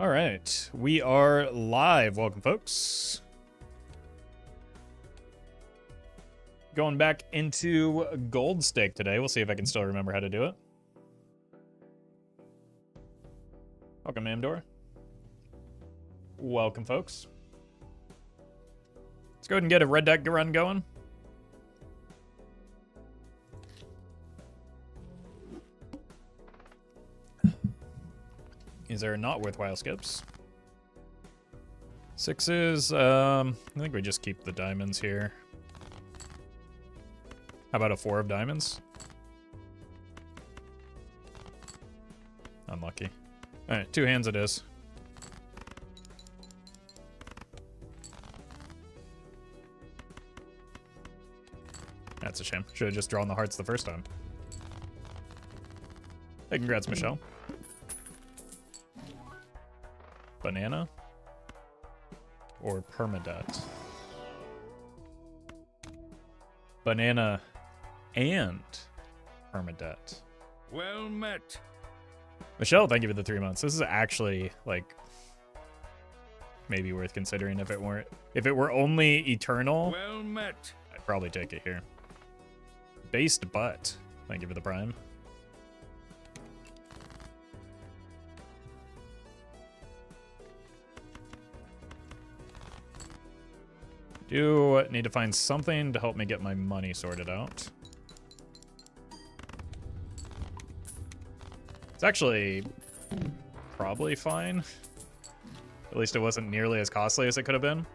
All right, we are live. Welcome, folks. Going back into Gold Stake today. We'll see if I can still remember how to do it. Welcome, Amdor. Welcome, folks. Let's go ahead and get a red deck run going. These are not worthwhile skips. Sixes, I think we just keep the diamonds here. How about a 4 of diamonds? Unlucky. Alright, 2 hands it is. That's a shame. Should have just drawn the hearts the first time. Hey, congrats, Michelle. Banana or permadebt? Banana and permadebt. Well met. Michelle, thank you for the 3 months. This is actually like maybe worth considering if it were only eternal. Well met. I'd probably take it here. Based butt. Thank you for the prime. Do need to find something to help me get my money sorted out. It's actually probably fine. At least it wasn't nearly as costly as it could have been.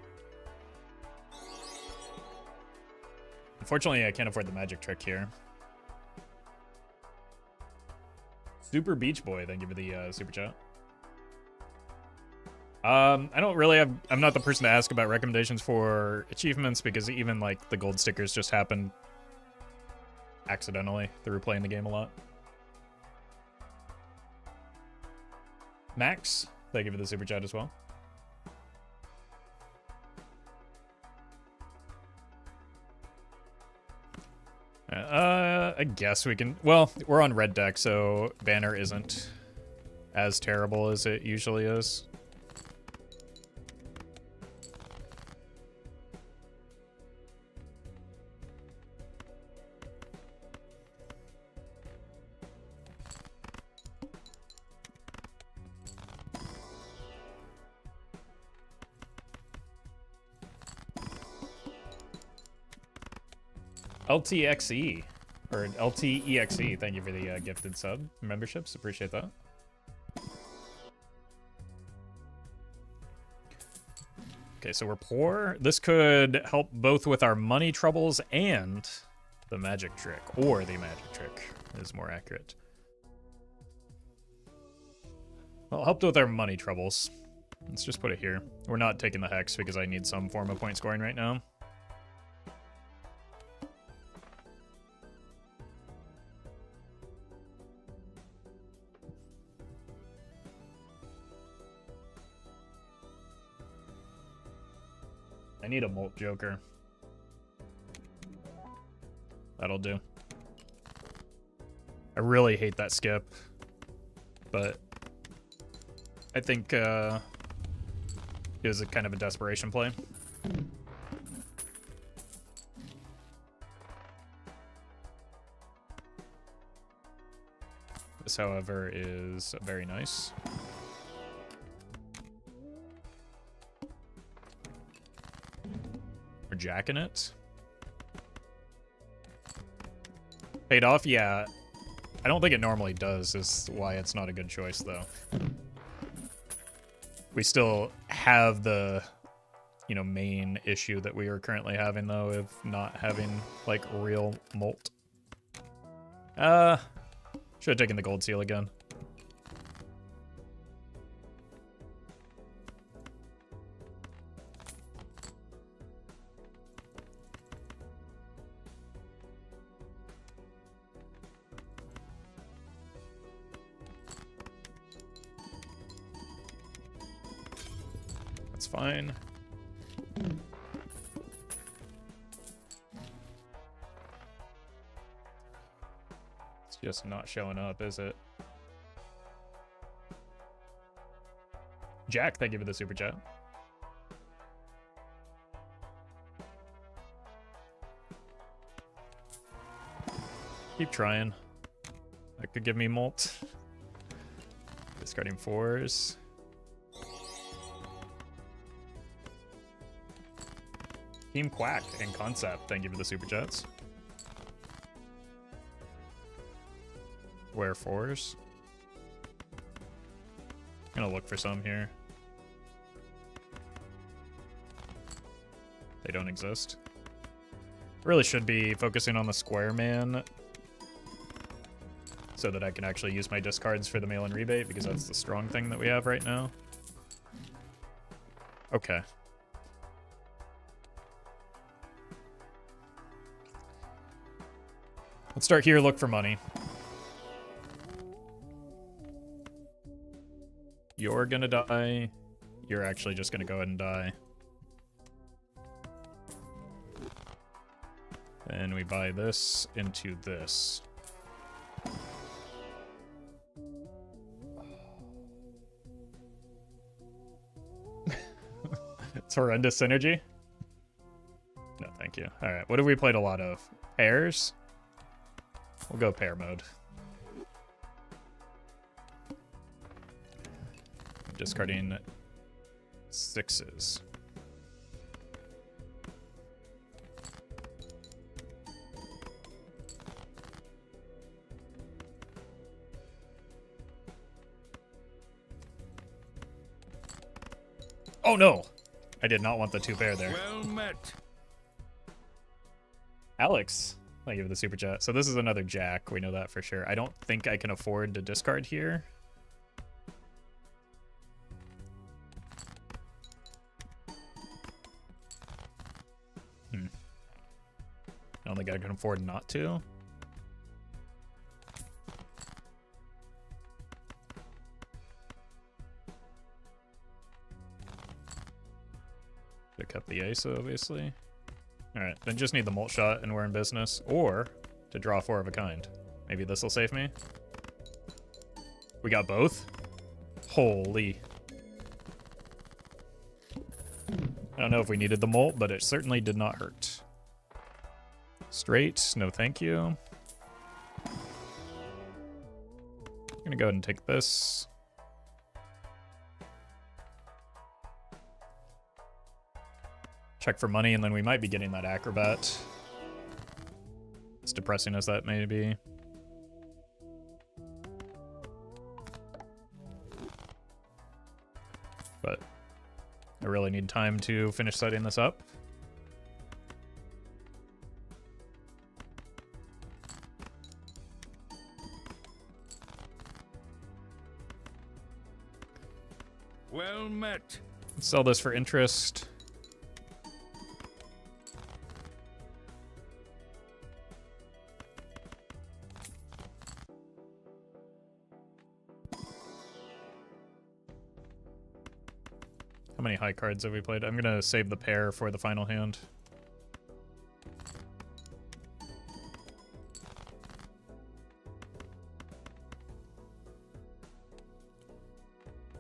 Unfortunately, I can't afford the magic trick here. Super Beach Boy, thank you for the super chat. I don't really have, I'm not the person to ask about recommendations for achievements because even like the gold stickers just happen accidentally through playing the game a lot. Max, thank you for the super chat as well. I guess we can, well, we're on red deck, so banner isn't as terrible as it usually is. LTXE, or LTEXE, thank you for the gifted sub memberships. Appreciate that. Okay, so we're poor. This could help both with our money troubles and the magic trick, or the magic trick is more accurate. Well, helped with our money troubles. Let's just put it here. We're not taking the hex because I need some form of point scoring right now. I need a Molt Joker. That'll do. I really hate that skip, but I think it was a kind of a desperation play. This, however, is very nice. We're jacking it. Paid off? Yeah. I don't think it normally does, is why it's not a good choice, though. We still have the, you know, main issue that we are currently having, though, of not having, like, real molt. Should have taken the gold seal again. That's fine. It's just not showing up, is it? Jack, thank you for the super chat. Keep trying. That could give me molt. Discarding 4s. Team Quack and Concept, thank you for the super chats. Where 4s? Gonna look for some here. They don't exist. Really should be focusing on the square man so that I can actually use my discards for the mail-in rebate, because that's the strong thing that we have right now. Okay. Let's start here, look for money. You're gonna die. You're actually just gonna go ahead and die. And we buy this into this. It's horrendous synergy. No, thank you. All right, what have we played a lot of? Pairs? We'll go pair mode. Discarding 6s. Oh no! I did not want the 2 pair there. Well met. Alex, thank you for the super chat. So this is another Jack. We know that for sure. I don't think I can afford to discard here. I don't think I can afford not to. Pick up the ace, obviously. Alright, then just need the molt shot and we're in business. Or to draw 4 of a kind. Maybe this will save me. We got both? Holy. I don't know if we needed the molt, but it certainly did not hurt. Straight, no thank you. I'm gonna go ahead and take this. Check for money, and then we might be getting that acrobat. As depressing as that may be. But I really need time to finish setting this up. Well met. Let's sell this for interest. How many high cards have we played? I'm gonna save the pair for the final hand.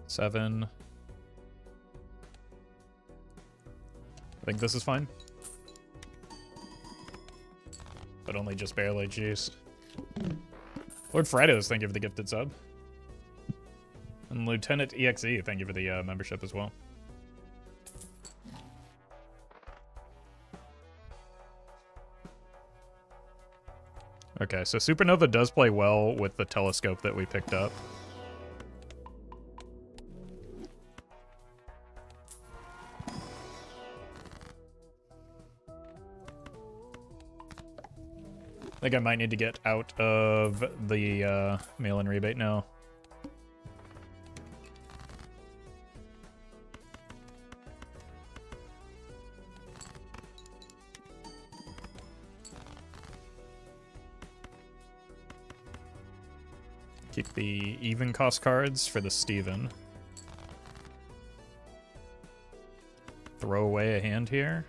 Seven. I think this is fine. But only just barely, jeez. Lord Fridos, thank you for the gifted sub. And Lieutenant EXE, thank you for the membership as well. Okay, so Supernova does play well with the telescope that we picked up. I think I might need to get out of the mail-in rebate now. Keep the even cost cards for the Steven. Throw away a hand here.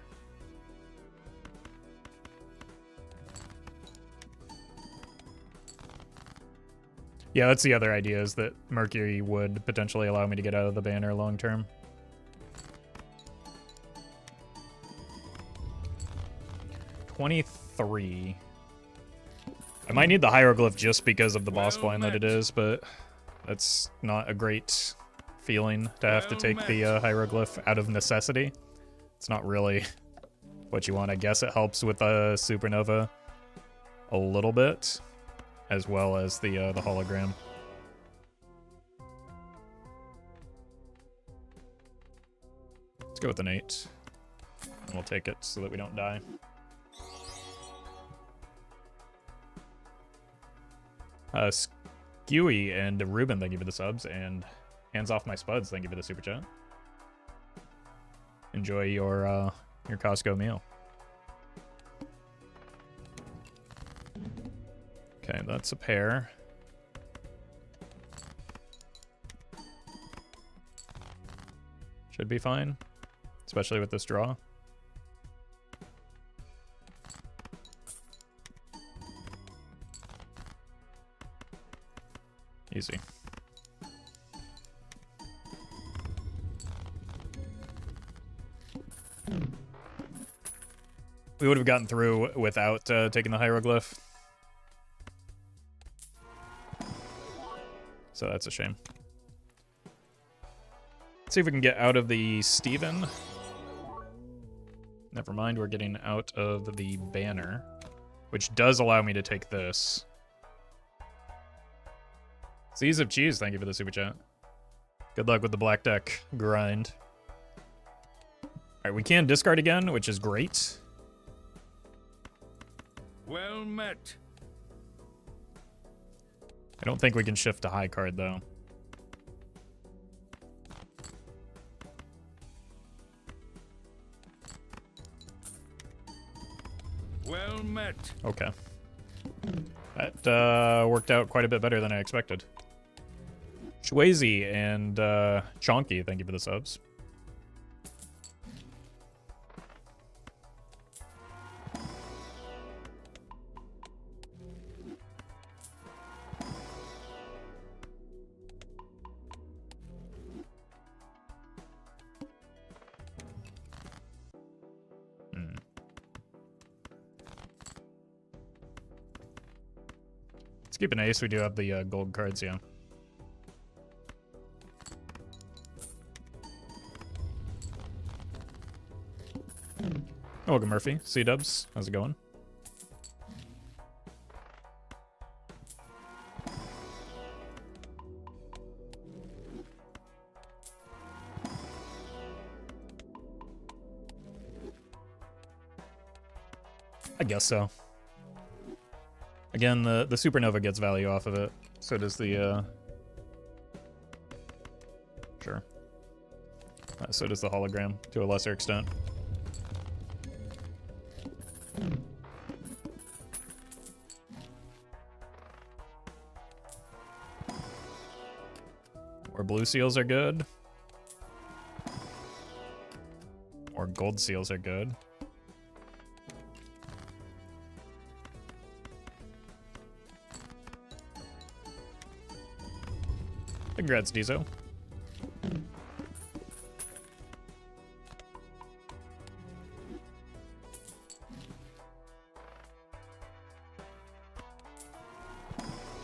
Yeah, that's the other idea, is that Mercury would potentially allow me to get out of the banner long term. $23. I might need the hieroglyph just because of the boss blind that it is, but that's not a great feeling to have to take the hieroglyph out of necessity. It's not really what you want. I guess it helps with a supernova a little bit, as well as the hologram. Let's go with an 8. And we'll take it so that we don't die. Skewy and Ruben, thank you for the subs, and Hands Off My Spuds, thank you for the super chat. Enjoy your Costco meal. Okay, that's a pair. Should be fine, especially with this draw. Easy. We would have gotten through without taking the hieroglyph. So that's a shame. Let's see if we can get out of the Steven. Never mind, we're getting out of the banner, which does allow me to take this. Seas of Cheese, thank you for the super chat. Good luck with the black deck grind. Alright, we can discard again, which is great. Well met. I don't think we can shift to high card, though. Well met. Okay. That worked out quite a bit better than I expected. Shwazy and Chonky, thank you for the subs. Let's keep an ace. We do have the gold cards, yeah. Welcome, Murphy. C-dubs. How's it going? I guess so. Again, the supernova gets value off of it. So does the sure. So does the hologram to a lesser extent. Or blue seals are good. Or gold seals are good. Congrats, Dizo.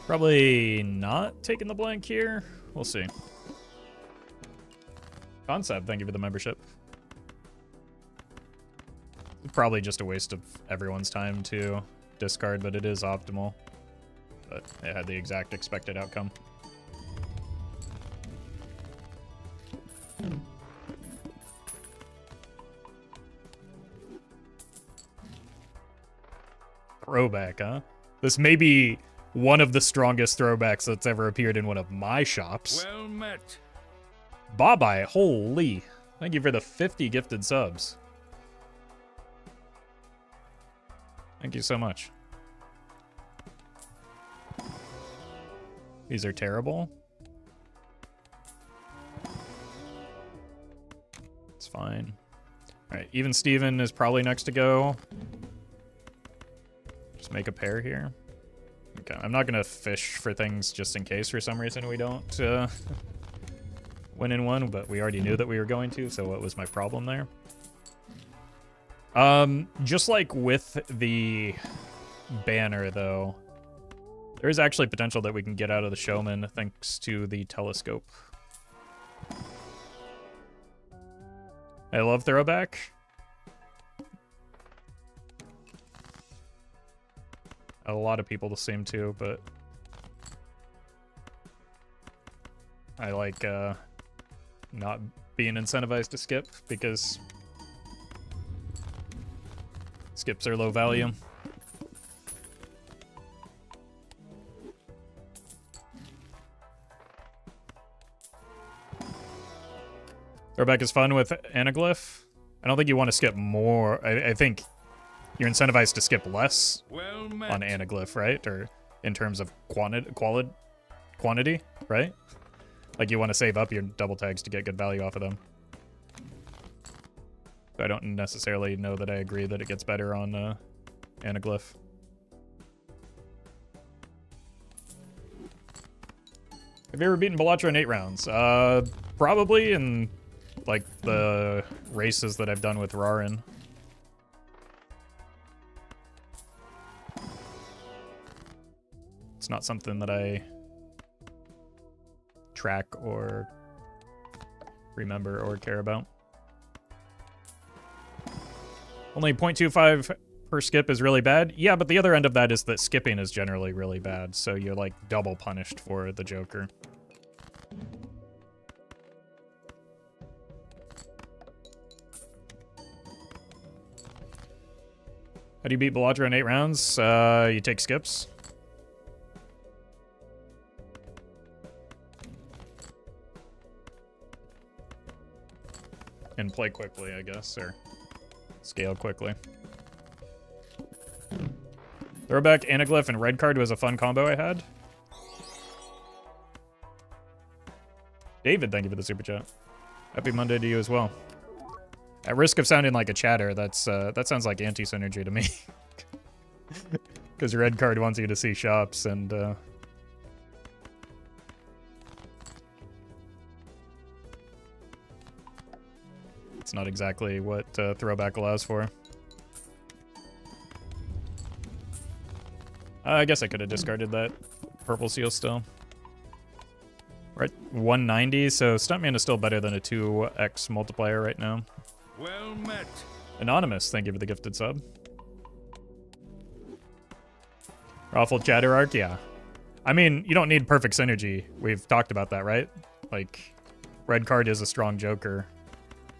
Probably not taking the blank here. We'll see. Concept, thank you for the membership. Probably just a waste of everyone's time to discard, but it is optimal. But it had the exact expected outcome. Throwback, huh? This may be one of the strongest throwbacks that's ever appeared in one of my shops. Well met. Bye-bye, holy. Thank you for the 50 gifted subs. Thank you so much. These are terrible. It's fine. Alright, even Steven is probably next to go. Just make a pair here. Okay, I'm not gonna fish for things just in case for some reason we don't win in one, but we already knew that we were going to, so what was my problem there? Just like with the banner, though, there is actually potential that we can get out of the showman thanks to the telescope. I love throwback. A lot of people seem to, but I like not being incentivized to skip because skips are low value. Throwback is fun with anaglyph. I don't think you want to skip more. I think you're incentivized to skip less on anaglyph, right? Or in terms of quantity, right? Like you want to save up your double tags to get good value off of them. I don't necessarily know that I agree that it gets better on anaglyph. Have you ever beaten Belatra in 8 rounds? Probably in like the races that I've done with Rarin. It's not something that I track or remember or care about. Only 0.25 per skip is really bad. Yeah, but the other end of that is that skipping is generally really bad, so you're like double punished for the Joker. How do you beat Belatra in 8 rounds? You take skips. And play quickly, I guess, or scale quickly. Throwback, anaglyph, and red card was a fun combo I had. David, thank you for the super chat. Happy Monday to you as well. At risk of sounding like a chatter, that sounds like anti-synergy to me. Because red card wants you to see shops, and it's not exactly what throwback allows for. I guess I could have discarded that purple seal still. We're at 190, so Stuntman is still better than a 2x multiplier right now. Well met. Anonymous, thank you for the gifted sub. Roffle chatter arc, yeah. I mean, you don't need perfect synergy. We've talked about that, right? Like, red card is a strong Joker,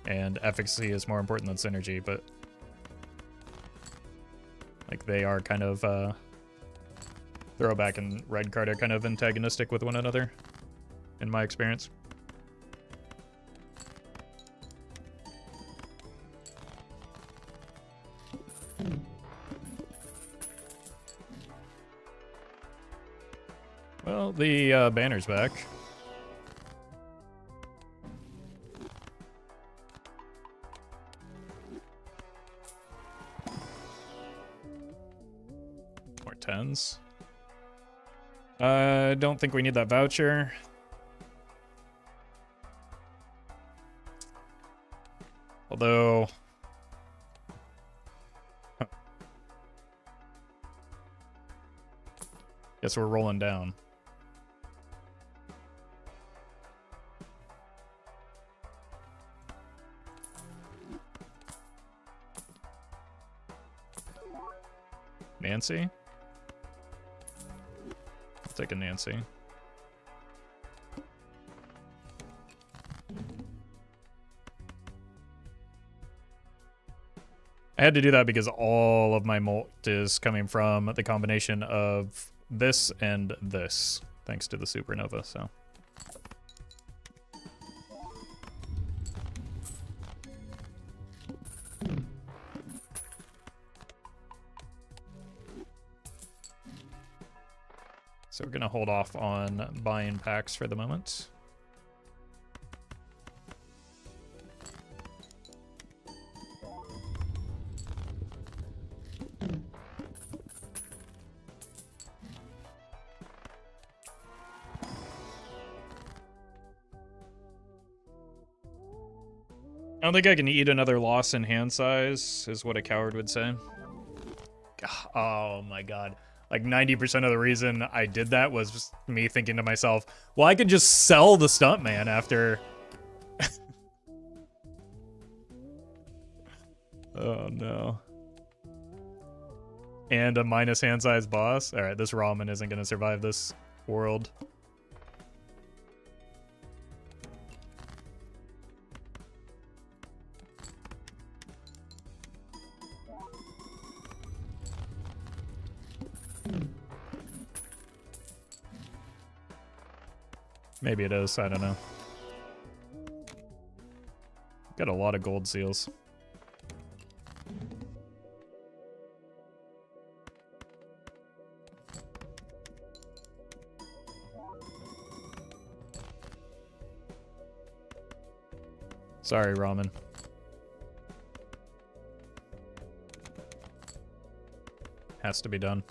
and efficacy is more important than synergy, but like they are kind of throwback and red card are kind of antagonistic with one another, in my experience. Well, the banner's back. More 10s. Don't think we need that voucher. Although... Guess we're rolling down. Nancy? I'll take a Nancy. I had to do that because all of my molt is coming from the combination of this and this, thanks to the supernova, so. So we're gonna hold off on buying packs for the moment. I don't think I can eat another loss in hand size, is what a coward would say. Oh my god. Like 90% of the reason I did that was just me thinking to myself, well, I could just sell the stuntman after. Oh no. And a minus hand size boss. Alright, this ramen isn't gonna survive this world. Maybe it is, I don't know. Got a lot of gold seals. Sorry, ramen. Has to be done.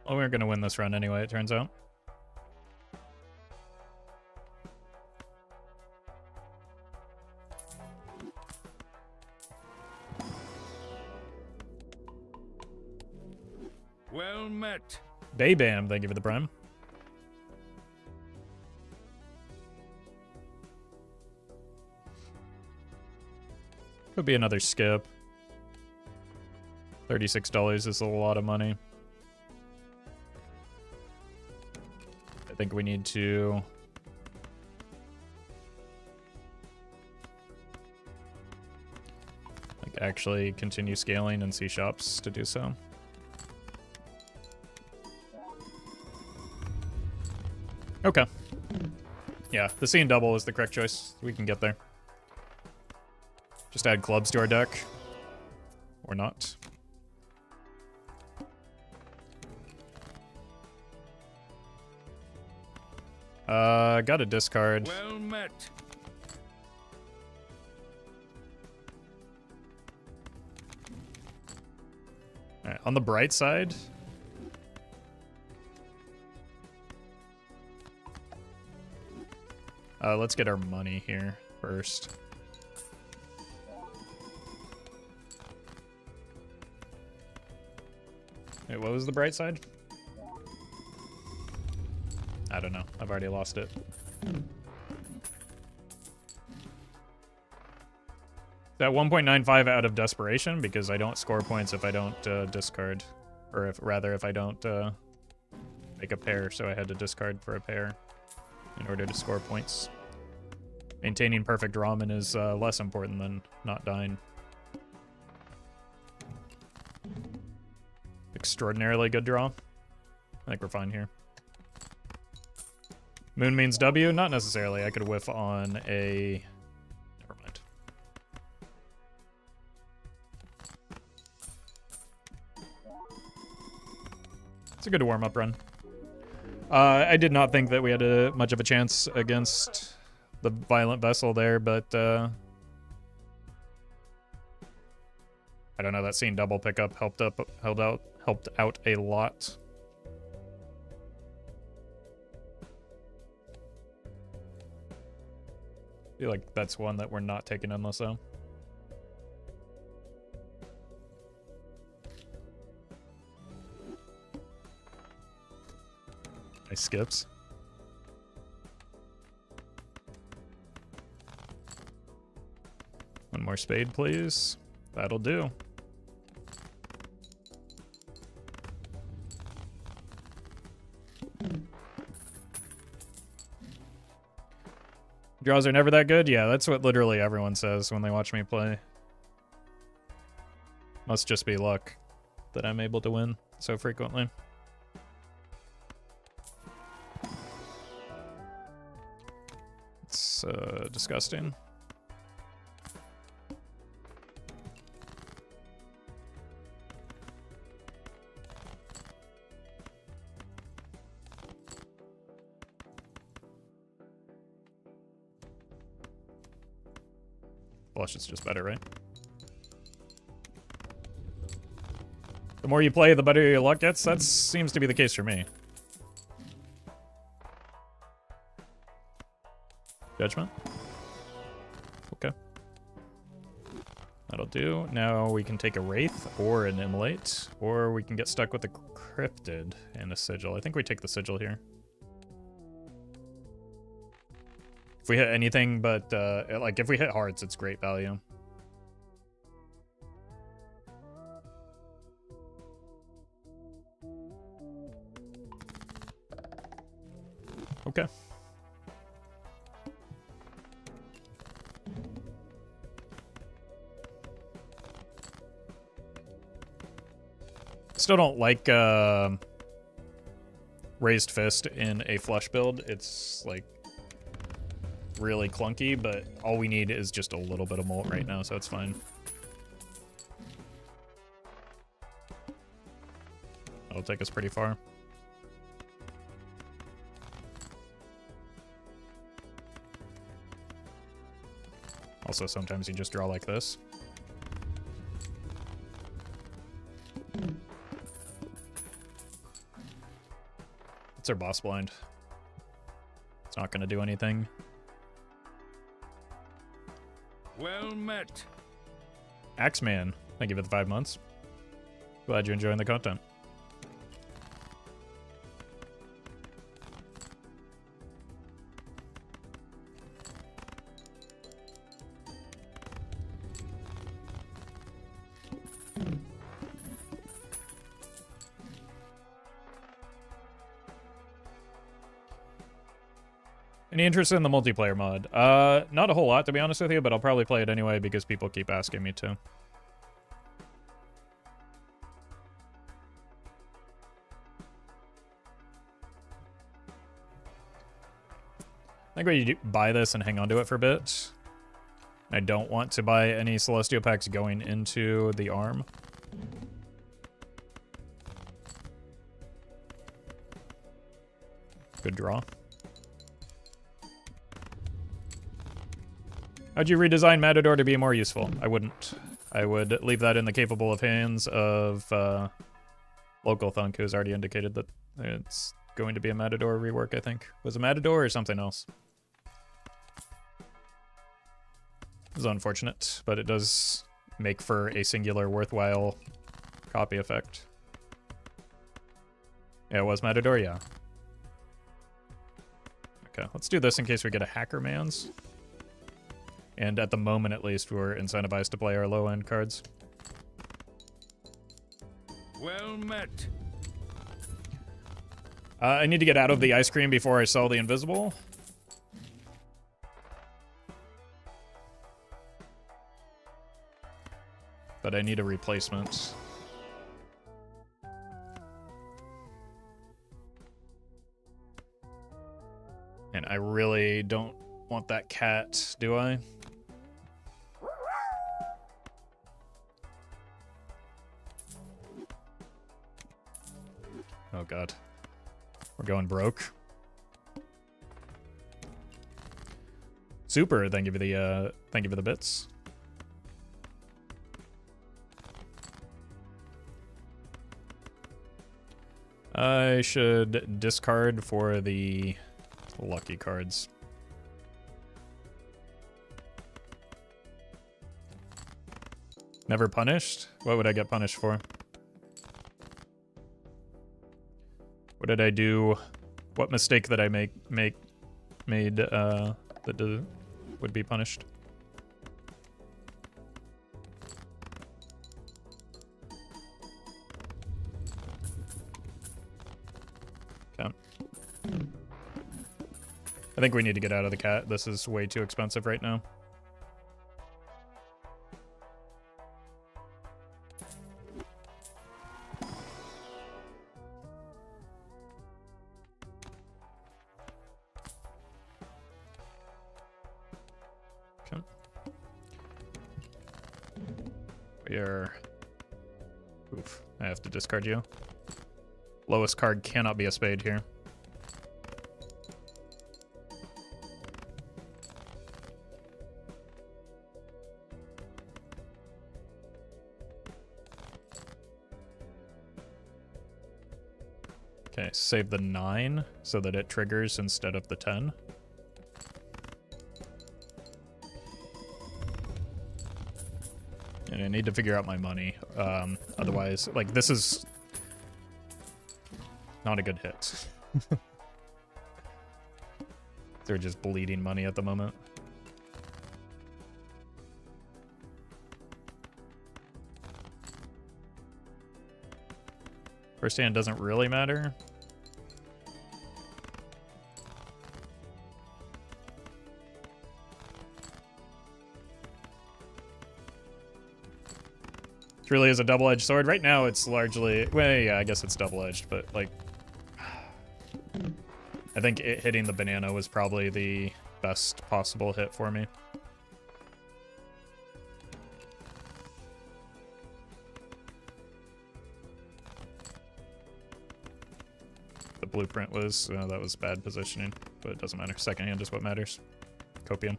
Well, we're gonna win this run anyway, it turns out. Well met. Baybam, thank you for the prime. Could be another skip. $36 is a lot of money. I think we need to... like actually continue scaling and see shops to do so. Okay. Yeah, the scene double is the correct choice. We can get there. Just add clubs to our deck. Or not. Got a discard. Well met. Alright, on the bright side... let's get our money here first. Wait, what was the bright side? I don't know. I've already lost it. That 1.95 out of desperation because I don't score points if I don't discard. Or if I don't make a pair, so I had to discard for a pair in order to score points. Maintaining perfect ramen is less important than not dying. Extraordinarily good draw. I think we're fine here. Moon means W? Not necessarily. I could whiff on a... Never mind. It's a good warm-up run. I did not think that we had much of a chance against the Violent Vessel there, but I don't know, that scene double pickup helped out a lot. I feel like that's one that we're not taking unless so. Nice skips. One more spade, please. That'll do. Draws are never that good? Yeah, that's what literally everyone says when they watch me play. Must just be luck that I'm able to win so frequently. It's disgusting. Flush is just better, right? The more you play, the better your luck gets. That seems to be the case for me. Judgment. Okay. That'll do. Now we can take a Wraith or an Immolate, or we can get stuck with a Cryptid and a Sigil. I think we take the Sigil here. If we hit anything but, like, if we hit hearts, it's great value. Okay. Still don't like Raised Fist in a flush build. It's like really clunky, but all we need is just a little bit of molt right now, so it's fine. That'll take us pretty far. Also, sometimes you just draw like this. It's our boss blind. It's not going to do anything. Well met. Axeman, thank you for the 5 months. Glad you're enjoying the content. Any interest in the multiplayer mod? Not a whole lot, to be honest with you, but I'll probably play it anyway because people keep asking me to. I think we buy this and hang on to it for a bit. I don't want to buy any Celestial packs going into the arm. Good draw. How'd you redesign Matador to be more useful? I wouldn't. I would leave that in the capable of hands of Local Thunk, who's already indicated that it's going to be a Matador rework, I think. Was it Matador or something else? It's unfortunate, but it does make for a singular worthwhile copy effect. Yeah, it was Matador, yeah. Okay, let's do this in case we get a Hacker Man's. And at the moment, at least, we're incentivized to play our low-end cards. Well met. I need to get out of the ice cream before I sell the invisible. But I need a replacement. And I really don't want that cat, do I? Oh god. We're going broke. Super, thank you for the bits. I should discard for the lucky cards. Never punished? What would I get punished for? What did I do? What mistake that I made that would be punished? Okay. I think we need to get out of the cat. This is way too expensive right now. Oof, I have to discard you. Lowest card cannot be a spade here. Okay, save the 9 so that it triggers instead of the 10. And I need to figure out my money. Otherwise, like, this is not a good hit. They're just bleeding money at the moment. First hand doesn't really matter. It really is a double-edged sword. Right now it's largely... Well, yeah, I guess it's double-edged, but, like... I think hitting the banana was probably the best possible hit for me. The blueprint was... that was bad positioning, but it doesn't matter. Second hand is what matters. Copium.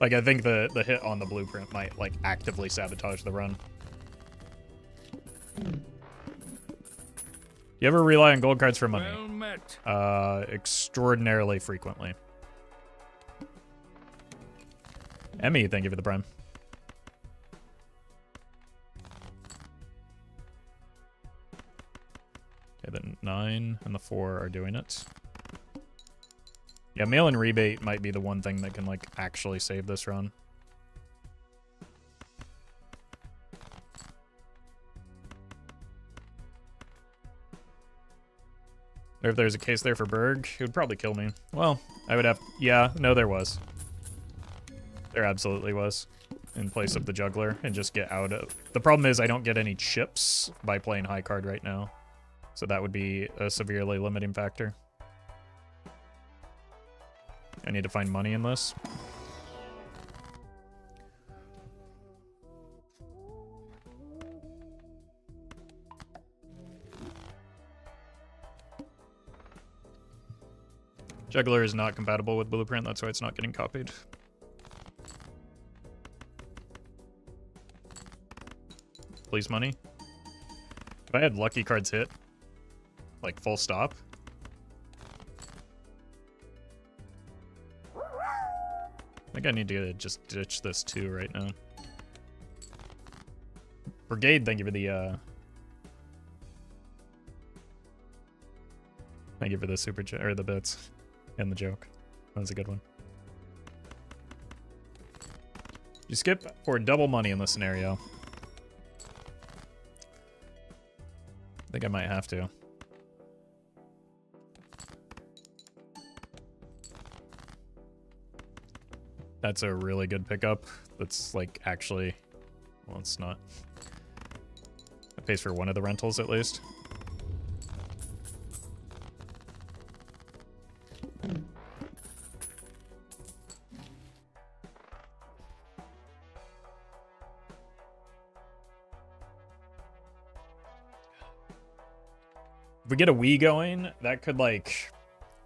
Like, I think the hit on the blueprint might, like, actively sabotage the run. You ever rely on gold cards for money? Well met. Extraordinarily frequently. Emmy, thank you for the prime. Okay, the 9 and the 4 are doing it. Yeah, mail-in rebate might be the one thing that can, like, actually save this run. Or if there's a case there for Berg, it would probably kill me. Well, I would have... Yeah, no, there was. There absolutely was. In place of the juggler, and just get out of... The problem is I don't get any chips by playing high card right now. So that would be a severely limiting factor. I need to find money in this. Juggler is not compatible with Blueprint, that's why it's not getting copied. Please, money. If I had lucky cards hit, like full stop. I think I need to just ditch this too right now. Brigade, thank you for the thank you for the super chat or the bits and the joke. That was a good one. You skip for double money in this scenario. I think I might have to. That's a really good pickup. That's like actually, well, it's not. It pays for one of the rentals at least. If we get a Wii going, that could like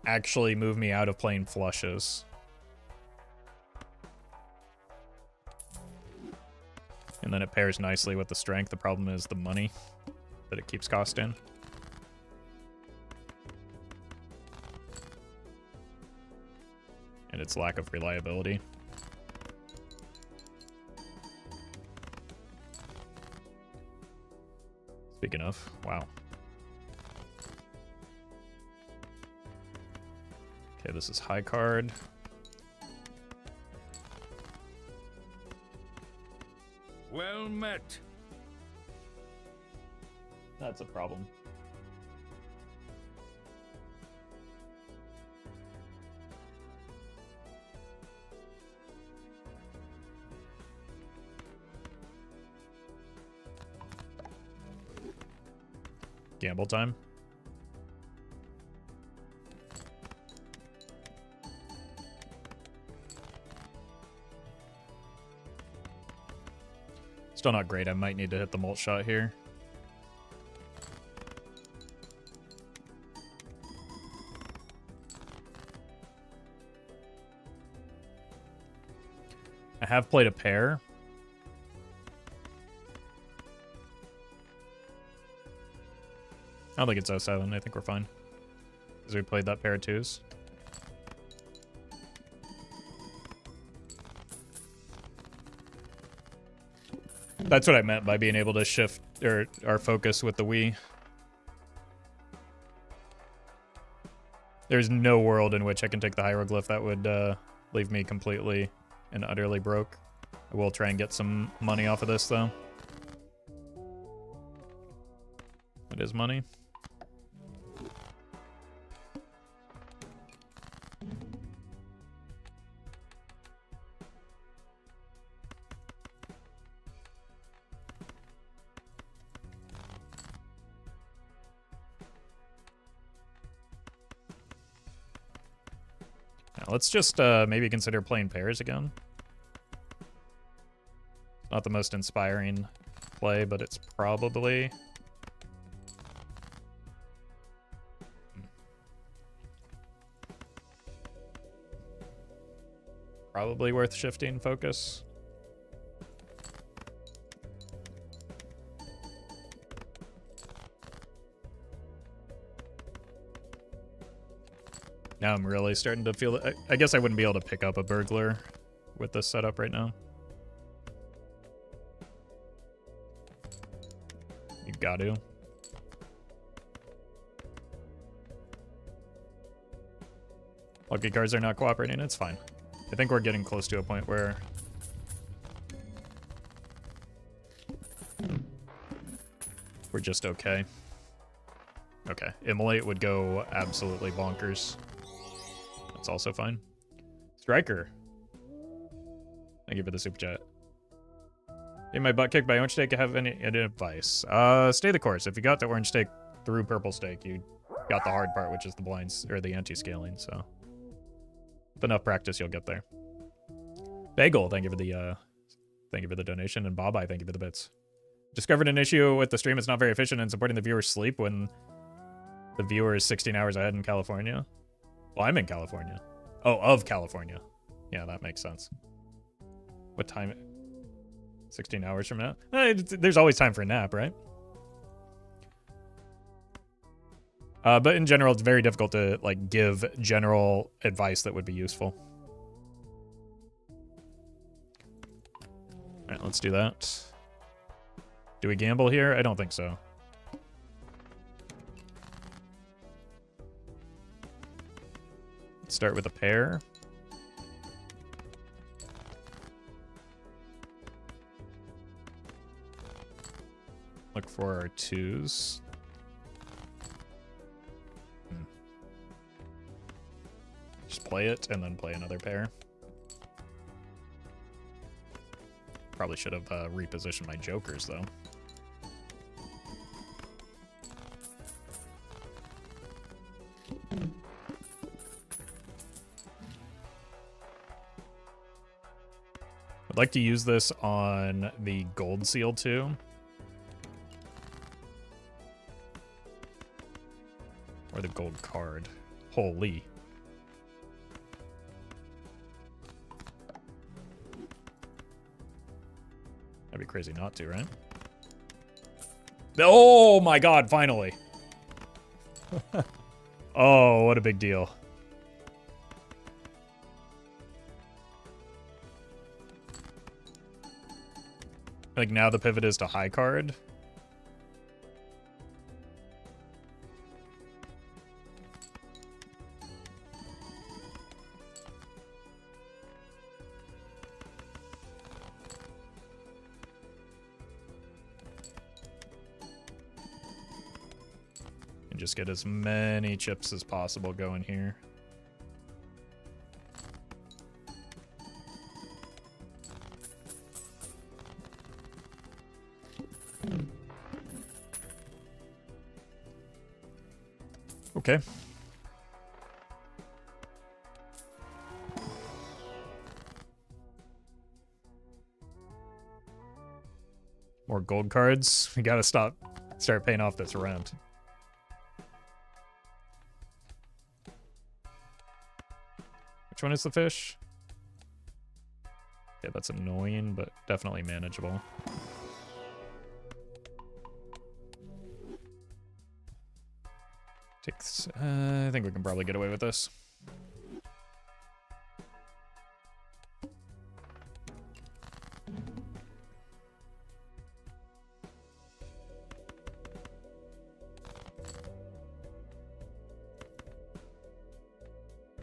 actually move me out of playing flushes. And then it pairs nicely with the strength. The problem is the money that it keeps costing. And its lack of reliability. Speaking of, wow. Okay, this is high card. Well met. That's a problem. Gamble time. Still not great. I might need to hit the mult shot here. I have played a pair. I don't think it's 07. I think we're fine. Because we played that pair of twos. That's what I meant by being able to shift our focus with the Wii. There's no world in which I can take the hieroglyph that would leave me completely and utterly broke. I will try and get some money off of this, though. It is money. Now, let's just maybe consider playing pairs again. Not the most inspiring play, but it's probably... probably worth shifting focus. Now I'm really starting to feel it. I guess I wouldn't be able to pick up a burglar with this setup right now. You got to. Lucky cards are not cooperating. It's fine. I think we're getting close to a point where we're just okay. Okay. Immolate would go absolutely bonkers. That's also fine. Striker. Thank you for the super chat. In my butt kicked by orange steak, I have any advice? Stay the course. If you got the orange steak through purple steak, you got the hard part, which is the blinds or the anti-scaling. So with enough practice, you'll get there. Bagel, thank you for the donation, and Bob, thank you for the bits. Discovered an issue with the stream. It's not very efficient in supporting the viewer's sleep when the viewer is 16 hours ahead in California. Well, I'm in California. Oh, of California. Yeah, that makes sense. What time? 16 hours from now? There's always time for a nap, right? But in general, it's very difficult to like give general advice that would be useful. All right, let's do that. Do we gamble here? I don't think so. Let's start with a pair. Look for our twos. Just play it and then play another pair. Probably should have repositioned my jokers, though. I'd like to use this on the gold seal, too. Or the gold card. Holy. That'd be crazy not to, right? Oh my god, finally. Oh, what a big deal. Like now the pivot is to high card. And just get as many chips as possible going here. Okay. More gold cards. We gotta start paying off this rent. Which one is the fish? Yeah, that's annoying, but definitely manageable. Takes, I think we can probably get away with this.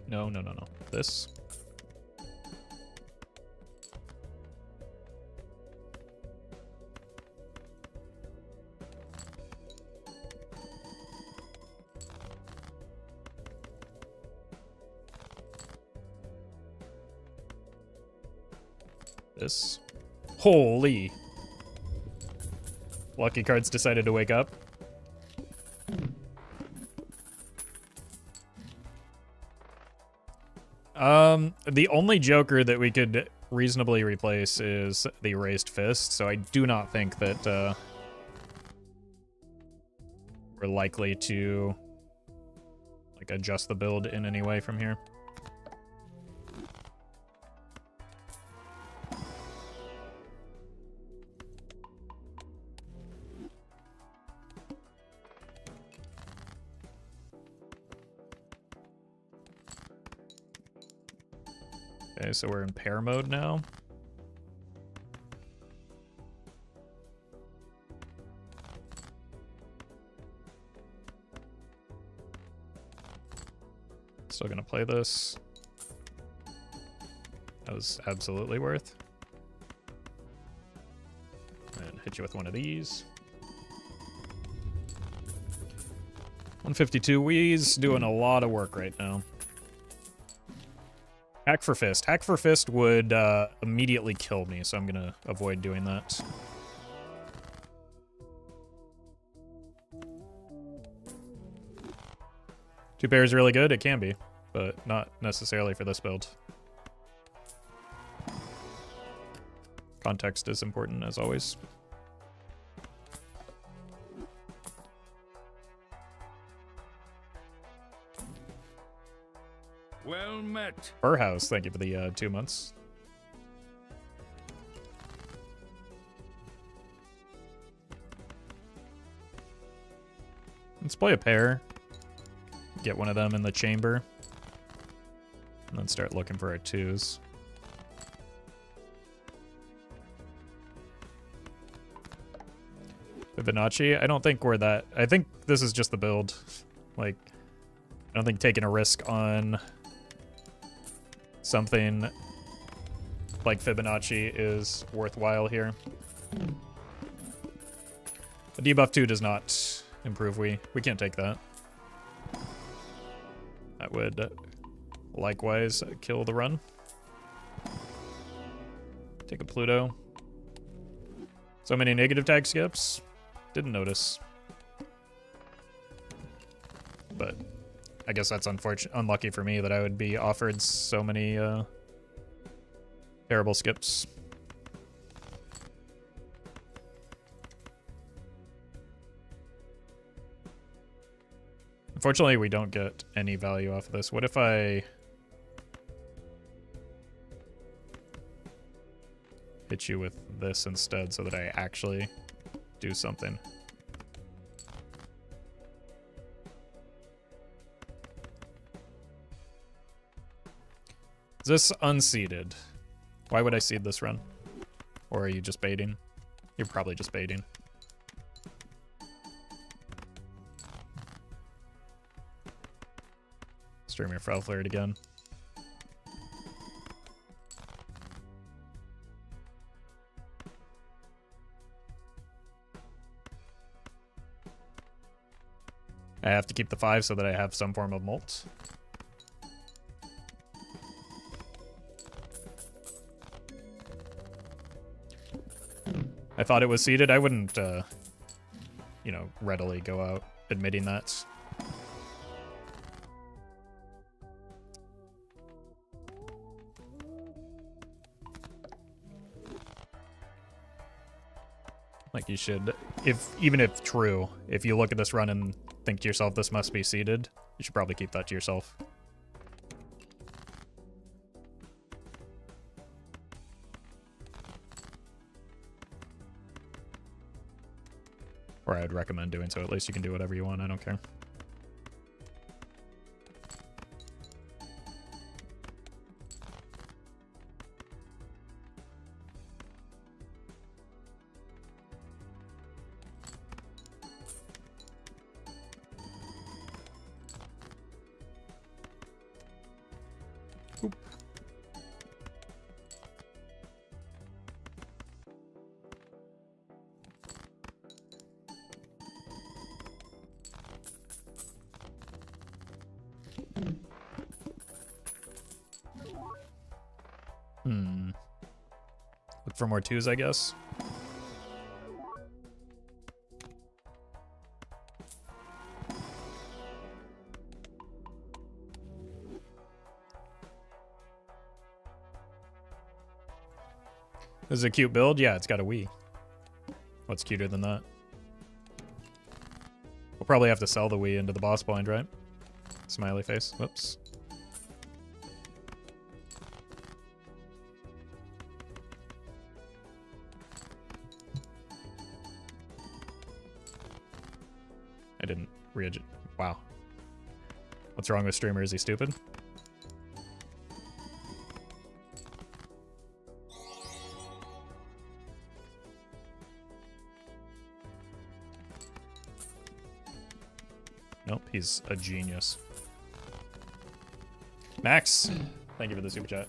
No, no, no, no. This. This. Holy. Lucky cards decided to wake up. The only Joker that we could reasonably replace is the Raised Fist, so I do not think that, we're likely to, like, adjust the build in any way from here. Okay, so we're in pair mode now. Still gonna play this. That was absolutely worth. And hit you with one of these. 152 Wheeze, doing a lot of work right now. Hack for Fist. Hack for Fist would immediately kill me, so I'm gonna avoid doing that. Two pair is really good, it can be, but not necessarily for this build. Context is important, as always. Well met. Fur House, thank you for the 2 months. Let's play a pair. Get one of them in the chamber. And then start looking for our twos. Fibonacci, I don't think we're that... I think this is just the build. Like, I don't think taking a risk on something like Fibonacci is worthwhile here. The debuff 2 does not improve. We can't take that. That would likewise kill the run. Take a Pluto. So many negative tag skips. Didn't notice. But I guess that's unlucky for me that I would be offered so many terrible skips. Unfortunately, we don't get any value off of this. What if I hit you with this instead so that I actually do something? Is this unseeded? Why would I seed this run? Or are you just baiting? You're probably just baiting. Stream your Roffle again. I have to keep the 5 so that I have some form of molt. I thought it was seeded. I wouldn't, you know, readily go out admitting that. Like you should, even if true, if you look at this run and think to yourself, this must be seeded, you should probably keep that to yourself. Or I would recommend doing so. At least you can do whatever you want. I don't care. Oop. Look for more 2s, I guess. This is a cute build. Yeah, it's got a Wii. What's cuter than that? We'll probably have to sell the Wii into the boss blind, right? Smiley face. Whoops. I didn't readjust. Wow. What's wrong with streamer? Is he stupid? Nope, he's a genius. Max, thank you for the super chat.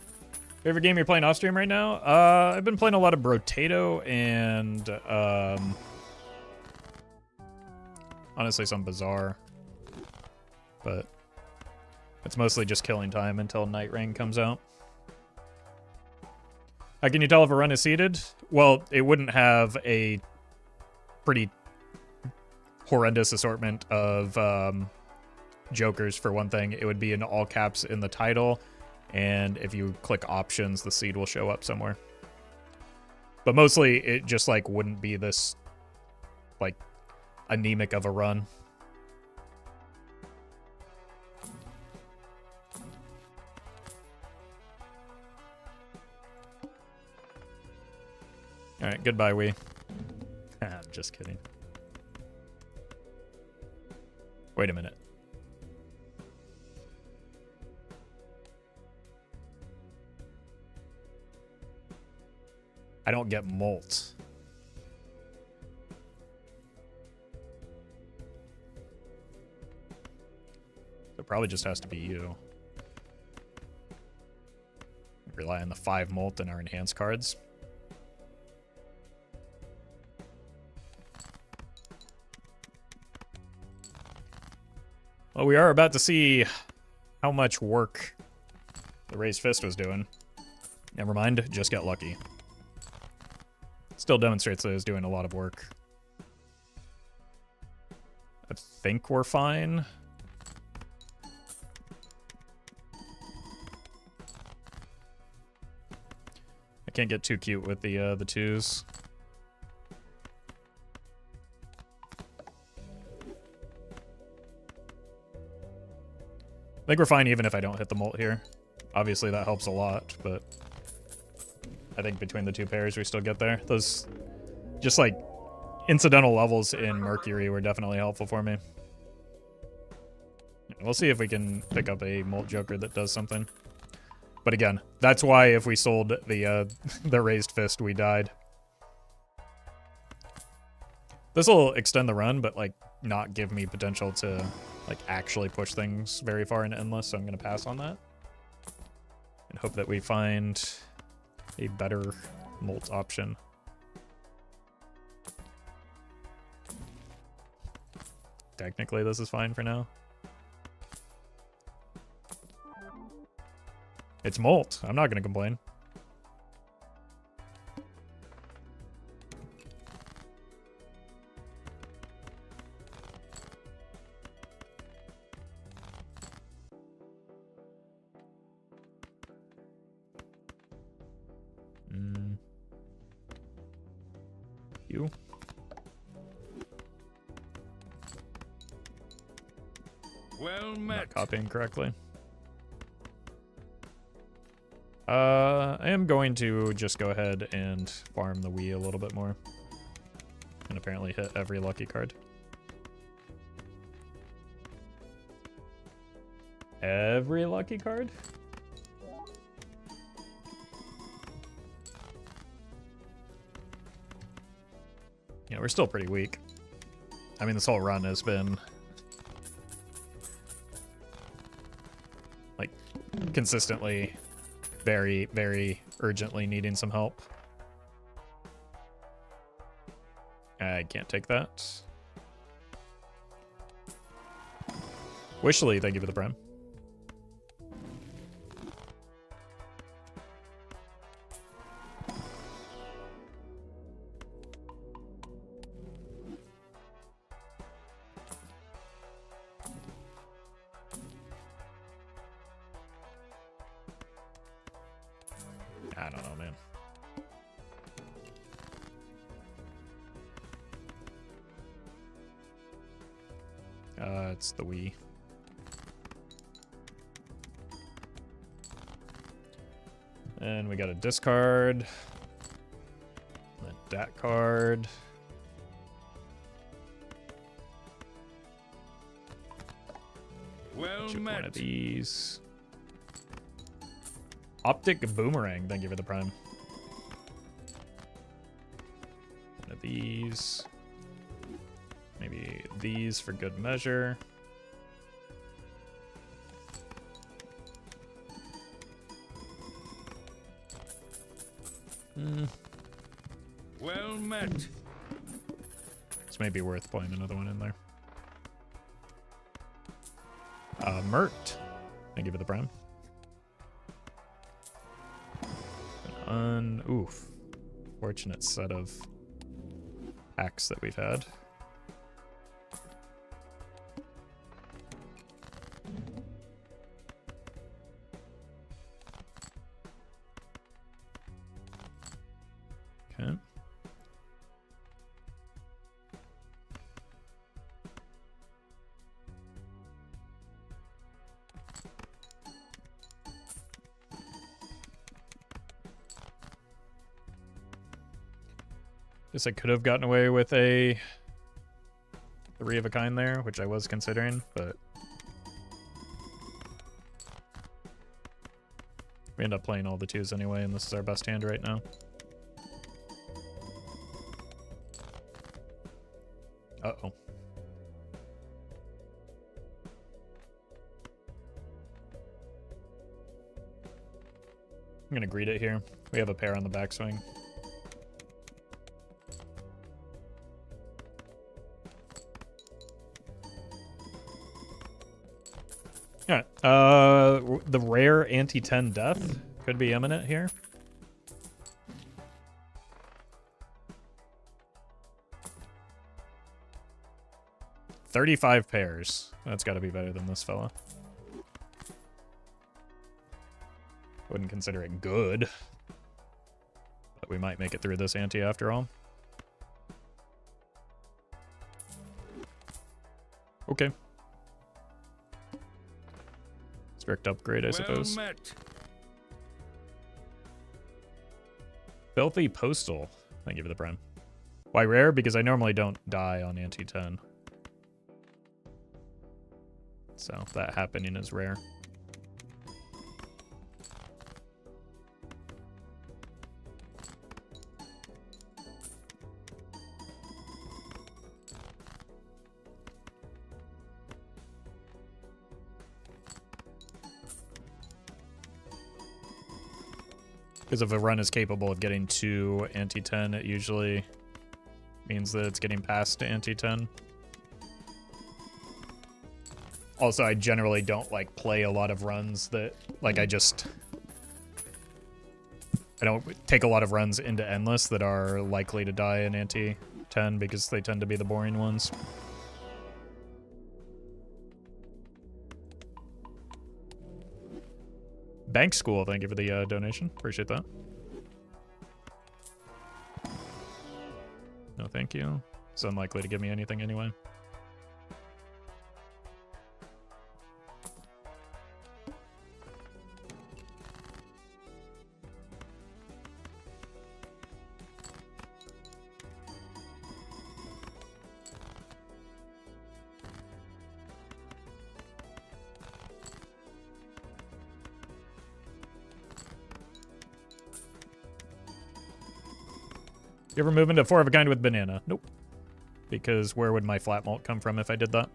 Favorite game you're playing off stream right now? I've been playing a lot of Brotato and honestly some Bizarre, but it's mostly just killing time until Night Rain comes out. How can you tell if a run is seeded? Well, it wouldn't have a pretty horrendous assortment of jokers for one thing. It would be in all caps in the title, and if you click options, the seed will show up somewhere. But mostly it just like wouldn't be this like anemic of a run. All right, goodbye, Wii. Just kidding. Wait a minute. I don't get molt. It probably just has to be you. Rely on the 5 molt in our enhanced cards. Well, we are about to see how much work the raised fist was doing. Never mind, just get lucky. Still demonstrates that it was doing a lot of work. I think we're fine. I can't get too cute with the 2s. I think we're fine even if I don't hit the molt here. Obviously that helps a lot, but I think between the 2 pairs we still get there. Those just like incidental levels in Mercury were definitely helpful for me. We'll see if we can pick up a molt joker that does something. But again, that's why if we sold the the raised fist, we died. This will extend the run, but like not give me potential to like actually push things very far into endless, so I'm gonna pass on that. And hope that we find a better molt option. Technically, this is fine for now. It's molt. I'm not gonna complain. You. Well met. Not copying correctly. I am going to just go ahead and farm the Wii a little bit more. And apparently hit every lucky card. Every lucky card? Yeah, we're still pretty weak. I mean, this whole run has been like consistently very, very urgently needing some help. I can't take that. Wishly, thank you for the prime. I don't know, man. It's the Wii. And we got a discard. A dat card. Well One met. of these. Optic Boomerang, thank you for the prime. One of these. Maybe these for good measure. Well met. This may be worth playing another one in there. Mert, thank you for the prime. Oof. Fortunate set of packs that we've had. Okay. Guess I could have gotten away with a 3 of a kind there, which I was considering, but we end up playing all the 2s anyway, and this is our best hand right now. Uh-oh. I'm gonna greet it here. We have a pair on the backswing. Alright, the rare anti-10 death could be imminent here. $35 pairs. That's got to be better than this fella. Wouldn't consider it good, but we might make it through this ante after all. Okay. Strict upgrade, I suppose. Well met. Filthy Postal. Thank you for the prime. Why rare? Because I normally don't die on anti-10. So that happening is rare. Because if a run is capable of getting to anti-10, it usually means that it's getting past to anti-10. Also, I generally don't like play a lot of runs that, like, I don't take a lot of runs into endless that are likely to die in anti-10 because they tend to be the boring ones. Bank School, thank you for the donation. Appreciate that. No, thank you. It's unlikely to give me anything anyway. You ever move into 4 of a kind with banana? Nope. Because where would my flat malt come from if I did that?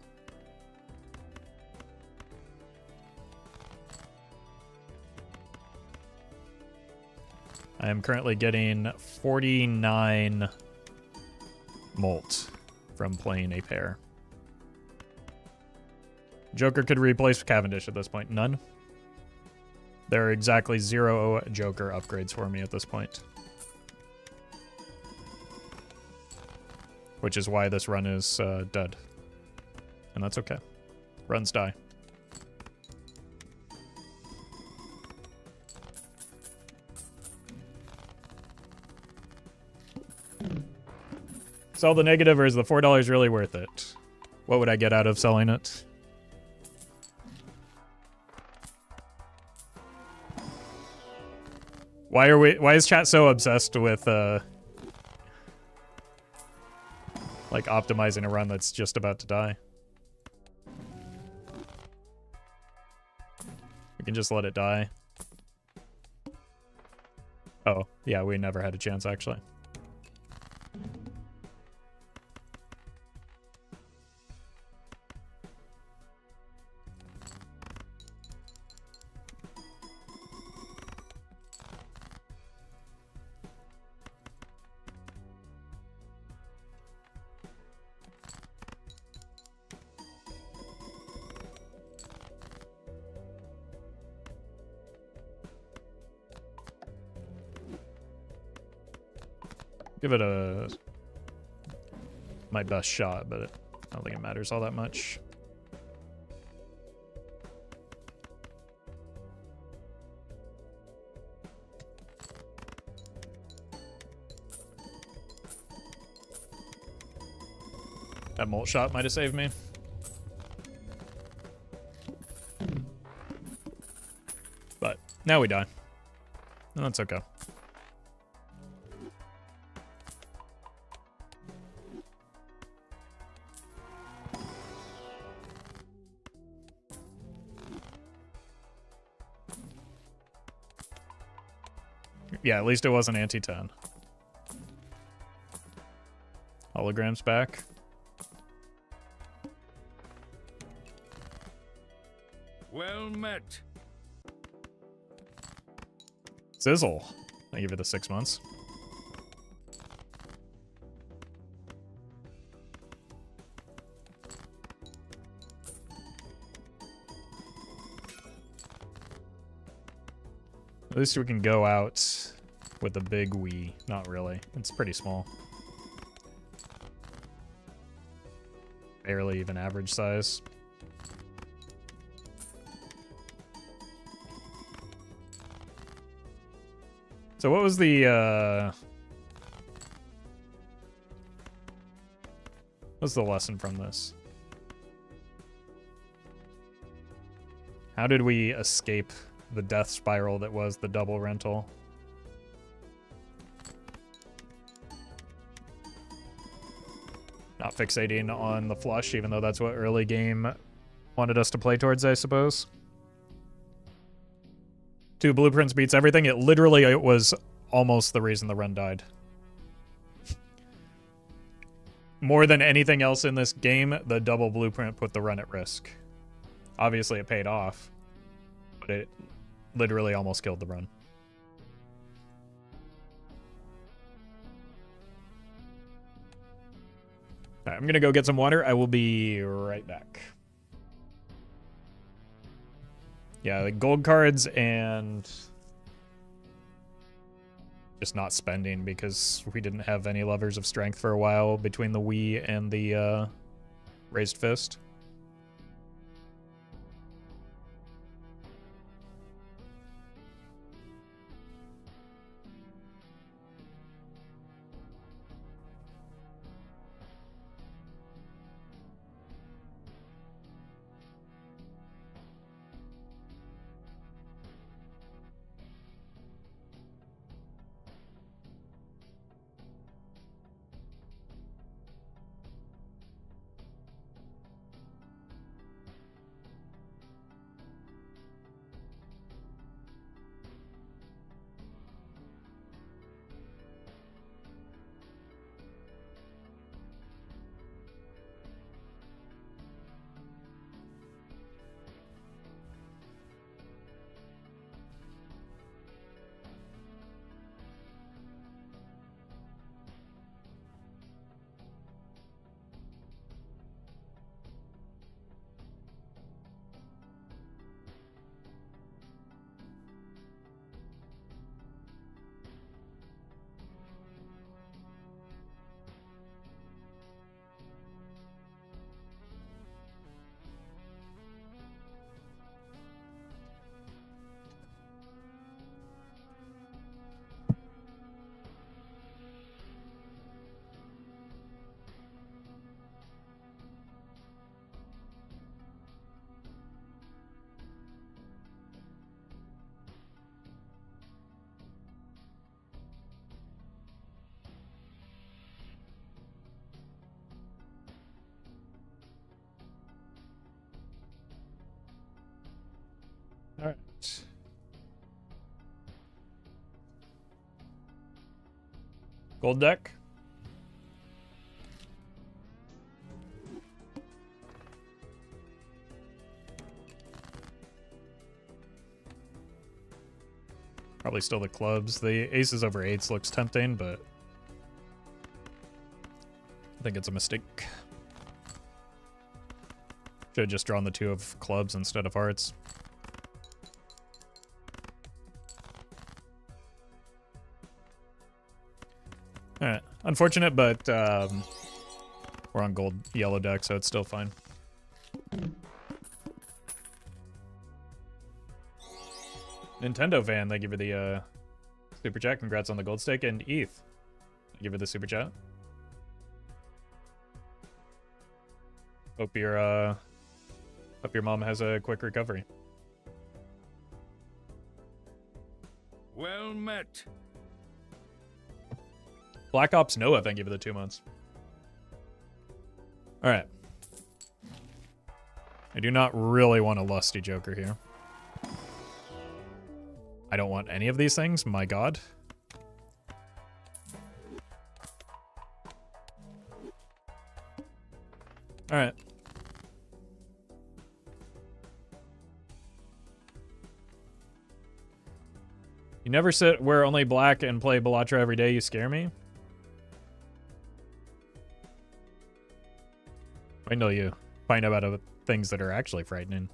I am currently getting 49 molt from playing a pair. Joker could replace Cavendish at this point. None. There are exactly 0 Joker upgrades for me at this point. Which is why this run is dead. And that's okay. Runs die. Sell the negative, or is the $4 really worth it? What would I get out of selling it? Why is chat so obsessed with like optimizing a run that's just about to die? We can just let it die. Oh, yeah, we never had a chance actually. Give it my best shot, but I don't think it matters all that much. That molt shot might have saved me. But now we die. And that's okay. Yeah, at least it wasn't anti-10. Holograms back. Well met. Sizzle. I give it the 6 months. At least we can go out with a big Wii. Not really. It's pretty small. Barely even average size. So what was the what's the lesson from this? How did we escape the death spiral that was the double rental? Not fixating on the flush, even though that's what early game wanted us to play towards, I suppose. 2 blueprints beats everything. It literally was almost the reason the run died. More than anything else in this game, the double blueprint put the run at risk. Obviously, it paid off, but it literally almost killed the run. All right, I'm gonna go get some water. I will be right back. Yeah, the gold cards and just not spending because we didn't have any levers of strength for a while between the Wii and the raised fist. Gold deck. Probably still the clubs. The aces over eights looks tempting, but I think it's a mistake. Should have just drawn the two of clubs instead of hearts. Alright. Unfortunate, but we're on gold yellow deck, so it's still fine. Nintendo fan, thank you for the super chat. Congrats on the gold stake. And ETH, thank you for the super chat. Hope your mom has a quick recovery. Well met. Black Ops Noah, thank you for the 2 months. Alright. I do not really want a lusty joker here. I don't want any of these things, my god. Alright. You never sit where only black and play Bellatra every day, you scare me. Wait until you find out about things that are actually frightening.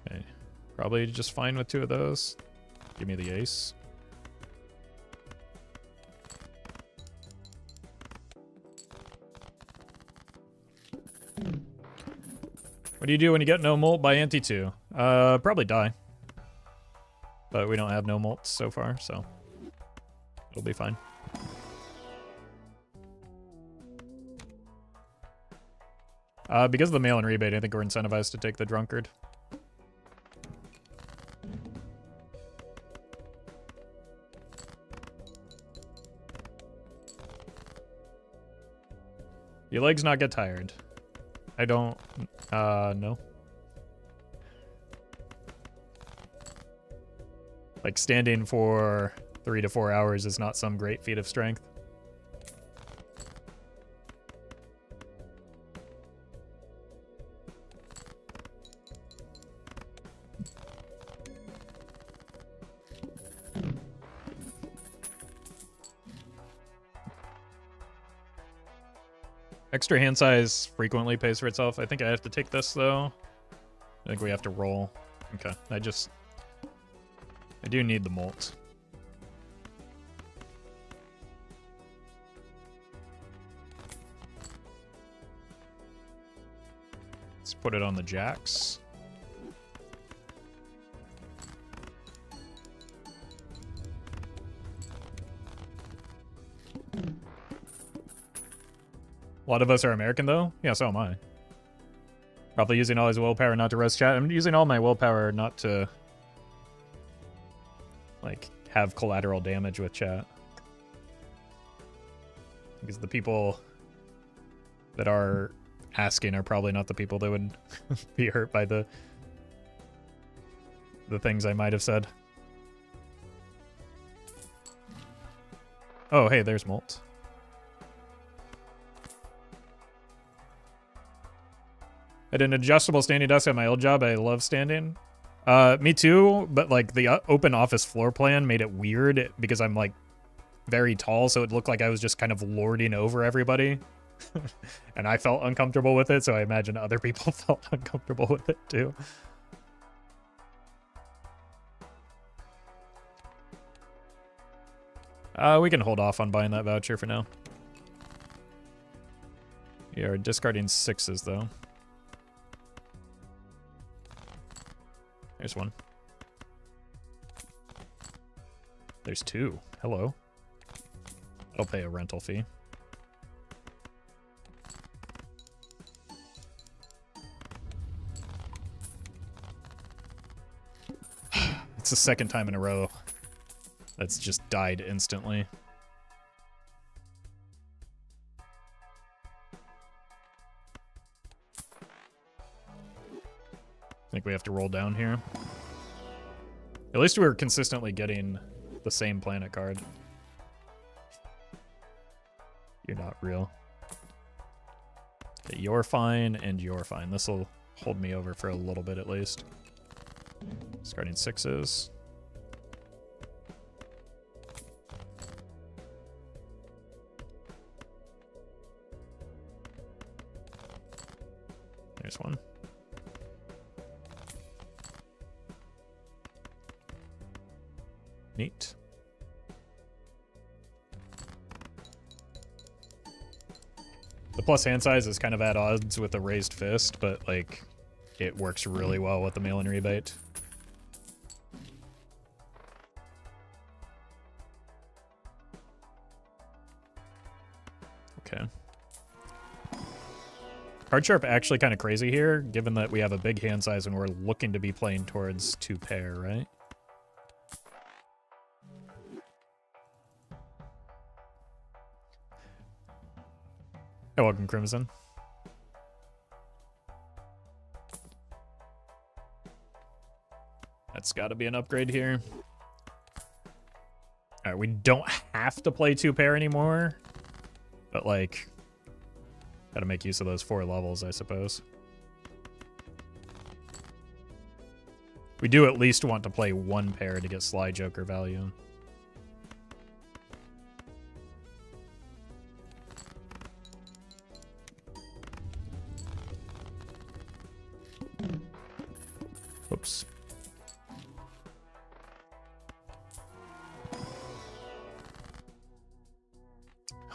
Okay. Probably just fine with two of those. Give me the ace. What do you do when you get no molt by ante 2? Probably die. But we don't have no molts so far, so it'll be fine. Because of the mail-in rebate, I think we're incentivized to take the drunkard. Your legs not get tired. I don't, no. Like, standing for 3 to 4 hours is not some great feat of strength. Extra hand size frequently pays for itself. I think I have to take this, though. I think we have to roll. Okay, I do need the molt. Let's put it on the jacks. A lot of us are American, though. Yeah, so am I. Probably using all his willpower not to roast chat. I'm using all my willpower not to, like, have collateral damage with chat. Because the people that are asking are probably not the people that would be hurt by the things I might have said. Oh, hey, there's molt. I had an adjustable standing desk at my old job. I love standing. Me too, but like the open office floor plan made it weird because I'm like very tall, so it looked like I was just kind of lording over everybody. And I felt uncomfortable with it, so I imagine other people felt uncomfortable with it too. We can hold off on buying that voucher for now. We are discarding 6s though. There's one. There's 2. Hello. I'll pay a rental fee. It's the second time in a row that's just died instantly. think we have to roll down here. At least we're consistently getting the same planet card. You're not real. Okay, you're fine, and you're fine. This will hold me over for a little bit at least. Discarding 6s. There's one. Neat. The plus hand size is kind of at odds with the raised fist, but like it works really well with the mail-in rebate. Okay. Card sharp actually kind of crazy here, given that we have a big hand size and we're looking to be playing towards 2 pair, right? Hey, welcome, Crimson. That's got to be an upgrade here. All right, we don't have to play 2 pair anymore, but like, got to make use of those 4 levels, I suppose. We do at least want to play 1 pair to get Sly Joker value. Oops.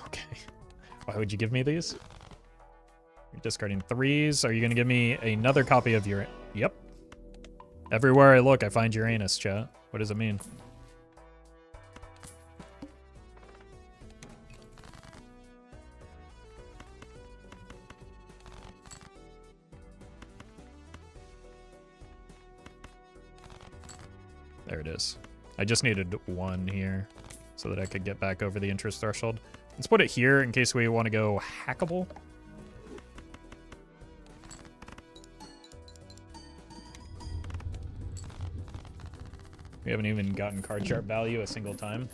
Okay. Why would you give me these? You're discarding 3s. Are you going to give me another copy of your... Yep. Everywhere I look, I find Uranus, chat. What does it mean? There it is. I just needed 1 here so that I could get back over the interest threshold. Let's put it here in case we want to go hackable. We haven't even gotten card sharp value a single time.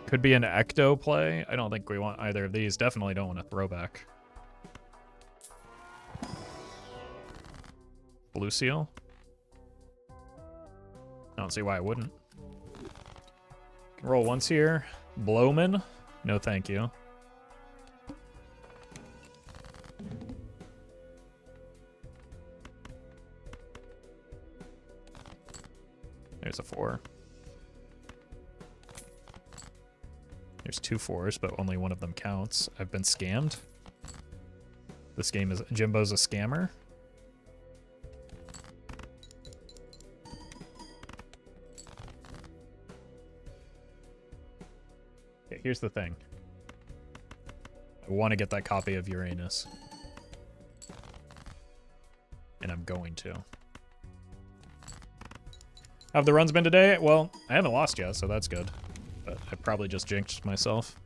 Could be an ecto play. I don't think we want either of these. Definitely don't want a throwback. Blue seal. I don't see why I wouldn't. Can roll once here. Blowman. No thank you. There's a 4. There's 2 4s, but only one of them counts. I've been scammed. This game is... Jimbo's a scammer. Okay, here's the thing. I want to get that copy of Uranus. And I'm going to. How have the runs been today? Well, I haven't lost yet, so that's good. But I probably just jinxed myself.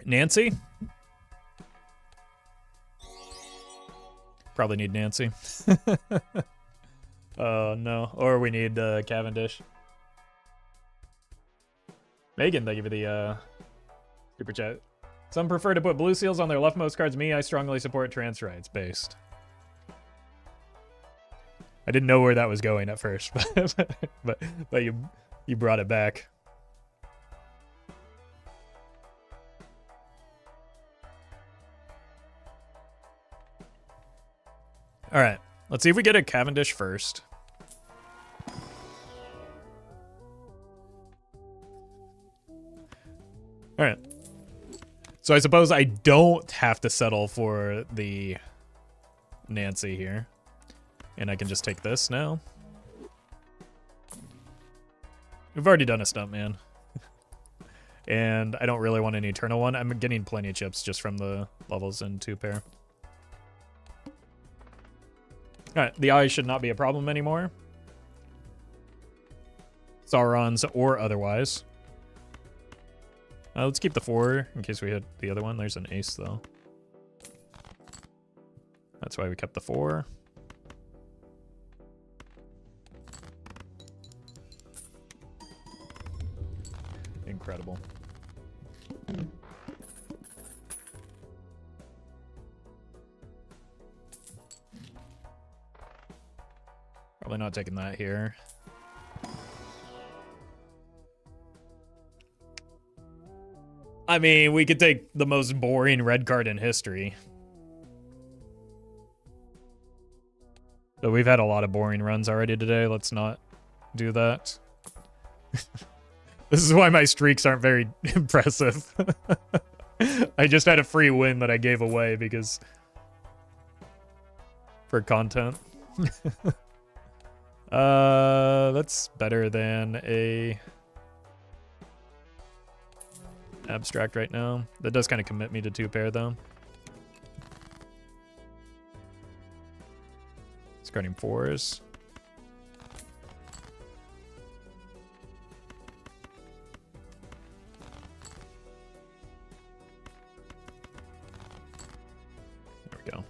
Nancy? Probably need Nancy. Oh, no. Or we need Cavendish. Megan, thank you for the super chat. Some prefer to put blue seals on their leftmost cards. Me, I strongly support trans rights based. I didn't know where that was going at first, but you brought it back. All right, let's see if we get a Cavendish first. All right. So I suppose I don't have to settle for the Nancy here. And I can just take this now. We've already done a stump, man. And I don't really want an eternal one. I'm getting plenty of chips just from the levels in 2 pair. Alright, the eye should not be a problem anymore. Sauron's or otherwise. Let's keep the 4 in case we hit the other one. There's an ace, though. That's why we kept the 4. Incredible. Probably not taking that here. I mean, we could take the most boring red card in history. So we've had a lot of boring runs already today. Let's not do that. This is why my streaks aren't very impressive. I just had a free win that I gave away because... for content. That's better than a... abstract right now. That does kind of commit me to 2 pair, though. Discarding 4s. There we go.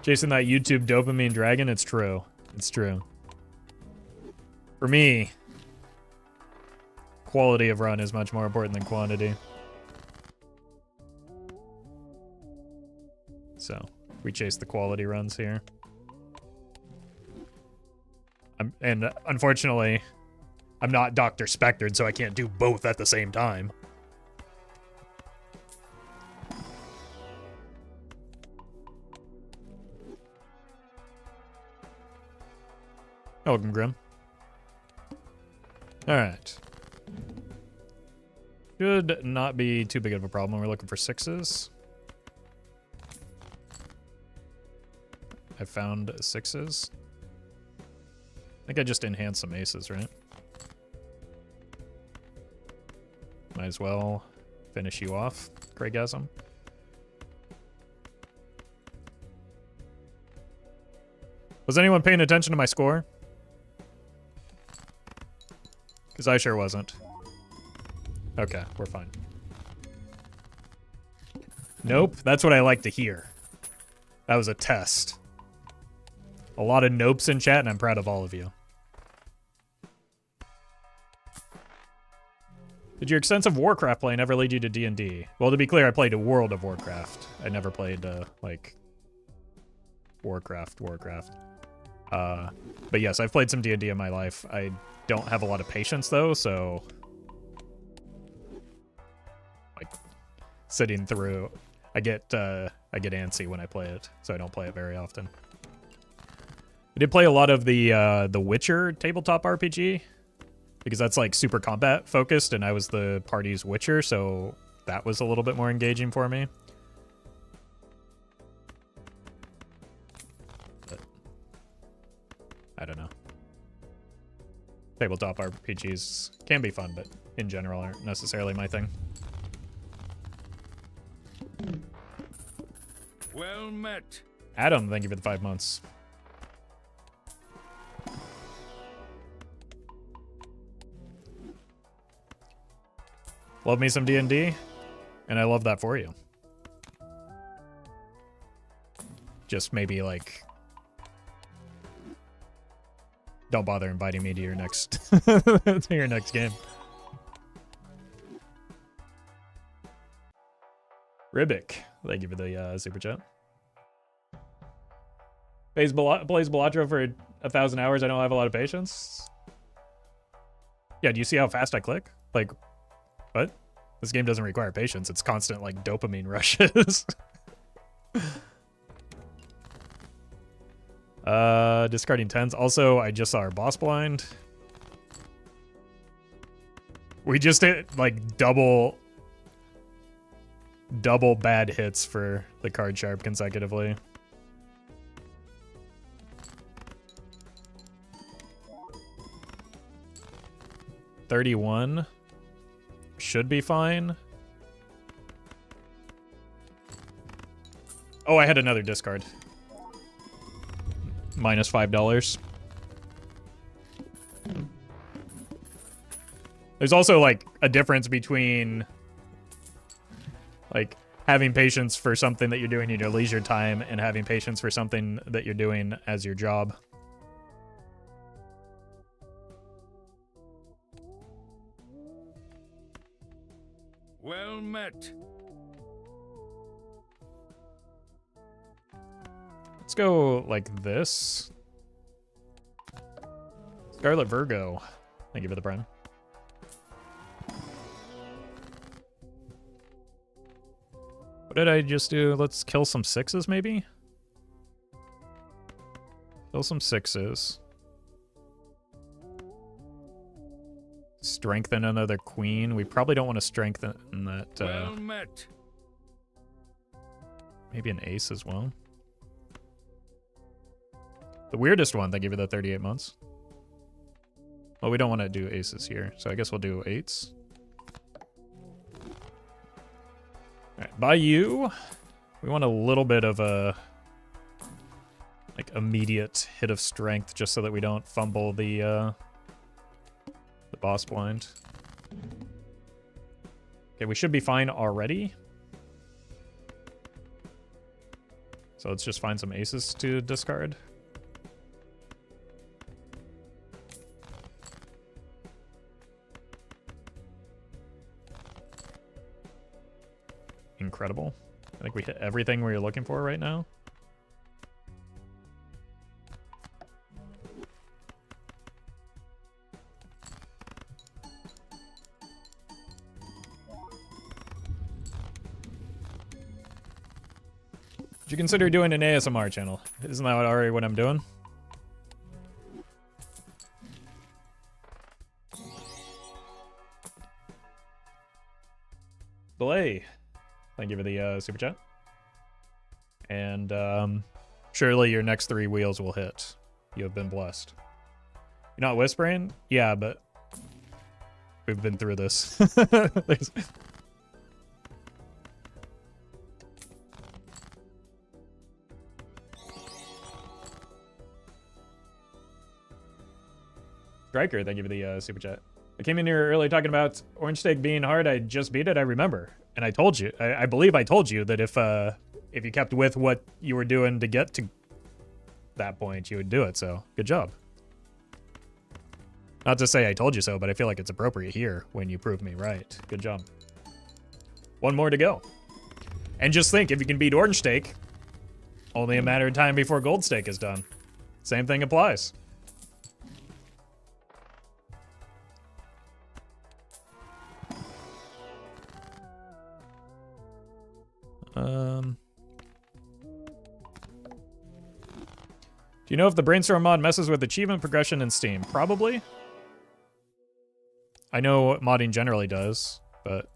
Chasing that YouTube dopamine dragon, it's true. It's true. For me, quality of run is much more important than quantity. So, we chase the quality runs here. And unfortunately, I'm not Dr. Spectred, so I can't do both at the same time. Welcome, Grim. Alright. Should not be too big of a problem. We're looking for 6s. I found 6s. I think I just enhanced some aces, right? Might as well finish you off, Craigasm. Was anyone paying attention to my score? Because I sure wasn't. Okay, we're fine. Nope, that's what I like to hear. That was a test. A lot of nopes in chat, and I'm proud of all of you. Did your extensive Warcraft playing ever lead you to D&D? Well, to be clear, I played a World of Warcraft. I never played, like, Warcraft. But yes, I've played some D&D in my life. I don't have a lot of patience, though, so... like, sitting through... I get antsy when I play it, so I don't play it very often. I did play a lot of the Witcher tabletop RPG, because that's, like, super combat focused, and I was the party's Witcher, so that was a little bit more engaging for me. But I don't know. Tabletop RPGs can be fun, but in general aren't necessarily my thing. Well met. Adam, thank you for the 5 months. Love me some D&D, and I love that for you. Just maybe, like, don't bother inviting me to your next to your next game. Ribic, thank you for the super chat. Plays Balatro for 1,000 hours. I don't have a lot of patience. Yeah, do you see how fast I click? Like, what? This game doesn't require patience. It's constant, like, dopamine rushes. Discarding 10s. Also, I just saw our boss blind. We just hit, like, double bad hits for the card sharp consecutively. 31 should be fine. Oh, I had another discard. Minus $5. There's also, like, a difference between, like, having patience for something that you're doing in your leisure time and having patience for something that you're doing as your job. Well met. Let's go like this. Scarlet Virgo. Thank you for the prime. What did I just do? Let's kill some 6s, maybe? Kill some 6s. Strengthen another queen. We probably don't want to strengthen that. Well met. Maybe an ace as well. The weirdest one, thank you for the 38 months. Well, we don't want to do aces here, so I guess we'll do 8s. Alright, by you, we want a little bit of a like immediate hit of strength just so that we don't fumble the boss blind. Okay, we should be fine already. So let's just find some aces to discard. Incredible. I think we hit everything we were looking for right now. Would you consider doing an ASMR channel? Isn't that already what I'm doing? Belay. Thank you for the super chat. And surely your next 3 wheels will hit. You have been blessed. You're not whispering? Yeah, but we've been through this. Striker, thank you for the super chat. I came in here early talking about Orange Steak being hard. I just beat it, I remember. And I told you, I believe I told you that if you kept with what you were doing to get to that point, you would do it, so good job. Not to say I told you so, but I feel like it's appropriate here when you prove me right. Good job. 1 more to go. And just think, if you can beat Orange Steak, only a matter of time before Gold Steak is done. Same thing applies. Do you know if the Brainstorm mod messes with achievement progression in Steam? Probably. I know modding generally does, but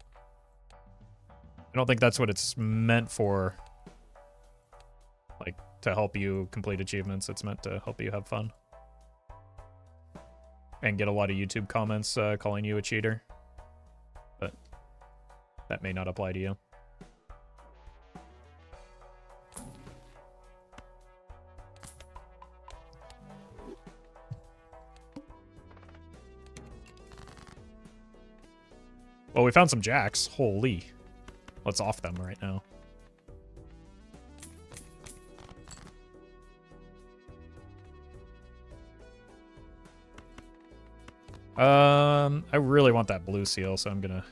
I don't think that's what it's meant for. Like, to help you complete achievements. It's meant to help you have fun. And get a lot of YouTube comments calling you a cheater. But that may not apply to you. Well, we found some jacks. Holy. Let's off them right now. I really want that blue seal, so I'm gonna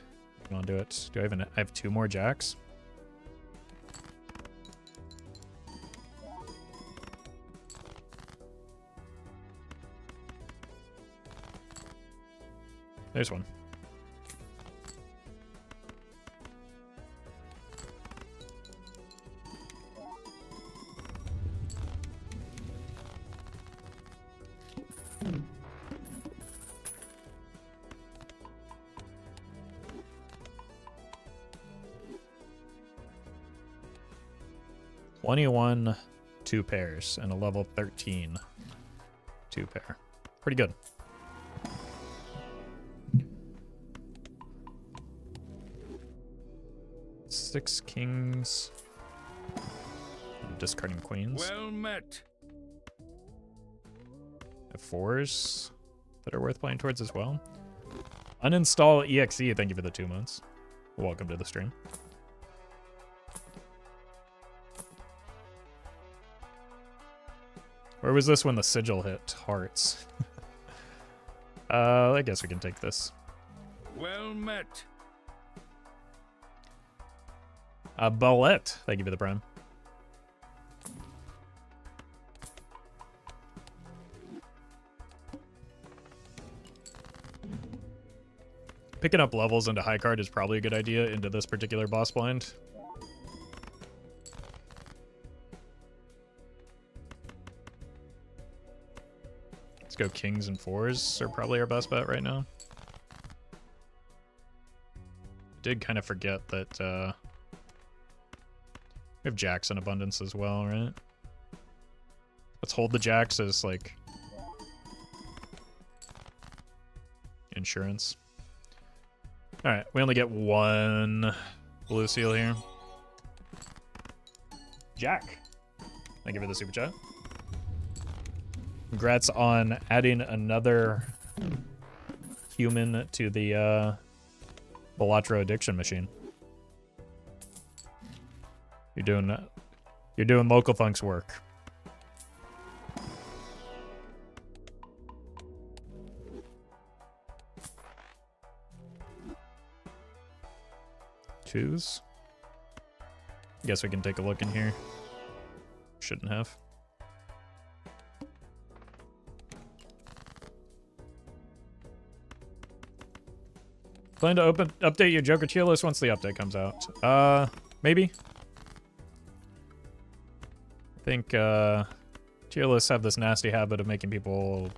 do it. Do I have 2 more jacks? There's one. $21, 2 pairs, and a level 13 2 pair. Pretty good. 6 kings. Discarding queens. Well met. Have 4s that are worth playing towards as well. Uninstall EXE. Thank you for the 2 months. Welcome to the stream. Where was this when the sigil hit? Hearts. I guess we can take this. Well met. Bullet. Thank you for the prime. Picking up levels into high card is probably a good idea into this particular boss blind. Let's go kings and 4s are probably our best bet right now. Did kind of forget that we have jacks in abundance as well, right? Let's hold the jacks as like insurance. All right, we only get 1 blue seal here. Jack, thank you for the super chat. Congrats on adding another human to the Balatro addiction machine. You're doing local funk's work. Twos. Guess we can take a look in here. Shouldn't have. Plan to update your Joker tier list once the update comes out. Maybe. I think tier lists have this nasty habit of making people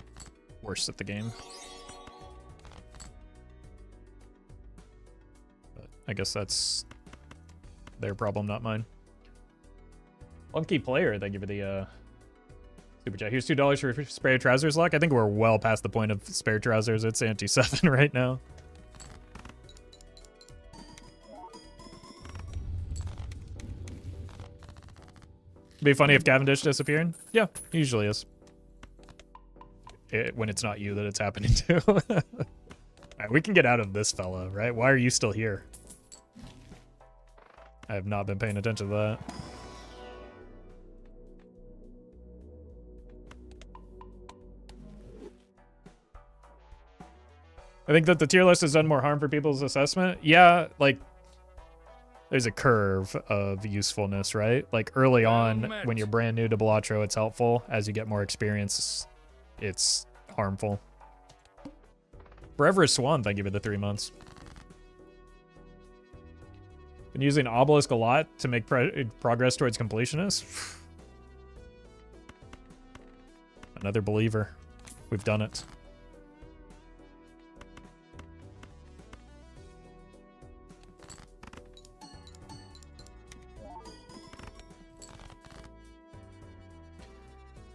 worse at the game. But I guess that's their problem, not mine. Funky player, thank you for the super chat. Here's $2 for spare trousers luck. I think we're well past the point of spare trousers. It's ante 7 right now. Be funny if Cavendish disappeared. Yeah, he usually is. When it's not you that it's happening to. Alright, we can get out of this fella, right? Why are you still here? I have not been paying attention to that. I think that the tier list has done more harm for people's assessment. Yeah, like, there's a curve of usefulness, right? Like, early on, when you're brand new to Balatro, it's helpful. As you get more experience, it's harmful. Forever is Swan, thank you for the 3 months. Been using Obelisk a lot to make progress towards completionist. Another believer. We've done it.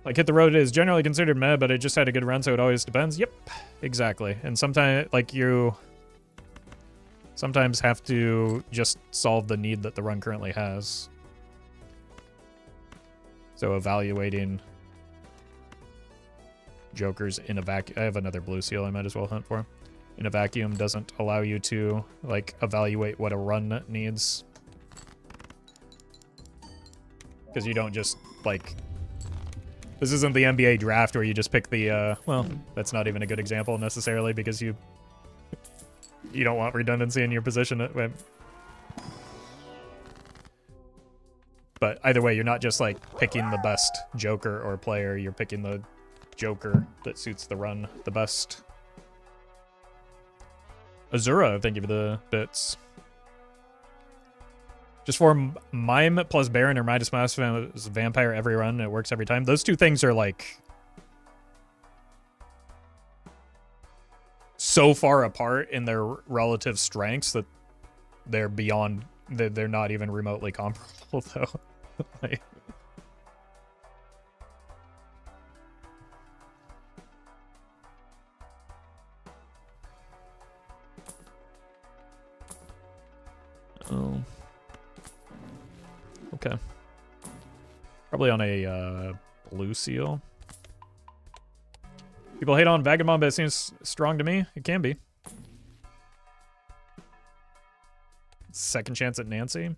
Like, Hit the Road is generally considered meh, but it just had a good run, so it always depends. Yep, exactly. And sometimes, like, you sometimes have to just solve the need that the run currently has. So evaluating jokers in a vacuum. I have another blue seal I might as well hunt for. In a vacuum doesn't allow you to, like, evaluate what a run needs. Because you don't just, like... This isn't the NBA draft where you just pick the, well, that's not even a good example necessarily because you don't want redundancy in your position. But either way, you're not just, like, picking the best joker or player. You're picking the joker that suits the run the best. Azura, thank you for the bits. Just for Mime plus Baron or Midas Mouse Vampire every run, it works every time. Those two things are, like, so far apart in their relative strengths that they're beyond... They're not even remotely comparable, though. Like... Oh... Okay. Probably on a blue seal. People hate on Vagabond, but it seems strong to me. It can be. Second chance at Nancy.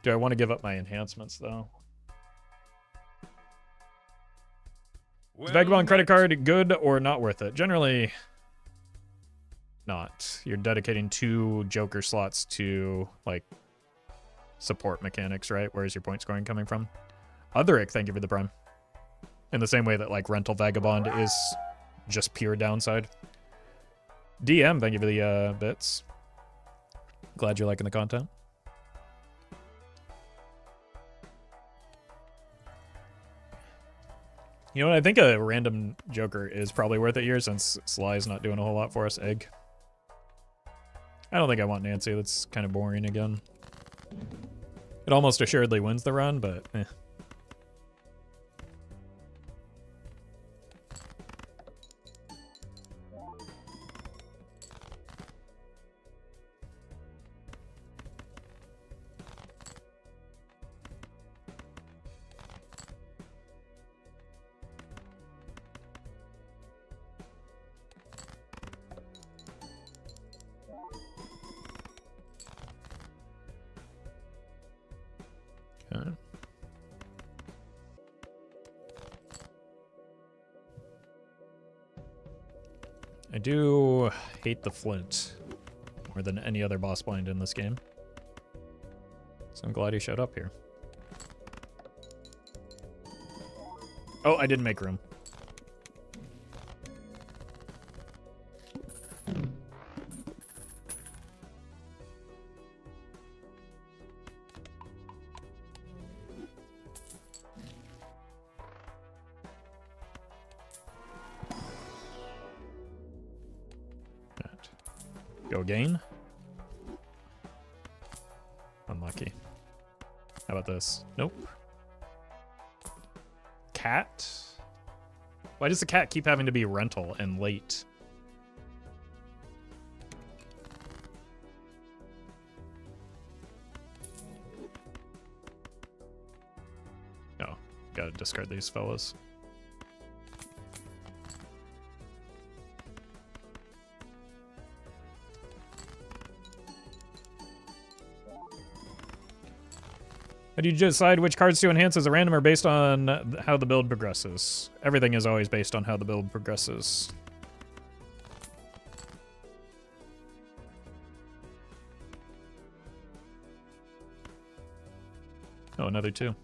Do I want to give up my enhancements, though? Is Vagabond credit card good or not worth it? Generally, not. You're dedicating 2 Joker slots to, like, support mechanics, right? Where's your point scoring coming from? Otheric, thank you for the prime. In the same way that, like, Rental Vagabond is just pure downside. DM, thank you for the bits. Glad you're liking the content. You know what? I think a random Joker is probably worth it here since Sly's not doing a whole lot for us. Egg. I don't think I want Nancy. That's kind of boring again. It almost assuredly wins the run, but eh. Okay. I do hate the Flint more than any other boss blind in this game. So I'm glad he showed up here. Oh, I didn't make room. Go gain. Unlucky. How about this? Nope. Cat? Why does the cat keep having to be rental and late? Oh, gotta discard these fellas. How do you decide which cards to enhance as a random or based on how the build progresses? Everything is always based on how the build progresses. Oh, another 2.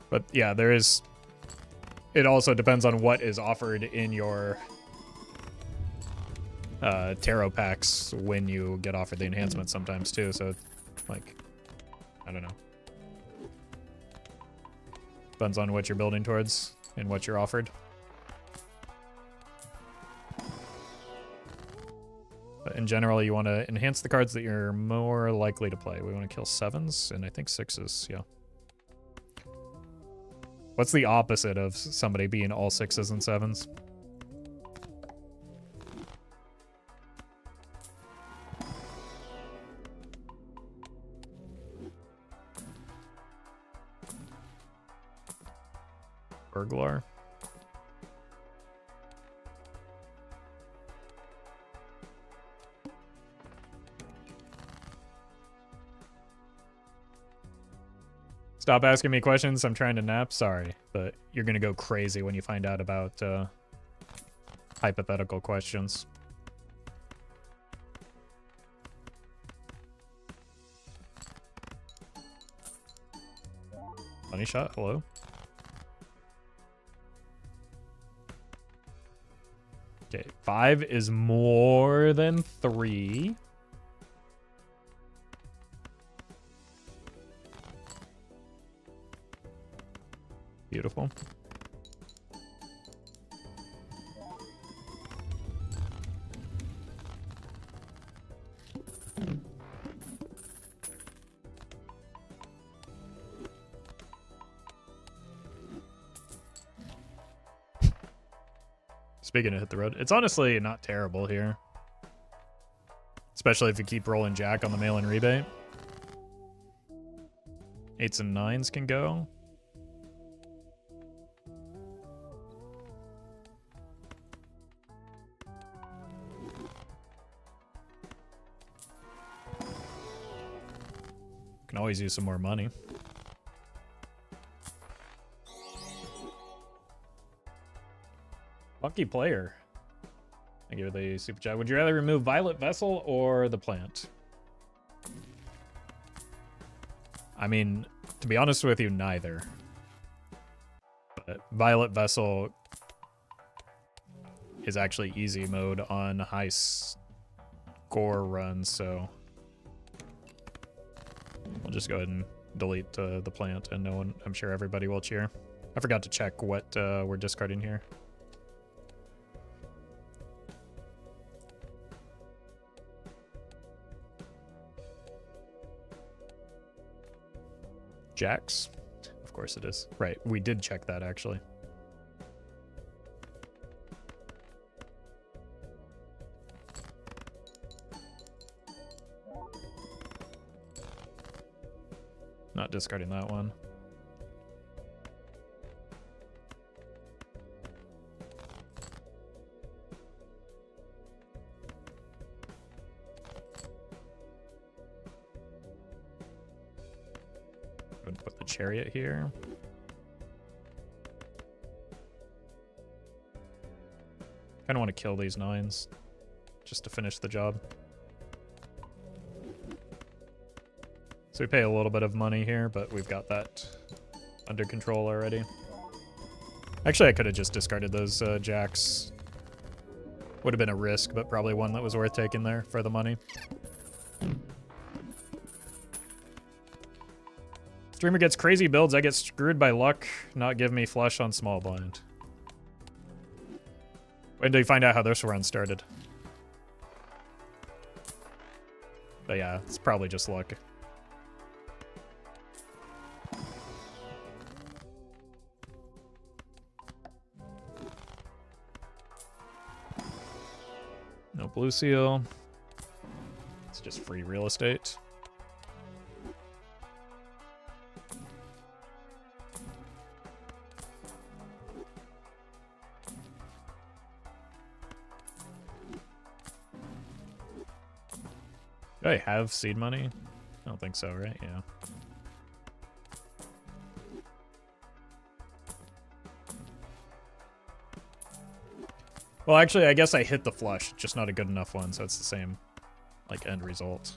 But yeah, there is... It also depends on what is offered in your... tarot packs when you get offered the enhancement sometimes too, so like I don't know, depends on what you're building towards and what you're offered. But in general, you want to enhance the cards that you're more likely to play. We want to kill 7s and I think 6s. Yeah. What's the opposite of somebody being all 6s and 7s? Burglar. Stop asking me questions. I'm trying to nap. Sorry, but you're gonna go crazy when you find out about hypothetical questions. Funny shot. Hello. Okay, 5 is more than 3. Beautiful. Speaking of hit the road, it's honestly not terrible here. Especially if you keep rolling jack on the mail-in rebate. 8s and 9s can go. Can always use some more money. Lucky player. Thank you for the super chat. Would you rather remove Violet Vessel or the plant? I mean, to be honest with you, neither. But Violet Vessel is actually easy mode on high score runs, so we'll just go ahead and delete the plant, and no one, I'm sure everybody will cheer. I forgot to check what we're discarding here. Jacks? Of course it is. Right, we did check that actually. Not discarding that one. Put the chariot here. Kind of want to kill these 9s just to finish the job. So we pay a little bit of money here, but we've got that under control already. Actually, I could have just discarded those jacks. Would have been a risk, but probably one that was worth taking there for the money. Streamer gets crazy builds, I get screwed by luck, not give me flush on small blind. Wait until you find out how this run started. But yeah, it's probably just luck. No blue seal. It's just free real estate. Do I have seed money? I don't think so, right? Yeah. Well, actually, I guess I hit the flush, just not a good enough one, so it's the same, like, end result.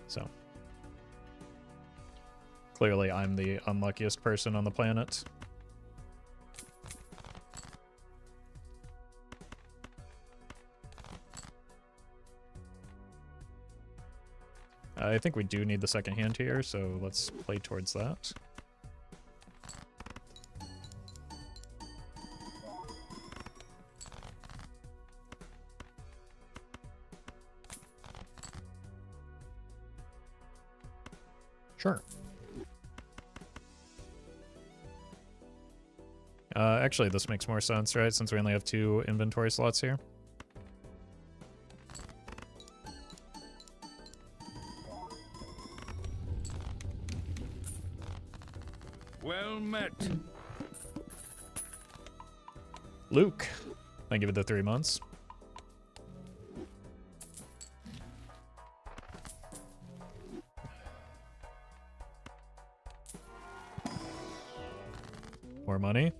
So. Clearly, I'm the unluckiest person on the planet. I think we do need the second hand here, so let's play towards that. Sure. Actually, this makes more sense, right? Since we only have 2 inventory slots here. Well met. Luke, thank you for the 3 months. More money.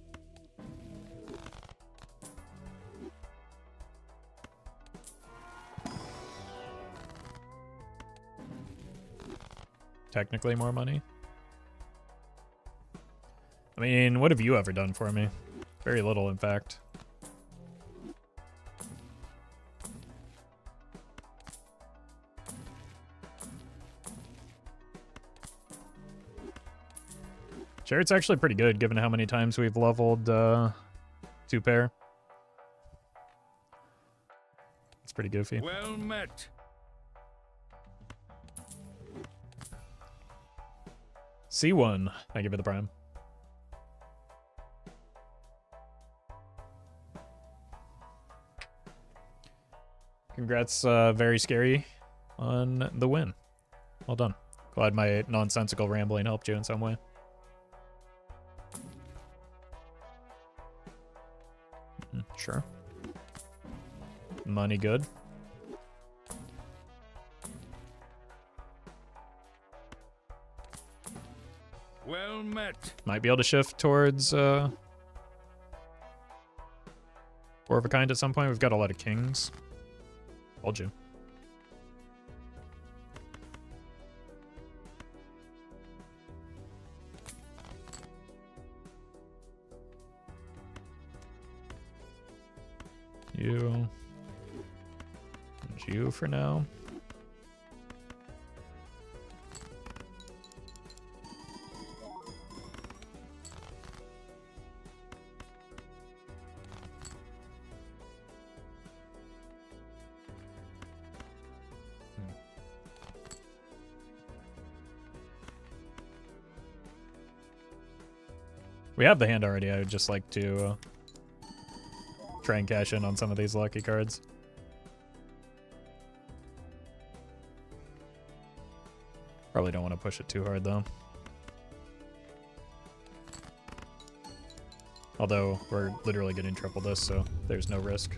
Technically more money. I mean, what have you ever done for me? Very little, in fact. Chariot's actually pretty good, given how many times we've leveled 2 pair. It's pretty goofy. Well met. C1. Thank you for the prime. Congrats, very scary on the win. Well done. Glad my nonsensical rambling helped you in some way. Sure. Money good. Well met. Might be able to shift towards four of a kind at some point. We've got a lot of kings. Told you. You. And you for now. We have the hand already. I would just like to try and cash in on some of these lucky cards. Probably don't want to push it too hard, though. Although, we're literally getting triple this, so there's no risk.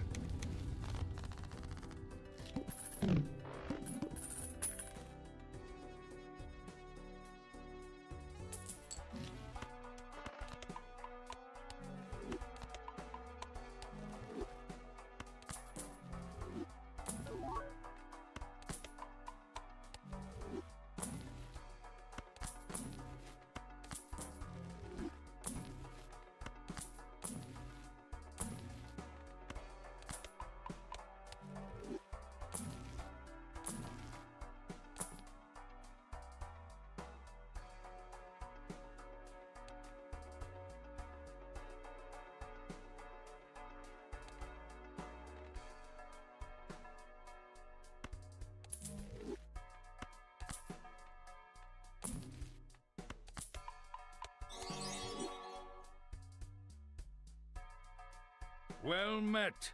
Well met.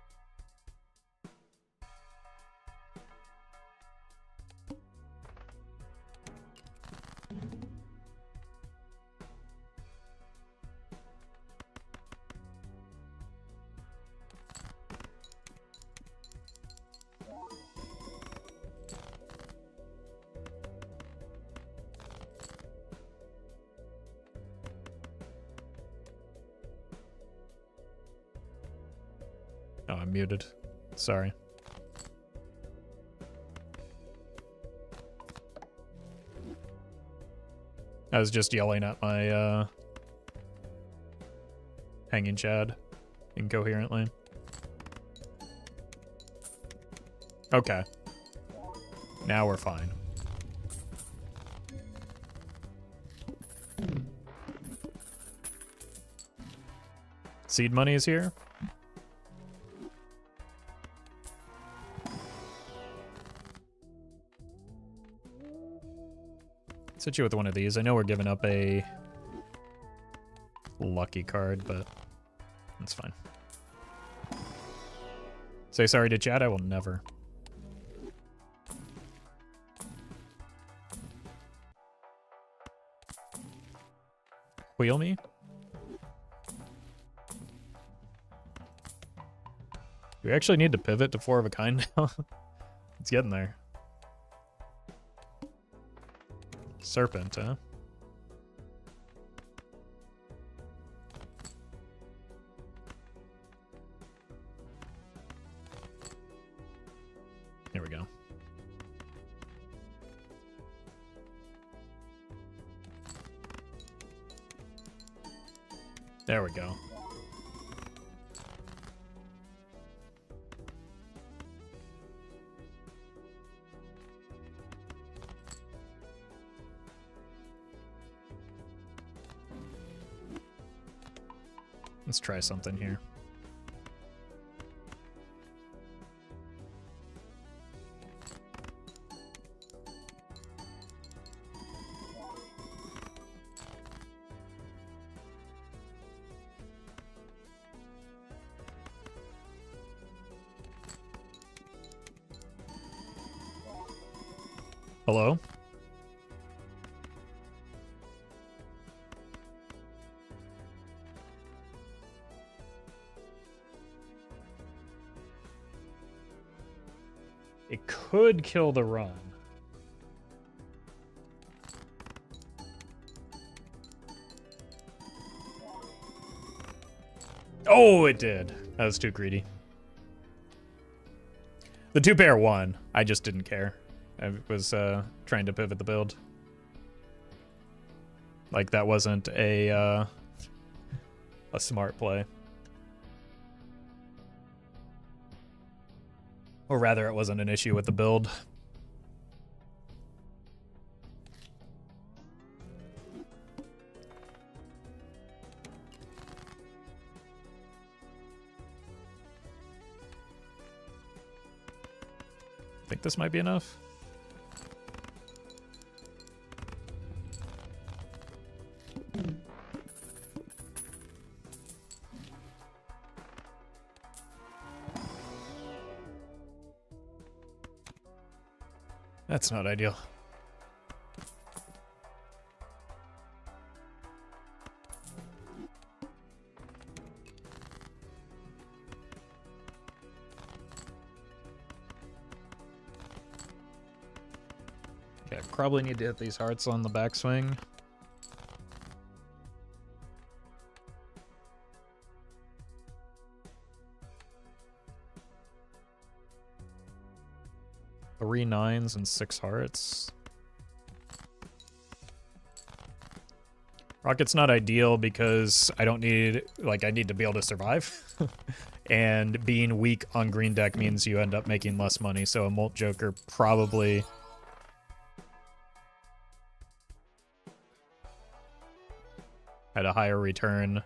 Oh, I'm muted. Sorry. I was just yelling at my hanging Chad incoherently. Okay. Now we're fine. Seed money is here. Hit you with one of these. I know we're giving up a lucky card, but that's fine. Say sorry to chat, I will never. Wheel me? Do we actually need to pivot to four of a kind now? It's getting there. Serpent, huh? Here we go. There we go. Let's try something here. Hello? It could kill the run. Oh, it did. That was too greedy. The 2-pair won. I just didn't care. I was trying to pivot the build. Like, that wasn't a smart play. Or rather, it wasn't an issue with the build. I think this might be enough. That's not ideal. Okay, probably need to hit these hearts on the backswing. Three 9s and 6 hearts. Rocket's not ideal because I don't need, like, I need to be able to survive. And being weak on green deck means you end up making less money, so a Molt Joker probably had a higher return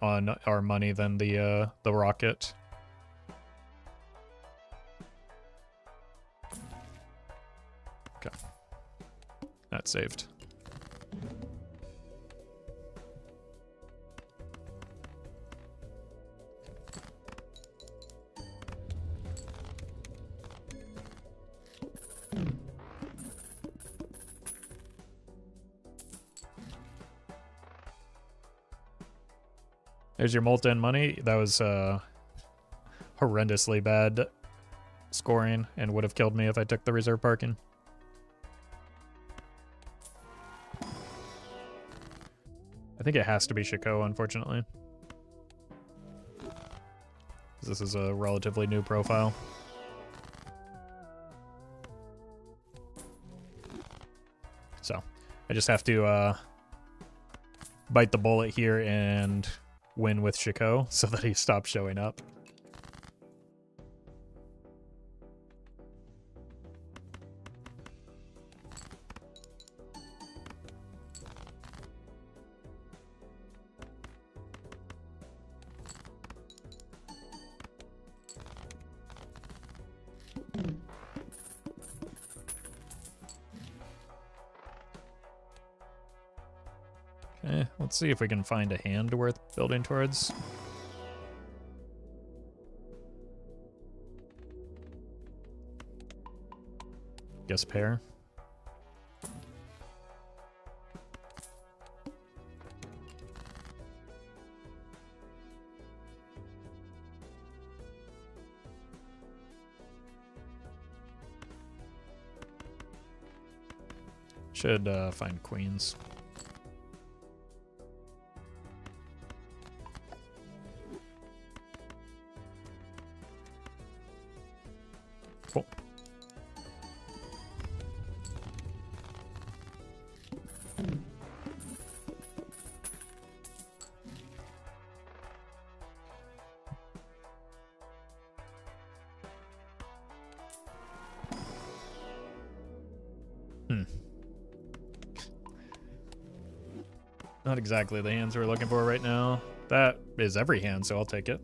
on our money than the Rocket. Okay. That's saved. There's your Molten money. That was horrendously bad scoring and would have killed me if I took the reserve parking. I think it has to be Chico, unfortunately. This is a relatively new profile. So, I just have to bite the bullet here and win with Chico so that he stops showing up. Okay, let's see if we can find a hand worth building towards. Guess pair. Should find queens. Cool. Not exactly the hands we're looking for right now. That is every hand, so I'll take it.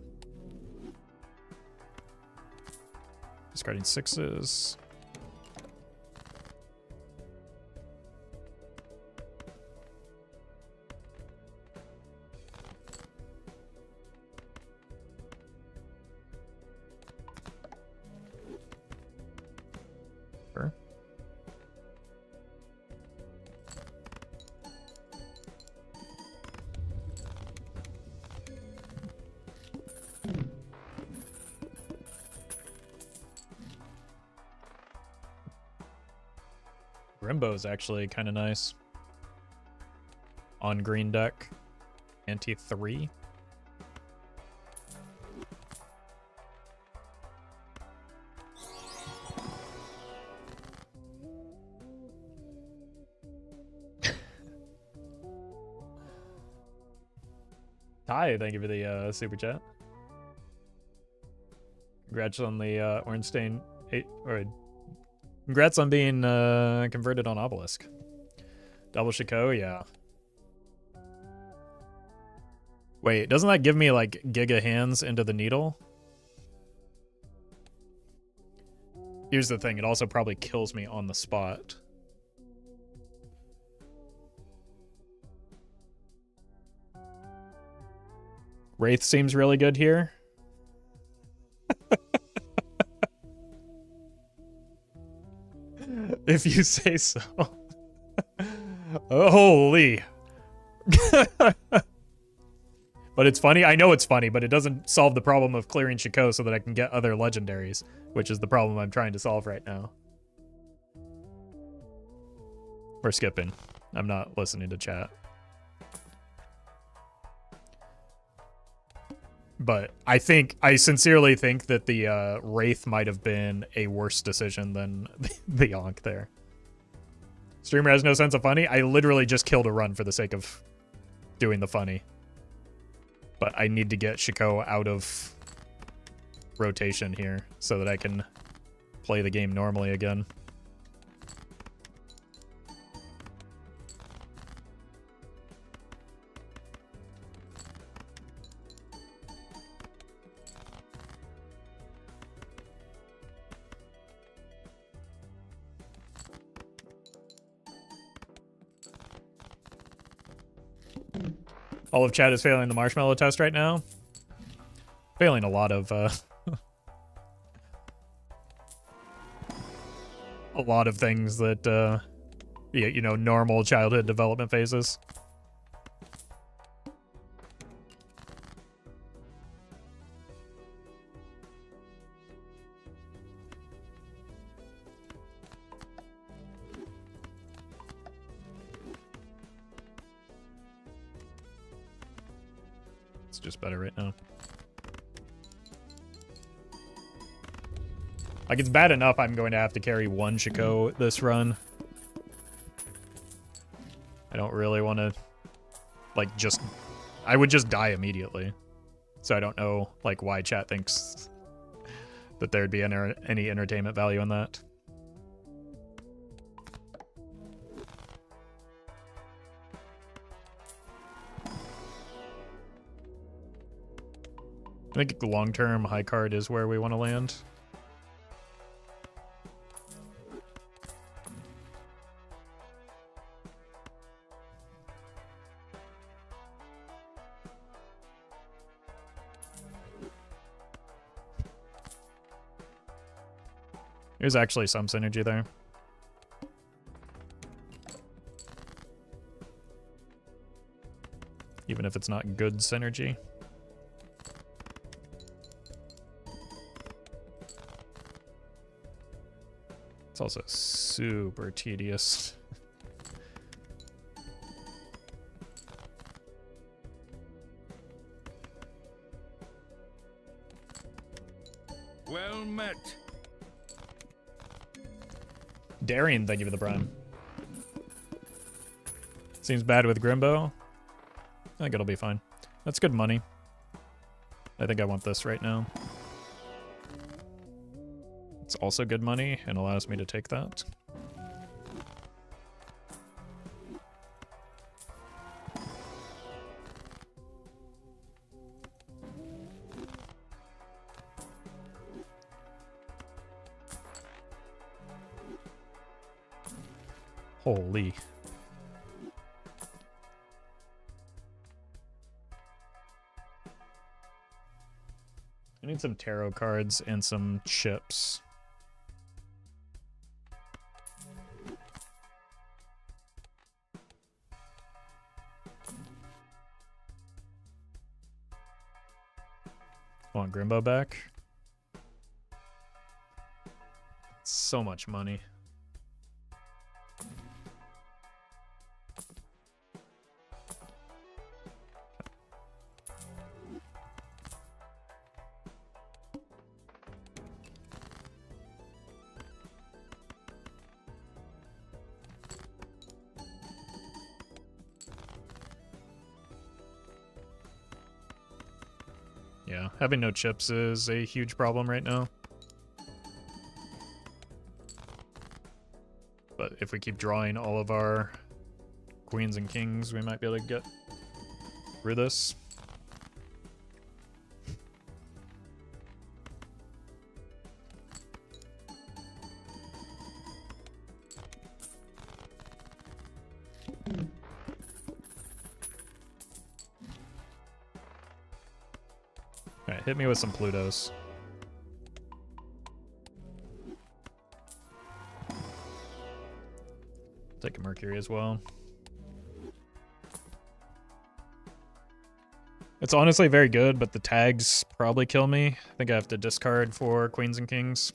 Discarding 6s. Sure. Grimbo's actually kind of nice. On green deck. Ante 3. Hi, thank you for the super chat. Congrats on the Ornstein 8, or congrats on being converted on Obelisk. Double Shiko, yeah. Wait, doesn't that give me like giga hands into the needle? Here's the thing, it also probably kills me on the spot. Wraith seems really good here. If you say so. Holy. But it's funny. I know it's funny, but it doesn't solve the problem of clearing Shiko so that I can get other legendaries, which is the problem I'm trying to solve right now. We're skipping. I'm not listening to chat. But I sincerely think that the Wraith might have been a worse decision than the Ankh there. Streamer has no sense of funny. I literally just killed a run for the sake of doing the funny. But I need to get Shiko out of rotation here so that I can play the game normally again. All of chat is failing the marshmallow test right now. Failing a lot of a lot of things that yeah, you know, normal childhood development phases. It's just better right now. Like, it's bad enough I'm going to have to carry one Shiko this run. I don't really want to, like, just... I would just die immediately. So I don't know, like, why chat thinks that there'd be any entertainment value in that. I think long-term high card is where we want to land. There's actually some synergy there. Even if it's not good synergy. It's also super tedious. Well met. Darian, thank you for the prime. Seems bad with Grimbo. I think it'll be fine. That's good money. I think I want this right now. It's also good money and allows me to take that. Holy. I need some tarot cards and some chips. Want Grimbo back? So much money. Yeah, having no chips is a huge problem right now. But if we keep drawing all of our queens and kings, we might be able to get through this. Alright, hit me with some Plutos. Take a Mercury as well. It's honestly very good, but the tags probably kill me. I think I have to discard for queens and kings.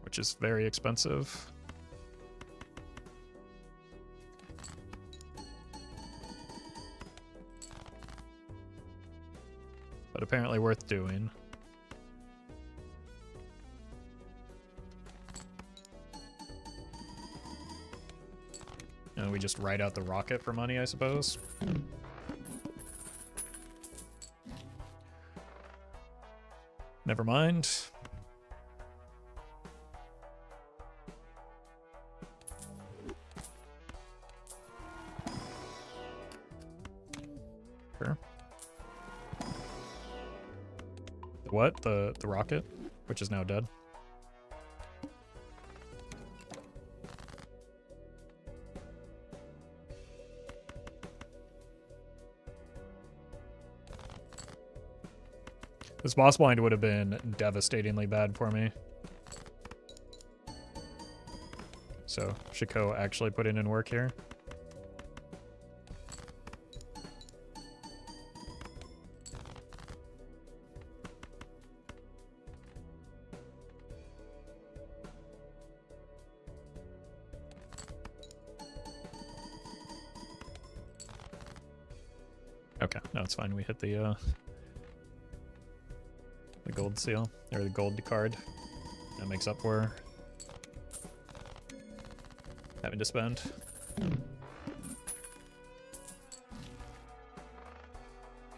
Which is very expensive. But apparently worth doing. And we just write out the rocket for money, I suppose. Never mind. Sure. What? The rocket? Which is now dead. This boss blind would have been devastatingly bad for me. So, Shiko actually put in work here. Okay, no, it's fine. We hit the gold seal, or the gold card. That makes up for having to spend.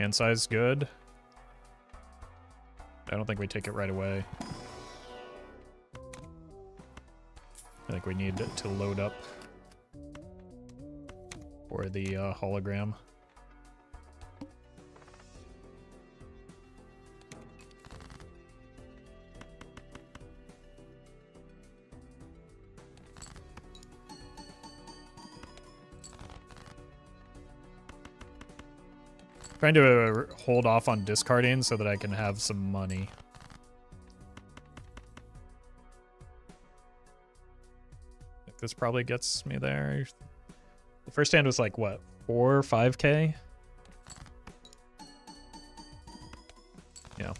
Hand size good. I don't think we take it right away. I think we need to load up for the hologram. Trying to hold off on discarding so that I can have some money. I think this probably gets me there. The first hand was like, what, 4 or 5K? Yeah.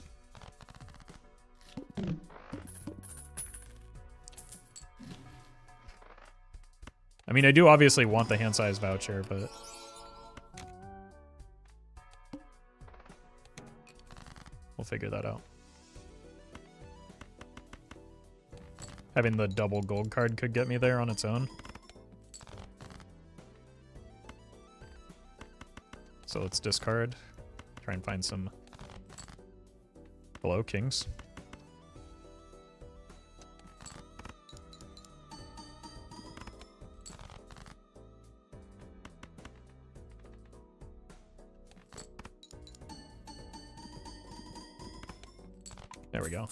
I mean, I do obviously want the hand size voucher, but... we'll figure that out. Having the double gold card could get me there on its own. So let's discard. Try and find some... hello, kings. There we go.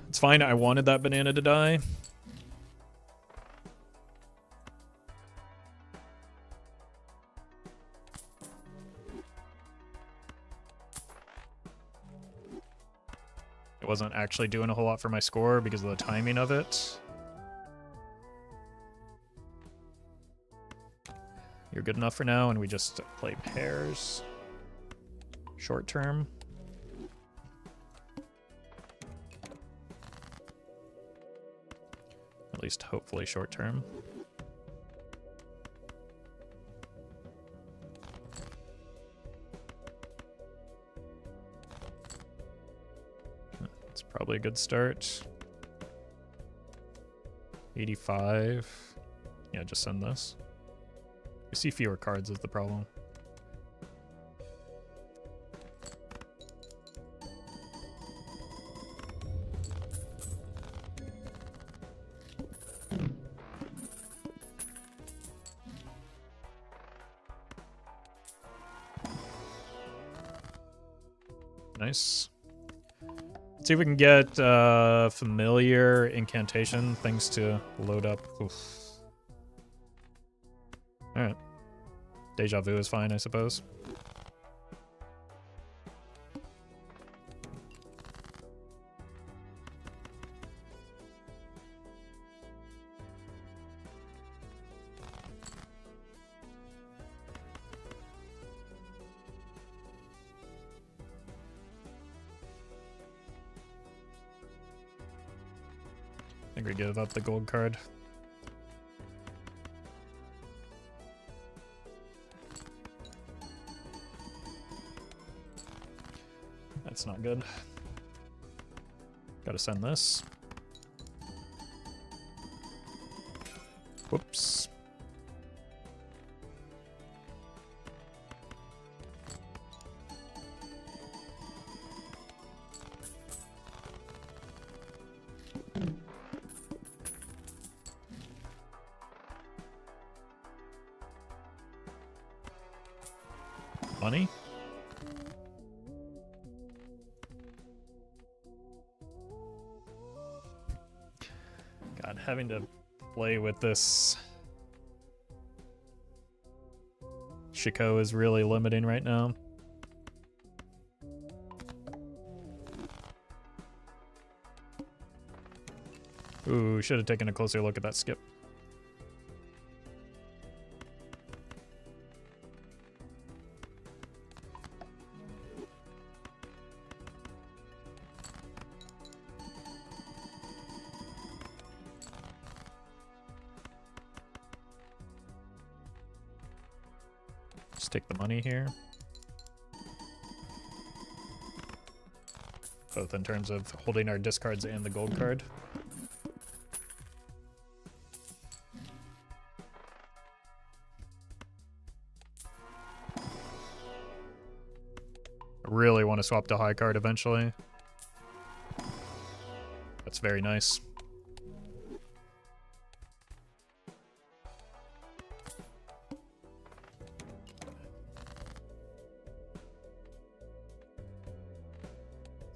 It's fine, I wanted that banana to die. It wasn't actually doing a whole lot for my score because of the timing of it. You're good enough for now, and we just play pairs. Short term. At least hopefully short term. probably a good start. 85. Yeah, just send this. We see fewer cards is the problem. Nice. Let's see if we can get familiar incantation things to load up. Oof. Alright. Deja vu is fine, I suppose. I think we give up the gold card. That's not good. Gotta send this. Whoops. Money? God, having to play with this Shiko is really limiting right now. Ooh, should have taken a closer look at that skip. Just take the money here. Both in terms of holding our discards and the gold card. I really want to swap to high card eventually. That's very nice.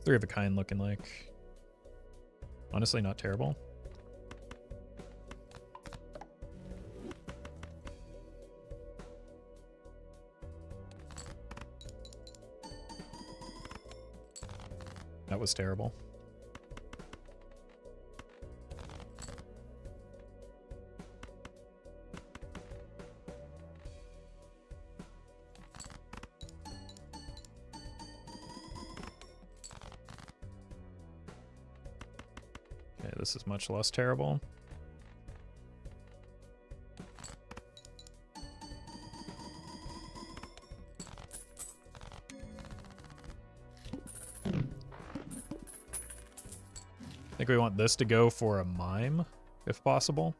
Three of a kind looking like. Honestly, not terrible. That was terrible. Okay, this is much less terrible. I think we want this to go for a mime, if possible.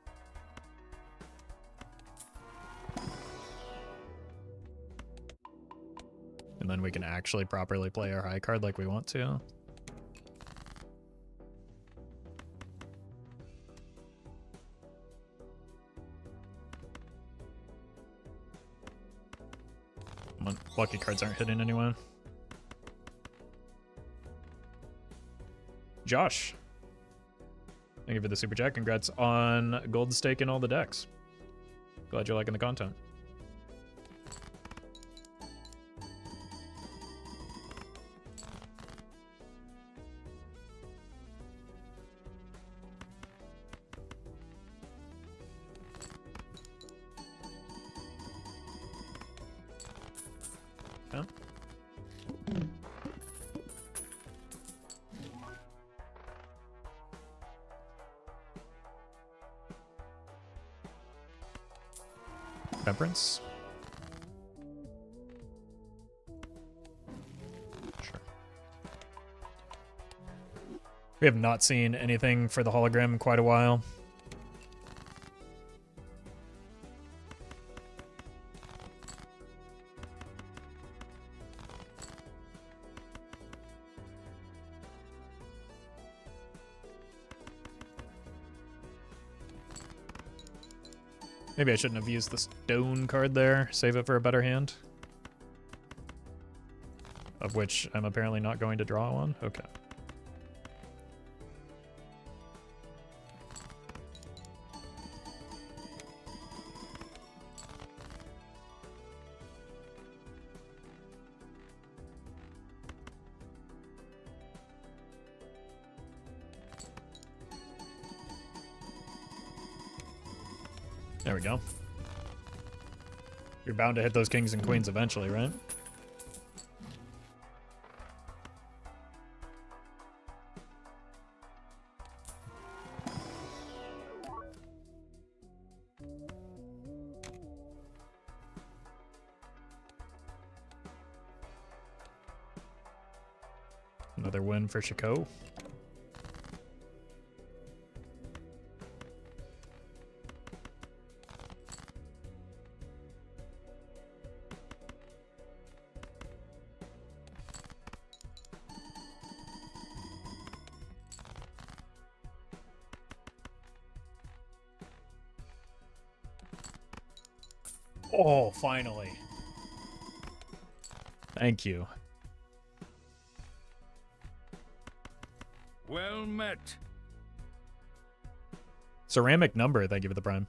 And then we can actually properly play our high card like we want to. Lucky cards aren't hitting anyone. Josh. Thank you for the super chat. Congrats on gold stake in all the decks. Glad you're liking the content. Okay. Temperance. Sure. We have not seen anything for the hologram in quite a while. Maybe I shouldn't have used the stone card there. Save it for a better hand. Of which I'm apparently not going to draw one. Okay. There we go. You're bound to hit those kings and queens eventually, right? Another win for Chico. Oh, finally. Thank you. Well met. Ceramic number, thank you for the prime.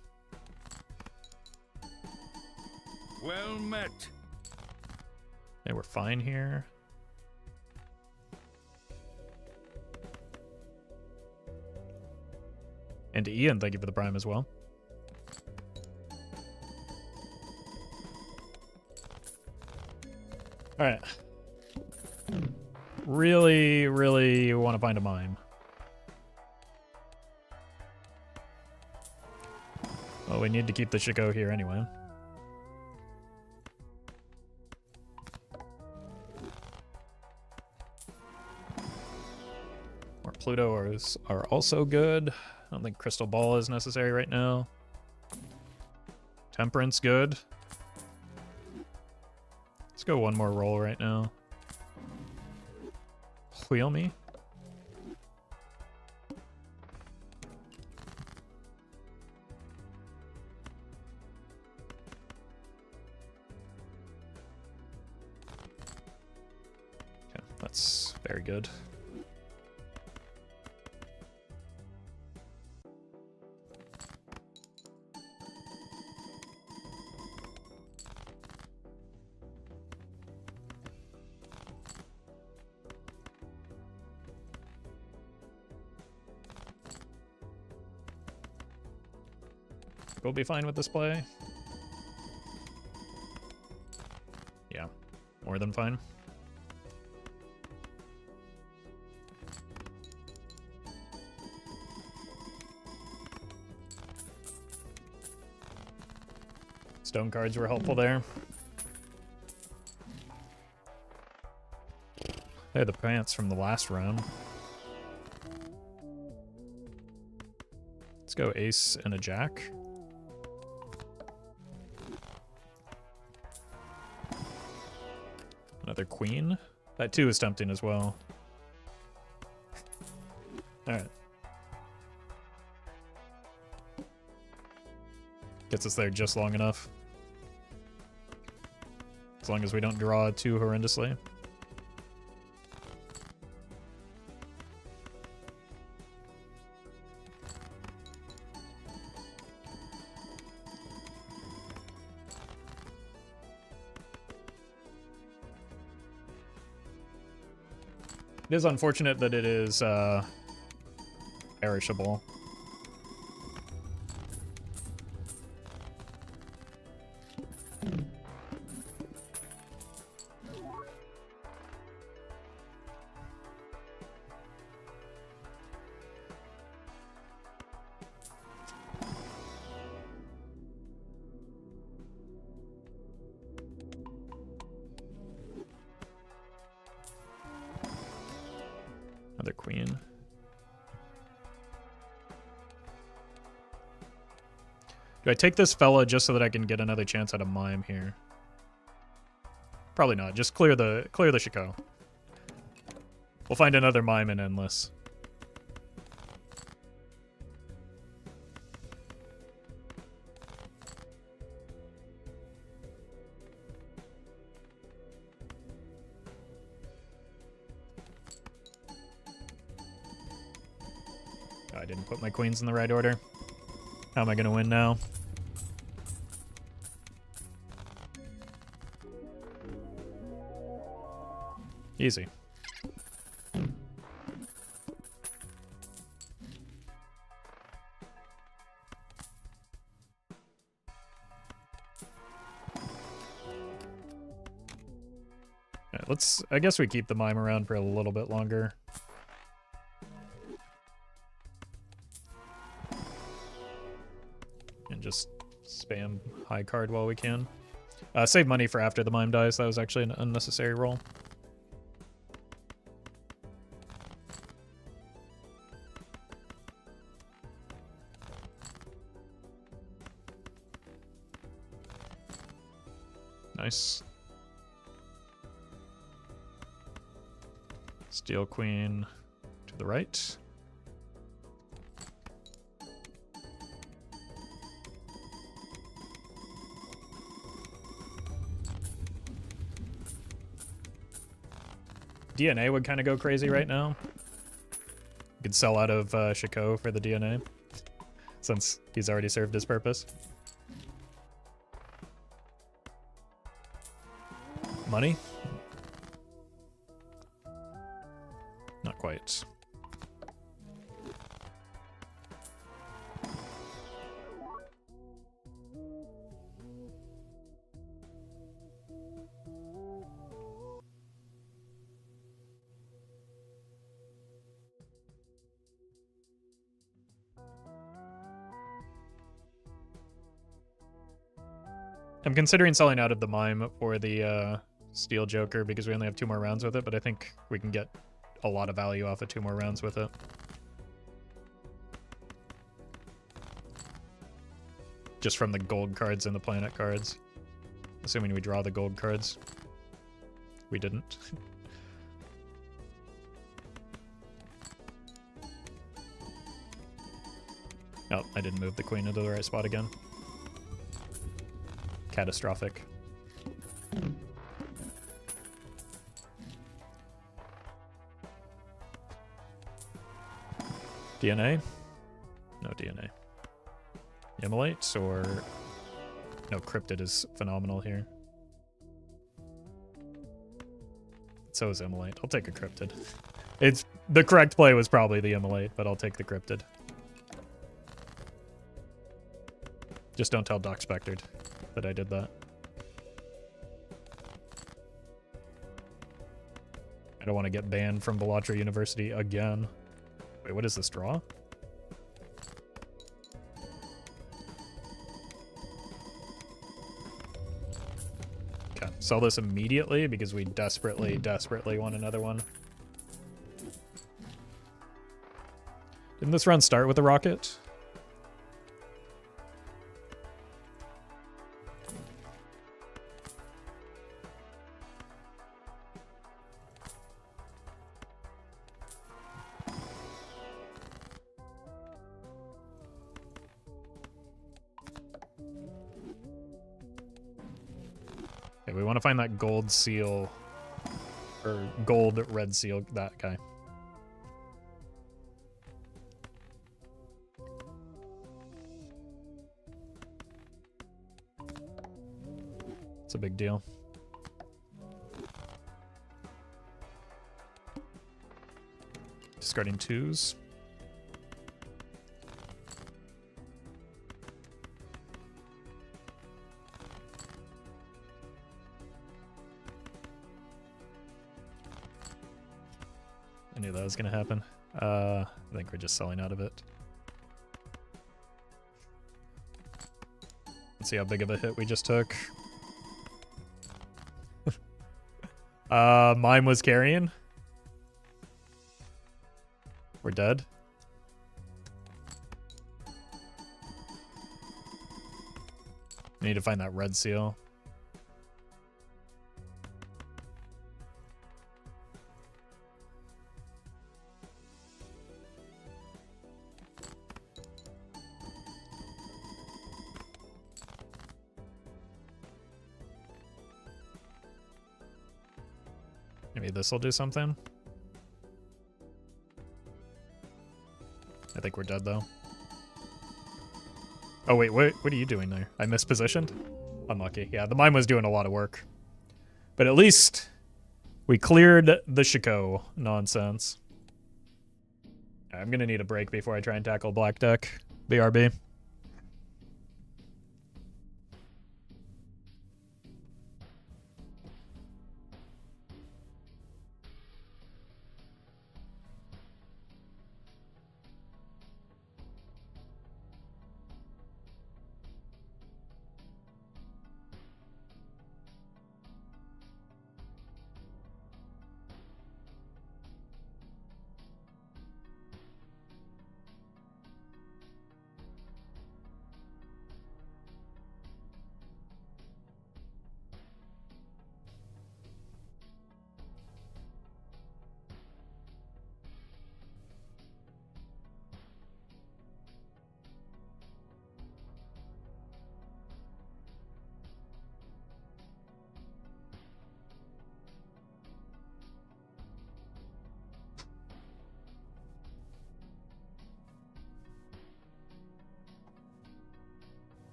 Well met. Okay, we're fine here. And to Ian, thank you for the prime as well. Alright. Really, really want to find a mime. Well, we need to keep the Chico here anyway. More Plutos are also good. I don't think Crystal Ball is necessary right now. Temperance, good. Let's go one more roll right now. Wheel me. Okay, that's very good. We'll be fine with this play. Yeah, more than fine. Stone cards were helpful there. They're the pants from the last round. Let's go ace and a jack. Another queen. That too is tempting as well. Alright. Gets us there just long enough. As long as we don't draw too horrendously. It is unfortunate that it is perishable. Another queen. Do I take this fella just so that I can get another chance at a mime here? Probably not. Just clear the Shiko. We'll find another mime in Endless. Oh, I didn't put my queens in the right order. How am I gonna win now? Easy. Alright, I guess we keep the mime around for a little bit longer. And just spam high card while we can. Save money for after the mime dies. That was actually an unnecessary roll. Nice. Steel queen to the right. DNA would kind of go crazy right now. You could sell out of Shiko for the DNA, since he's already served his purpose. Money? Not quite. I'm considering selling out of the mime for the Steel Joker because we only have 2 more rounds with it, but I think we can get a lot of value off of 2 more rounds with it. Just from the gold cards and the planet cards. Assuming we draw the gold cards. We didn't. Oh, I didn't move the queen into the right spot again. Catastrophic. DNA? No DNA. Immolate or... No, Cryptid is phenomenal here. So is Immolate. I'll take a Cryptid. The correct play was probably the Immolate, but I'll take the Cryptid. Just don't tell Doc Spectred that I did that. I don't want to get banned from Belatra University again. Wait, what is this draw? Okay, sell this immediately because we desperately, desperately want another one. Didn't this run start with a rocket? We want to find that gold seal, or gold red seal, that guy. It's a big deal. Discarding 2s. I knew that was going to happen. I think we're just selling out of it. Let's see how big of a hit we just took. Mime was carrying. We're dead. I need to find that red seal. Maybe this will do something. I think we're dead though. Oh wait, what are you doing there? I mispositioned? Unlucky. Yeah, the mine was doing a lot of work. But at least we cleared the Shiko nonsense. I'm gonna need a break before I try and tackle black deck. BRB.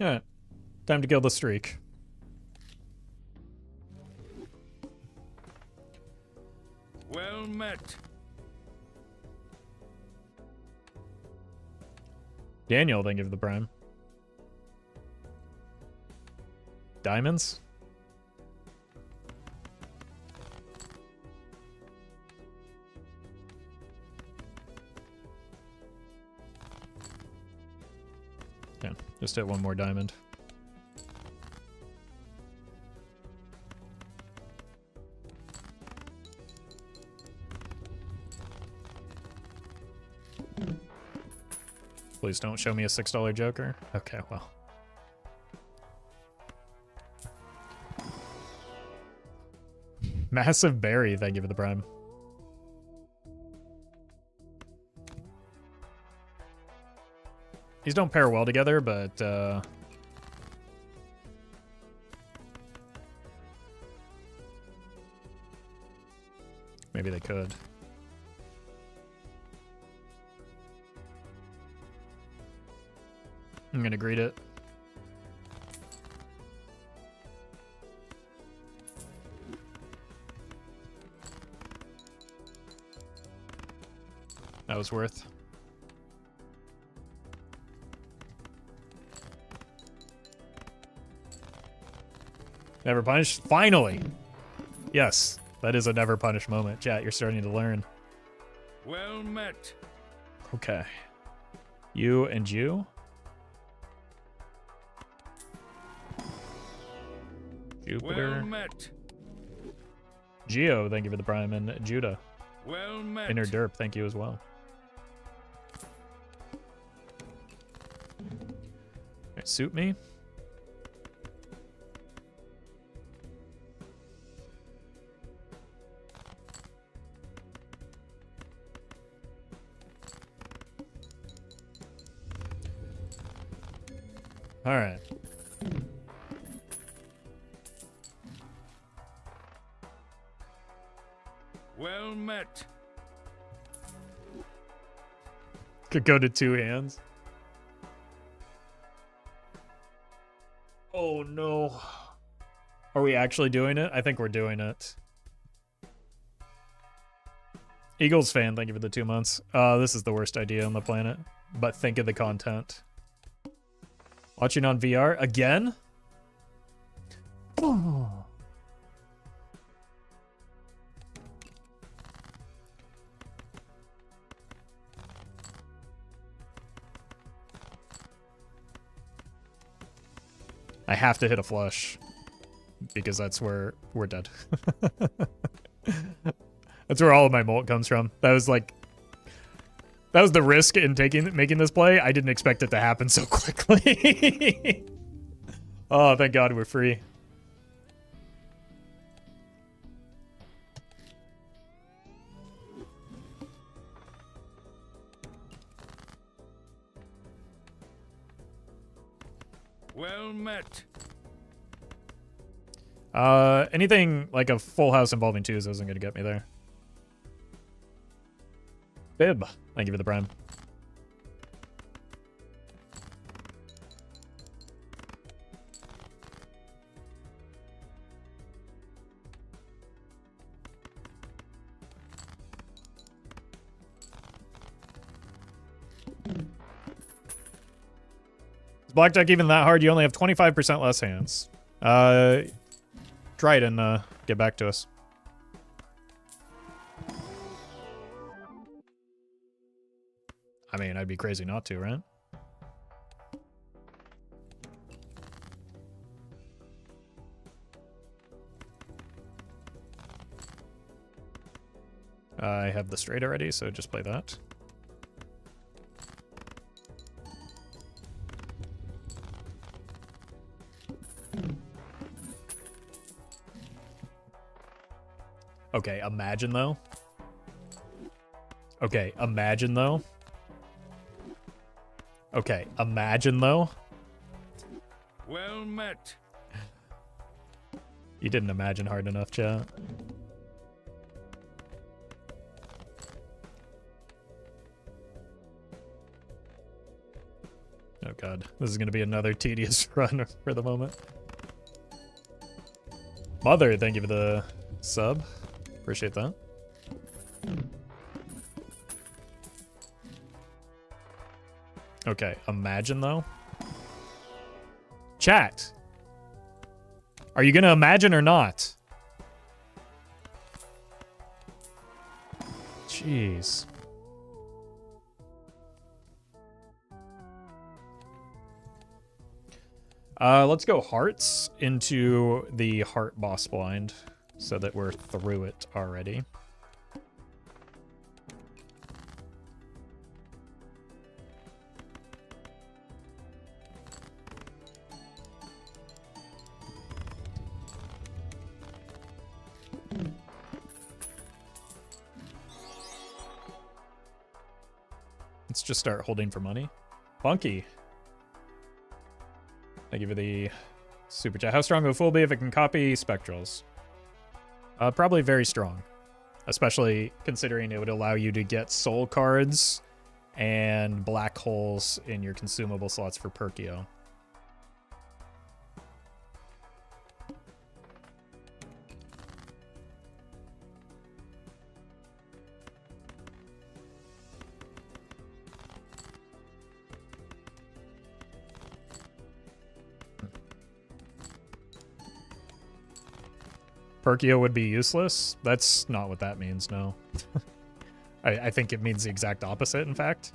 Yeah, time to kill the streak. Well met. Daniel, thank you for the prime. Diamonds? Yeah, just hit one more diamond. Please don't show me a $6 Joker. Okay, well. Massive Berry, thank you for the prime. These don't pair well together, but maybe they could. I'm gonna greet it. That was worth. Never punished? Finally! Yes, that is a never punished moment. Chat, you're starting to learn. Well met. Okay. You and you? Jupiter. Well met. Geo, thank you for the prime, and Judah. Well met. Inner Derp, thank you as well. Okay, suit me. All right. Well met. Could go to two hands. Oh no. Are we actually doing it? I think we're doing it. Eagles fan, thank you for the 2 months. This is the worst idea on the planet. But think of the content. Watching on VR again? Oh. I have to hit a flush because that's where we're dead. That's where all of my molt comes from. That was like, that was the risk in making this play. I didn't expect it to happen so quickly. Oh, thank God we're free. Well met. Anything like a full house involving twos isn't going to get me there. Bib, thank you for the prime. Is blackjack even that hard? You only have 25% less hands. Try it and get back to us. I mean, I'd be crazy not to, right? I have the straight already, so just play that. Okay, imagine though. Okay, imagine though. Okay, imagine though. Well met. You didn't imagine hard enough, chat. Oh god, this is gonna be another tedious run for the moment. Mother, thank you for the sub. Appreciate that. Okay, imagine though. Chat. Are you gonna imagine or not? Jeez. Let's go hearts into the heart boss blind so that we're through it already. Let's just start holding for money. Funky. Thank you for the super chat. How strong will Fool be if it can copy spectrals? Probably very strong. Especially considering it would allow you to get soul cards and black holes in your consumable slots for Perkio. Perkio would be useless? That's not what that means, no. I think it means the exact opposite, in fact.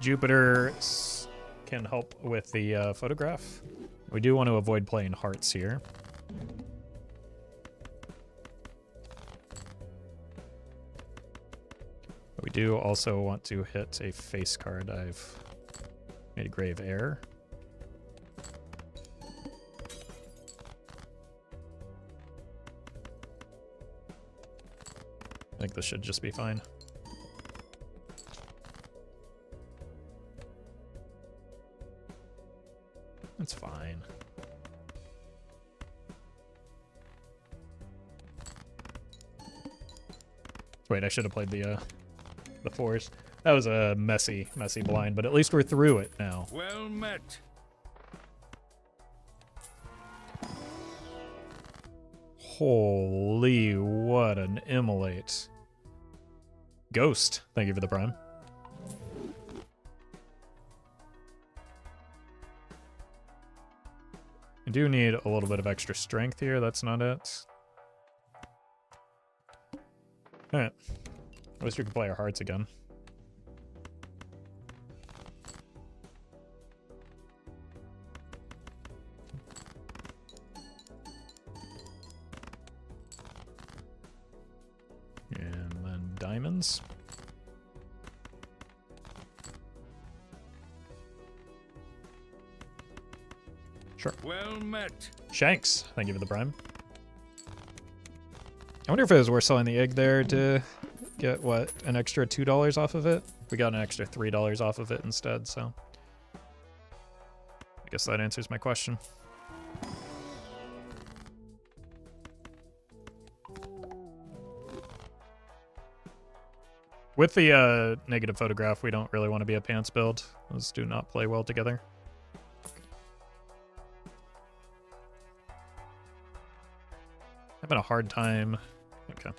Jupiter can help with the photograph. We do want to avoid playing hearts here. But we do also want to hit a face card. I've made a grave error. I think this should just be fine. It's fine. Wait, I should have played the fours. That was a messy blind, but at least we're through it now. Well met. Holy, what an immolate. Ghost, thank you for the prime. I do need a little bit of extra strength here, that's not it. Alright. I wish we could play our hearts again. And then diamonds. Sure. Well met. Shanks, thank you for the prime. I wonder if it was worth selling the egg there to get, what, an extra $2 off of it? We got an extra $3 off of it instead, so I guess that answers my question. With the negative photograph, we don't really want to be a pants build. Those do not play well together. Having a hard time. Okay.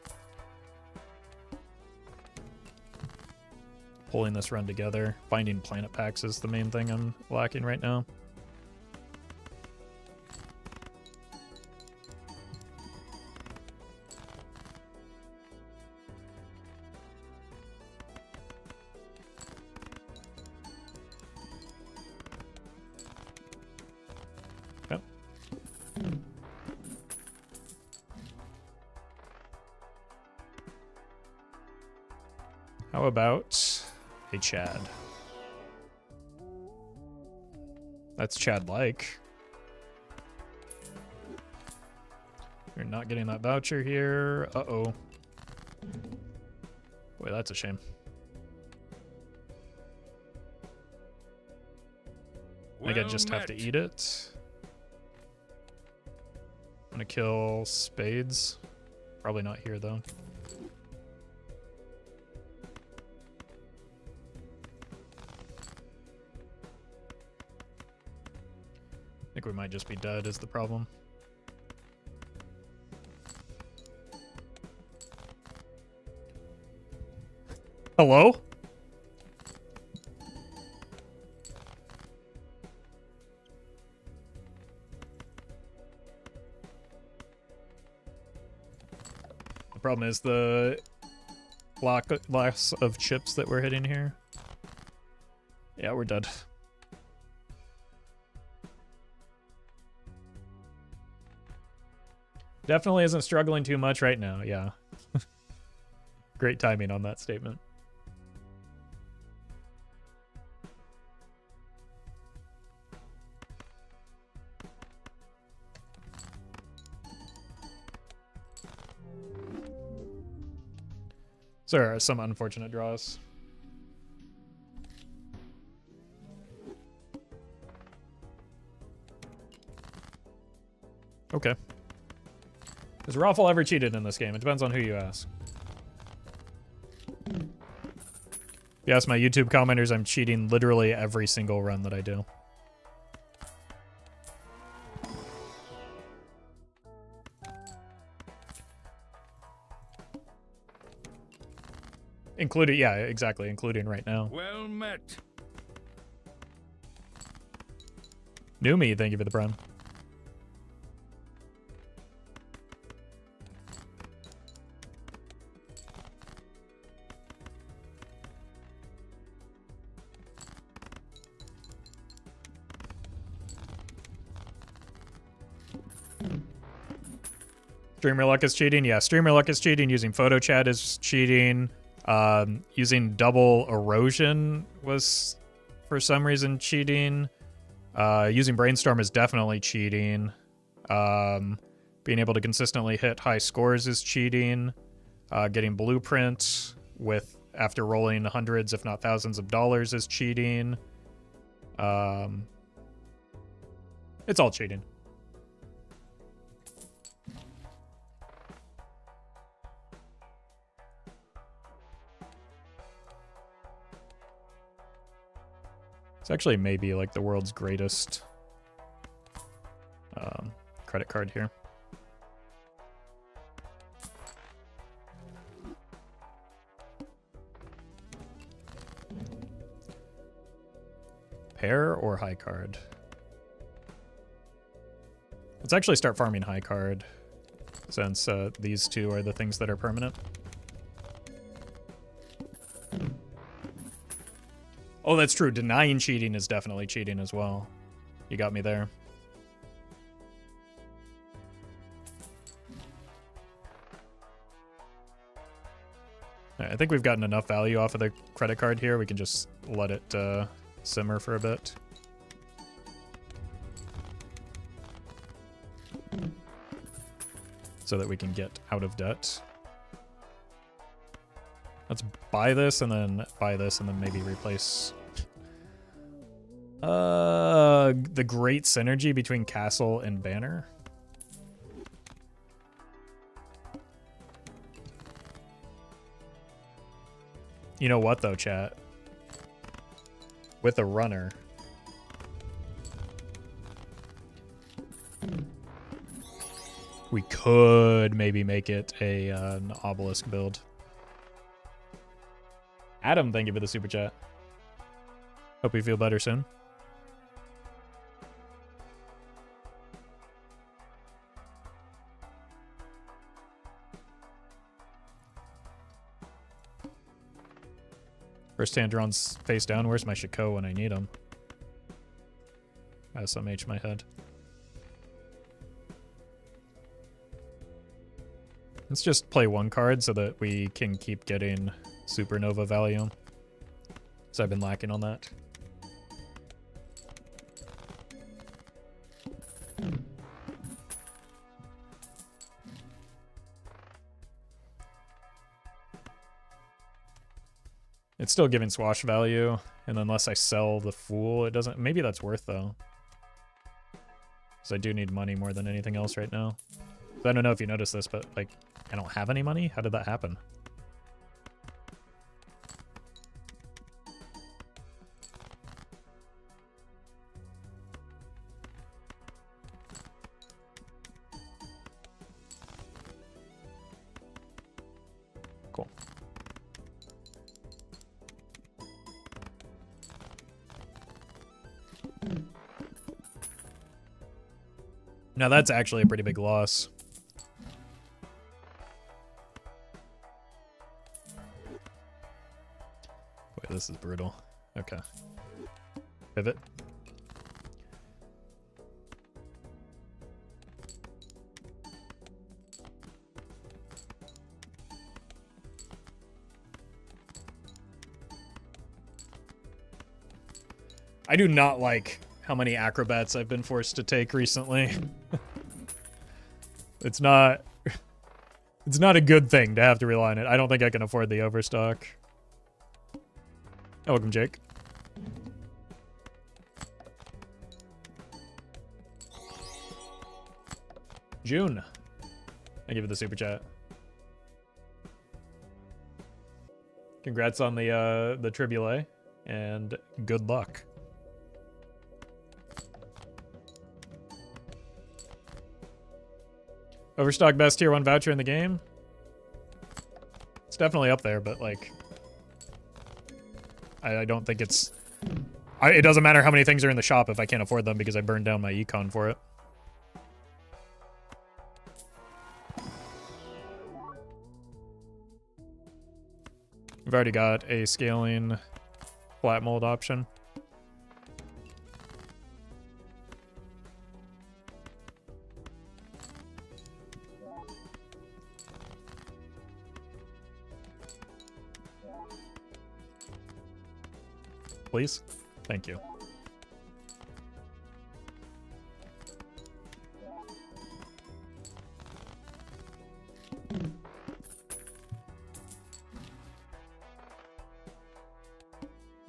Pulling this run together. Finding planet packs is the main thing I'm lacking right now. Yep. How about a Chad? That's Chad-like. We're not getting that voucher here. Uh-oh. Boy, that's a shame. I think I just have to eat it. I'm gonna kill spades. Probably not here, though. I think we might just be dead is the problem. Hello? The problem is the loss of chips that we're hitting here. Yeah, we're dead. Definitely isn't struggling too much right now, yeah. Great timing on that statement. So there are some unfortunate draws. Okay. Has Roffle ever cheated in this game? It depends on who you ask. If you ask my YouTube commenters, I'm cheating literally every single run that I do. Including, yeah, exactly, including right now. Well met. Numi, thank you for the prime. Streamer luck is cheating? Yeah, streamer luck is cheating. Using photo chat is cheating. Using double erosion was, for some reason, cheating. Using brainstorm is definitely cheating. Being able to consistently hit high scores is cheating. Getting blueprint with after rolling hundreds, if not thousands of dollars is cheating. It's all cheating. It's actually maybe like the world's greatest credit card here. repair or high card? Let's actually start farming high card, since these two are the things that are permanent. Oh, that's true. Denying cheating is definitely cheating as well. You got me there. All right, I think we've gotten enough value off of the credit card here. We can just let it simmer for a bit. So that we can get out of debt. Let's buy this and then buy this and then maybe replace the great synergy between castle and banner. You know what though, chat? With a runner. We could maybe make it an obelisk build. Adam, thank you for the super chat. Hope you feel better soon. First hand drawns face down. Where's my Shiko when I need him? SMH my head. Let's just play one card so that we can keep getting supernova value. So I've been lacking on that. It's still giving swash value, and unless I sell the Fool, it doesn't. Maybe that's worth though, because I do need money more than anything else right now. So I don't know if you noticed this, but like, I don't have any money. How did that happen? Cool. Now that's actually a pretty big loss. Wait, this is brutal. Okay. Pivot. I do not like how many acrobats I've been forced to take recently. It's not a good thing to have to rely on it. I don't think I can afford the overstock. Welcome, Jake. June. I give it the super chat. Congrats on the tribule and good luck. Overstock best tier 1 voucher in the game? It's definitely up there, but like, I don't think it's... it doesn't matter how many things are in the shop if I can't afford them because I burned down my econ for it. We've already got a scaling flat mold option. Please? Thank you.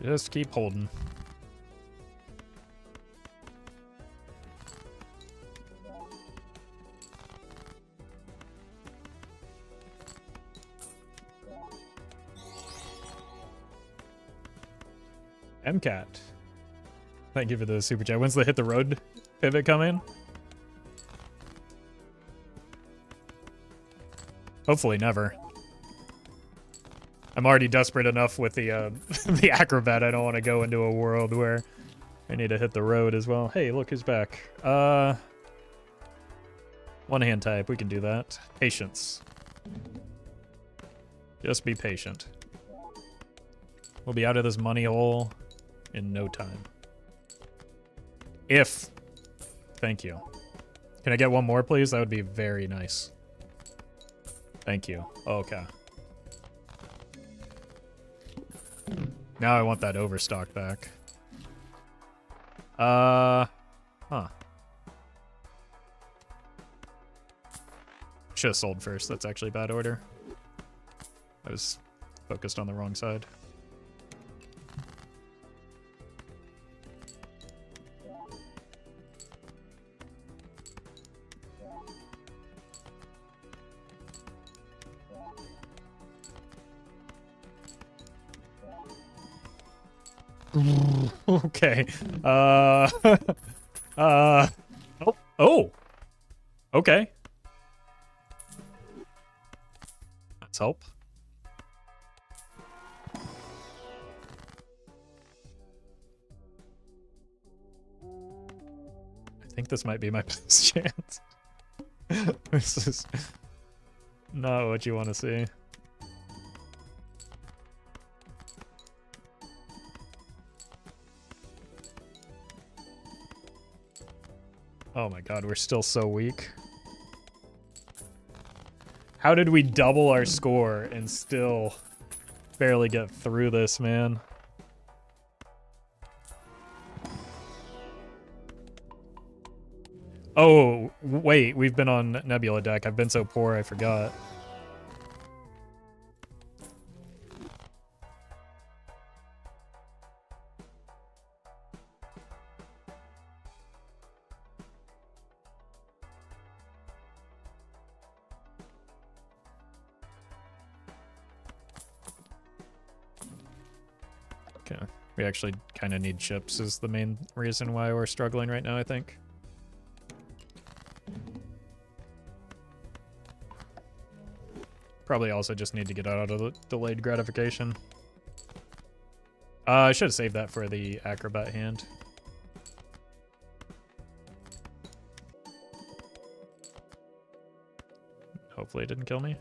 Just keep holding. MCAT. Thank you for the super chat. When's the hit the road pivot coming? Hopefully never. I'm already desperate enough with the the acrobat. I don't want to go into a world where I need to hit the road as well. Hey, look who's back. One hand type, we can do that. Patience. Just be patient. We'll be out of this money hole in no time. If. Thank you. Can I get one more, please? That would be very nice. Thank you. Okay. Now I want that overstock back. Huh. Should have sold first. That's actually bad order. I was focused on the wrong side. Okay. Oh. Oh. Okay. Let's help. I think this might be my best chance. This is not what you want to see. Oh my god, we're still so weak. How did we double our score and still barely get through this, man? Oh, wait, we've been on Nebula deck. I've been so poor, I forgot. Okay, we actually kind of need chips is the main reason why we're struggling right now, I think. Probably also just need to get out of the delayed gratification. I should have saved that for the acrobat hand. Hopefully it didn't kill me.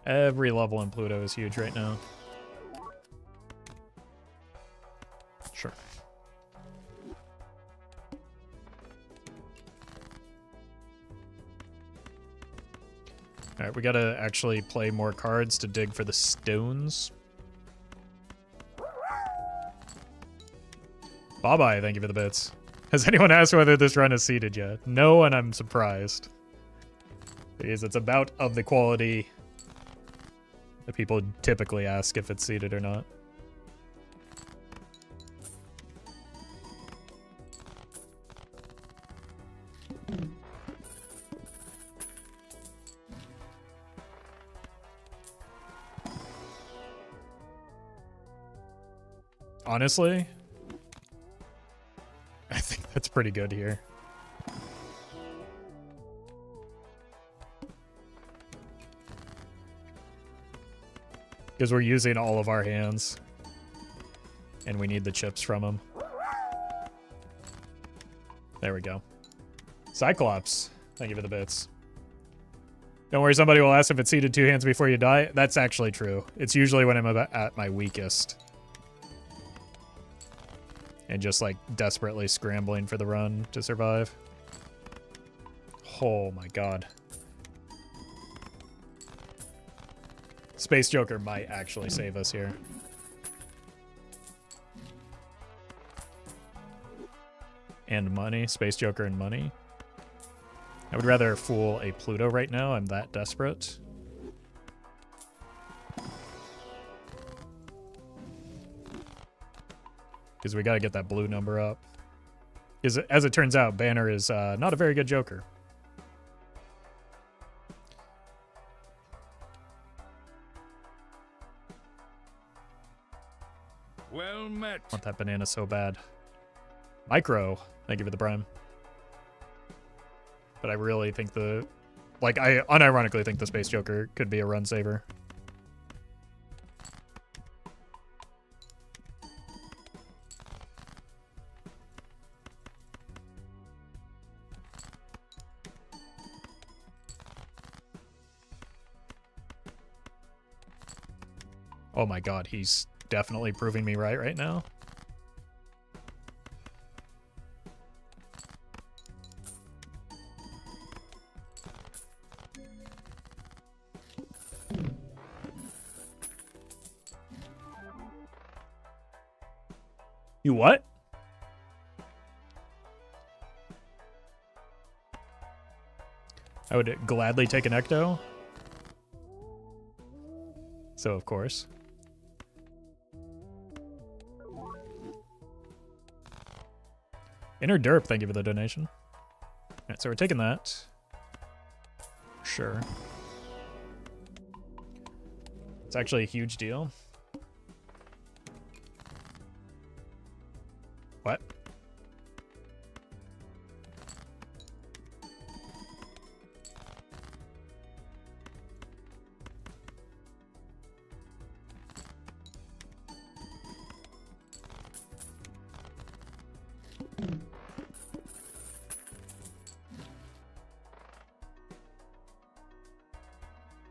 Every level in Pluto is huge right now. Sure. Alright, we gotta actually play more cards to dig for the stones. Bye-bye, thank you for the bits. Has anyone asked whether this run is seeded yet? No, and I'm surprised. Because it's about of the quality that people typically ask if it's seeded or not. Honestly, I think that's pretty good here. Because we're using all of our hands. And we need the chips from them. There we go. Cyclops, thank you for the bits. Don't worry, somebody will ask if it's seeded 2 hands before you die. That's actually true. It's usually when I'm at my weakest. And just like desperately scrambling for the run to survive. Oh my god. Space Joker might actually save us here. And money. Space Joker and money. I would rather fool a Pluto right now. I'm that desperate. Because we got to get that blue number up. As it turns out, Banner is not a very good Joker. Well met. I want that banana so bad. Micro, thank you for the prime. But I really think the... Like, I unironically think the Space Joker could be a run saver. Oh my god, he's definitely proving me right now. You what? I would gladly take an Ecto. So, of course. Inner Derp, thank you for the donation. Alright, so we're taking that. Sure. It's actually a huge deal. What?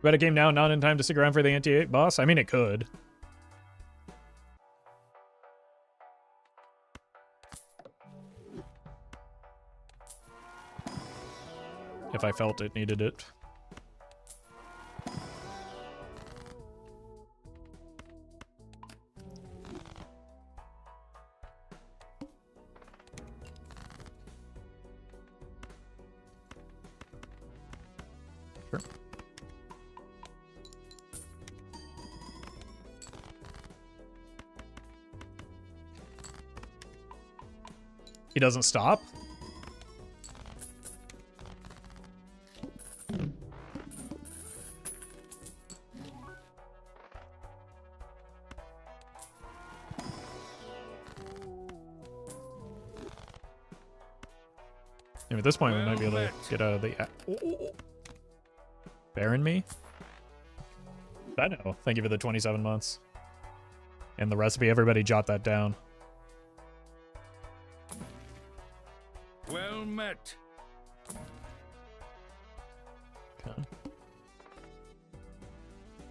About a game now, not in time to stick around for the anti-8 boss? I mean, it could. If I felt it needed it. Sure. He doesn't stop? I mean, at this point, we might be able to get out of the... Baron me? I know. Thank you for the 27 months. And the recipe, everybody jot that down. Well met. Okay.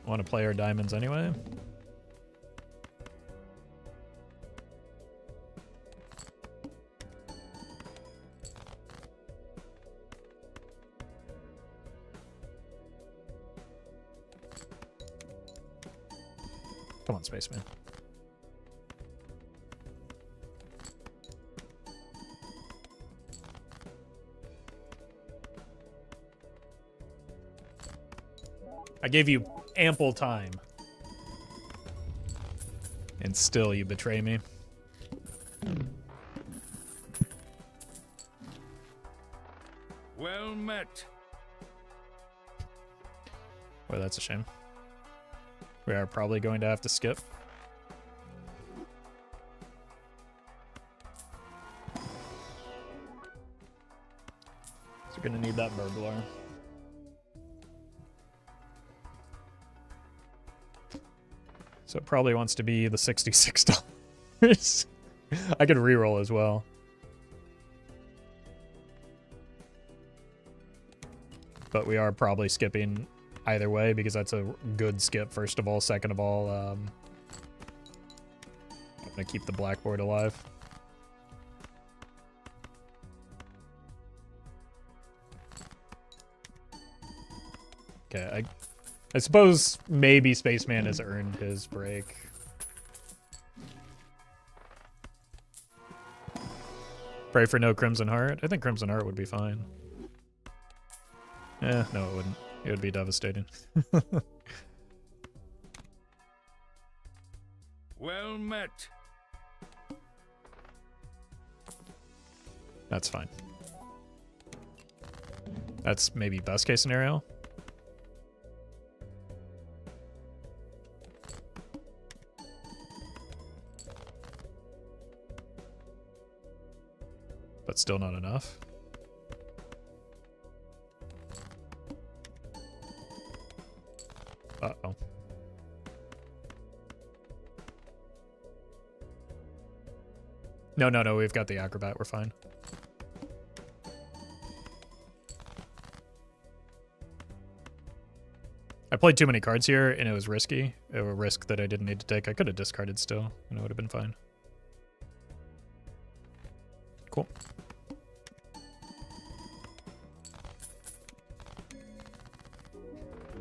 Want to play our diamonds anyway? Come on, spaceman. I gave you ample time. And still you betray me. Well met. Well, that's a shame. We are probably going to have to skip. So we're going to need that burglar. So it probably wants to be the $66. I could reroll as well. But we are probably skipping either way because that's a good skip, first of all. Second of all, I'm going to keep the blackboard alive. Okay, I suppose maybe Spaceman has earned his break. Pray for no Crimson Heart. I think Crimson Heart would be fine. Eh, no it wouldn't. It would be devastating. Well met. That's fine. That's maybe best case scenario. but still not enough. Uh-oh. No, we've got the acrobat, we're fine. I played too many cards here, and it was risky. A risk that I didn't need to take. I could have discarded still, and it would have been fine. Cool.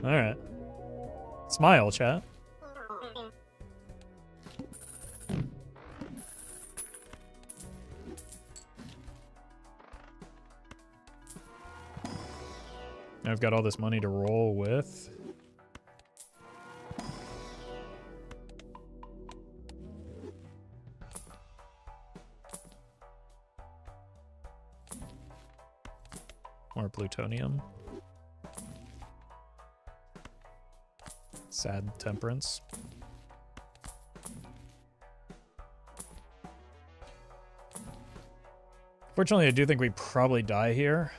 Alright. Smile, chat. I've got all this money to roll with. More plutonium. Sad temperance. Fortunately, I do think we probably die here.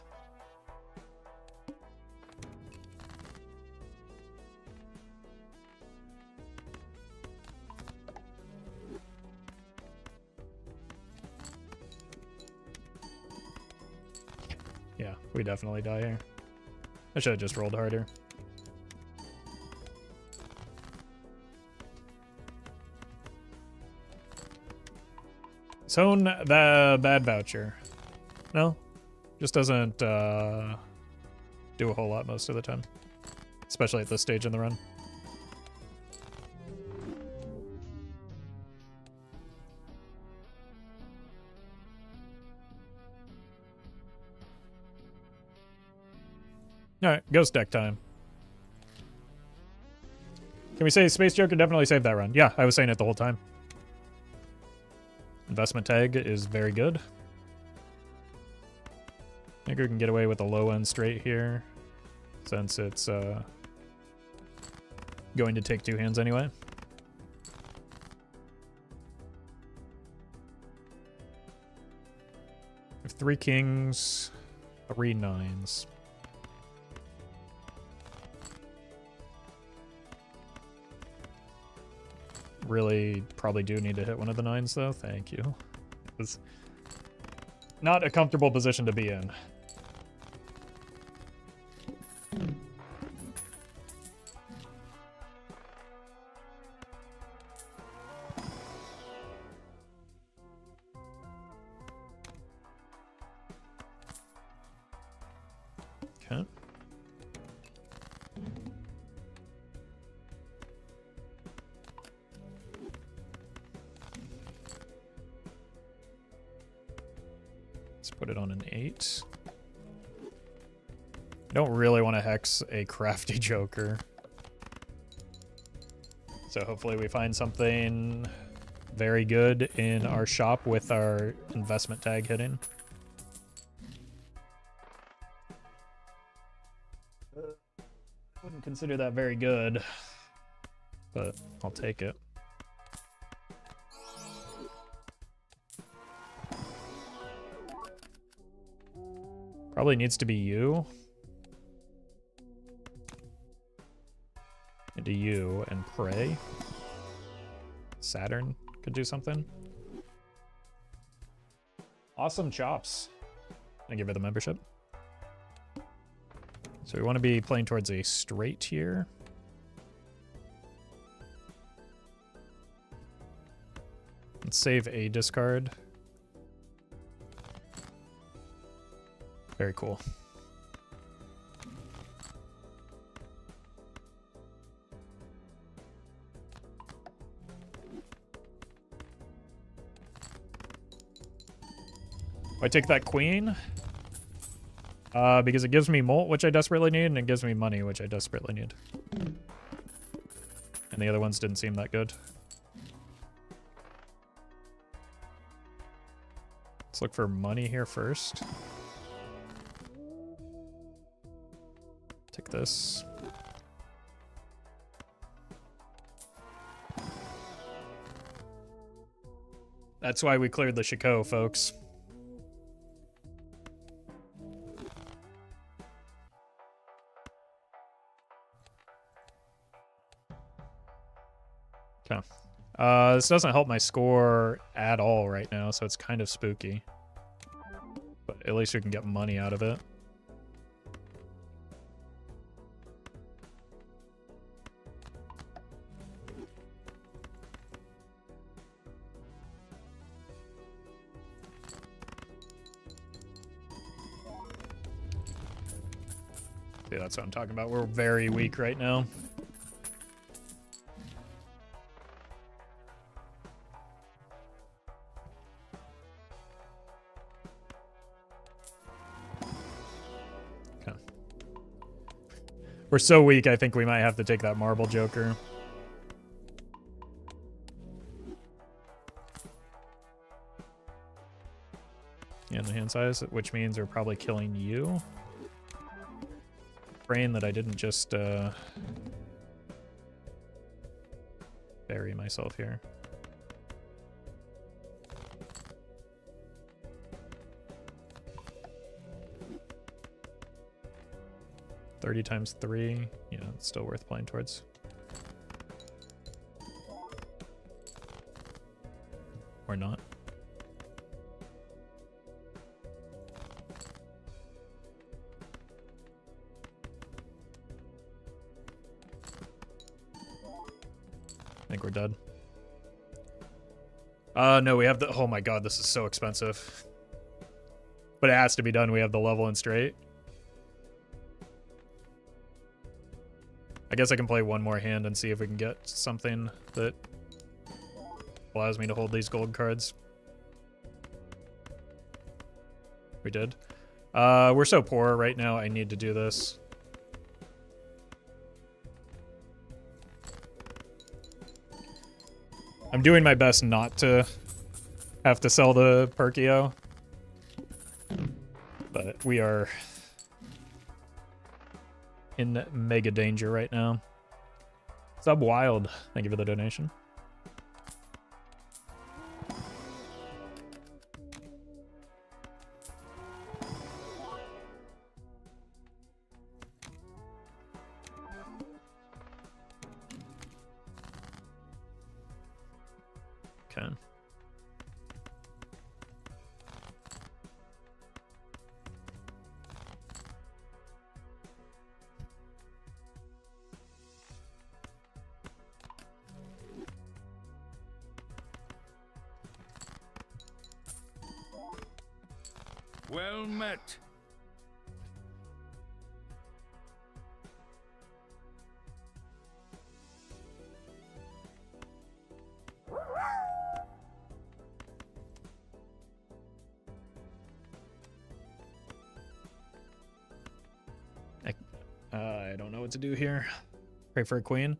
Yeah, we definitely die here. I should have just rolled harder. Zone the bad voucher. No, just doesn't do a whole lot most of the time, especially at this stage in the run. Alright, ghost deck time. Can we say Space Joker definitely saved that run? Yeah, I was saying it the whole time. Investment tag is very good. I think we can get away with a low end straight here, since it's going to take two hands anyway. We have 3 kings, 3 nines. Really probably do need to hit one of the 9s though. Thank you. It's not a comfortable position to be in. Okay. Put it on an 8. Don't really want to hex a crafty joker. So hopefully we find something very good in our shop with our investment tag hitting. Wouldn't consider that very good, but I'll take it. Probably needs to be you. Into you and pray. Saturn could do something. Awesome chops. I give her the membership. So we want to be playing towards a straight here. Let's save a discard. Very cool. I take that queen because it gives me molt, which I desperately need, and it gives me money, which I desperately need. And the other ones didn't seem that good. Let's look for money here first. Take this. That's why we cleared the Shiko, folks. This doesn't help my score at all right now, so it's kind of spooky. But at least we can get money out of it. See, that's what I'm talking about. We're very weak right now. Okay. We're so weak, I think we might have to take that marble joker. And the hand size, which means we're probably killing you. Brain that I didn't just bury myself here. $30 times 3, yeah, it's still worth playing towards. Or not. I think we're dead. No, we have the... Oh my god, this is so expensive. But it has to be done. We have the level in straight. I guess I can play one more hand and see if we can get something that allows me to hold these gold cards. We did. We're so poor right now, I need to do this. I'm doing my best not to have to sell the Perkio. But we are in mega danger right now. Sub Wild, thank you for the donation. Okay. Well met. I don't know what to do here. Pray for a queen.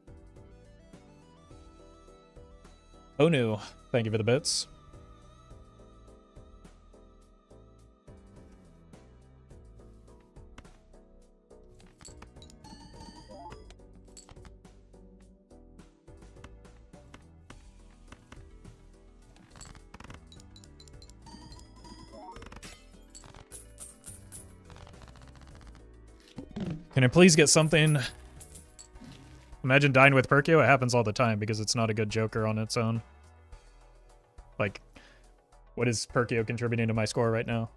Onu, thank you for the bits. Can I please get something? Imagine dying with Perkio. It happens all the time because it's not a good joker on its own. Like, what is Perkio contributing to my score right now?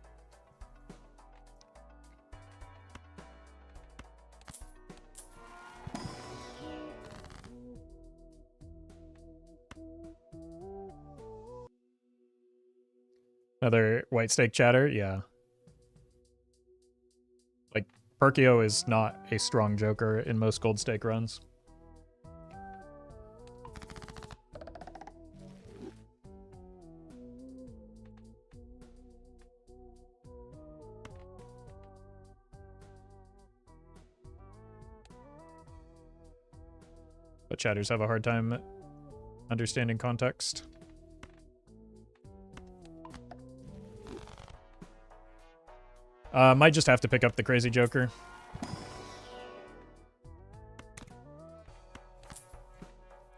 Another white stake chatter? Yeah. Like, Perkio is not a strong joker in most gold stake runs. But chatters have a hard time understanding context. Might just have to pick up the crazy joker.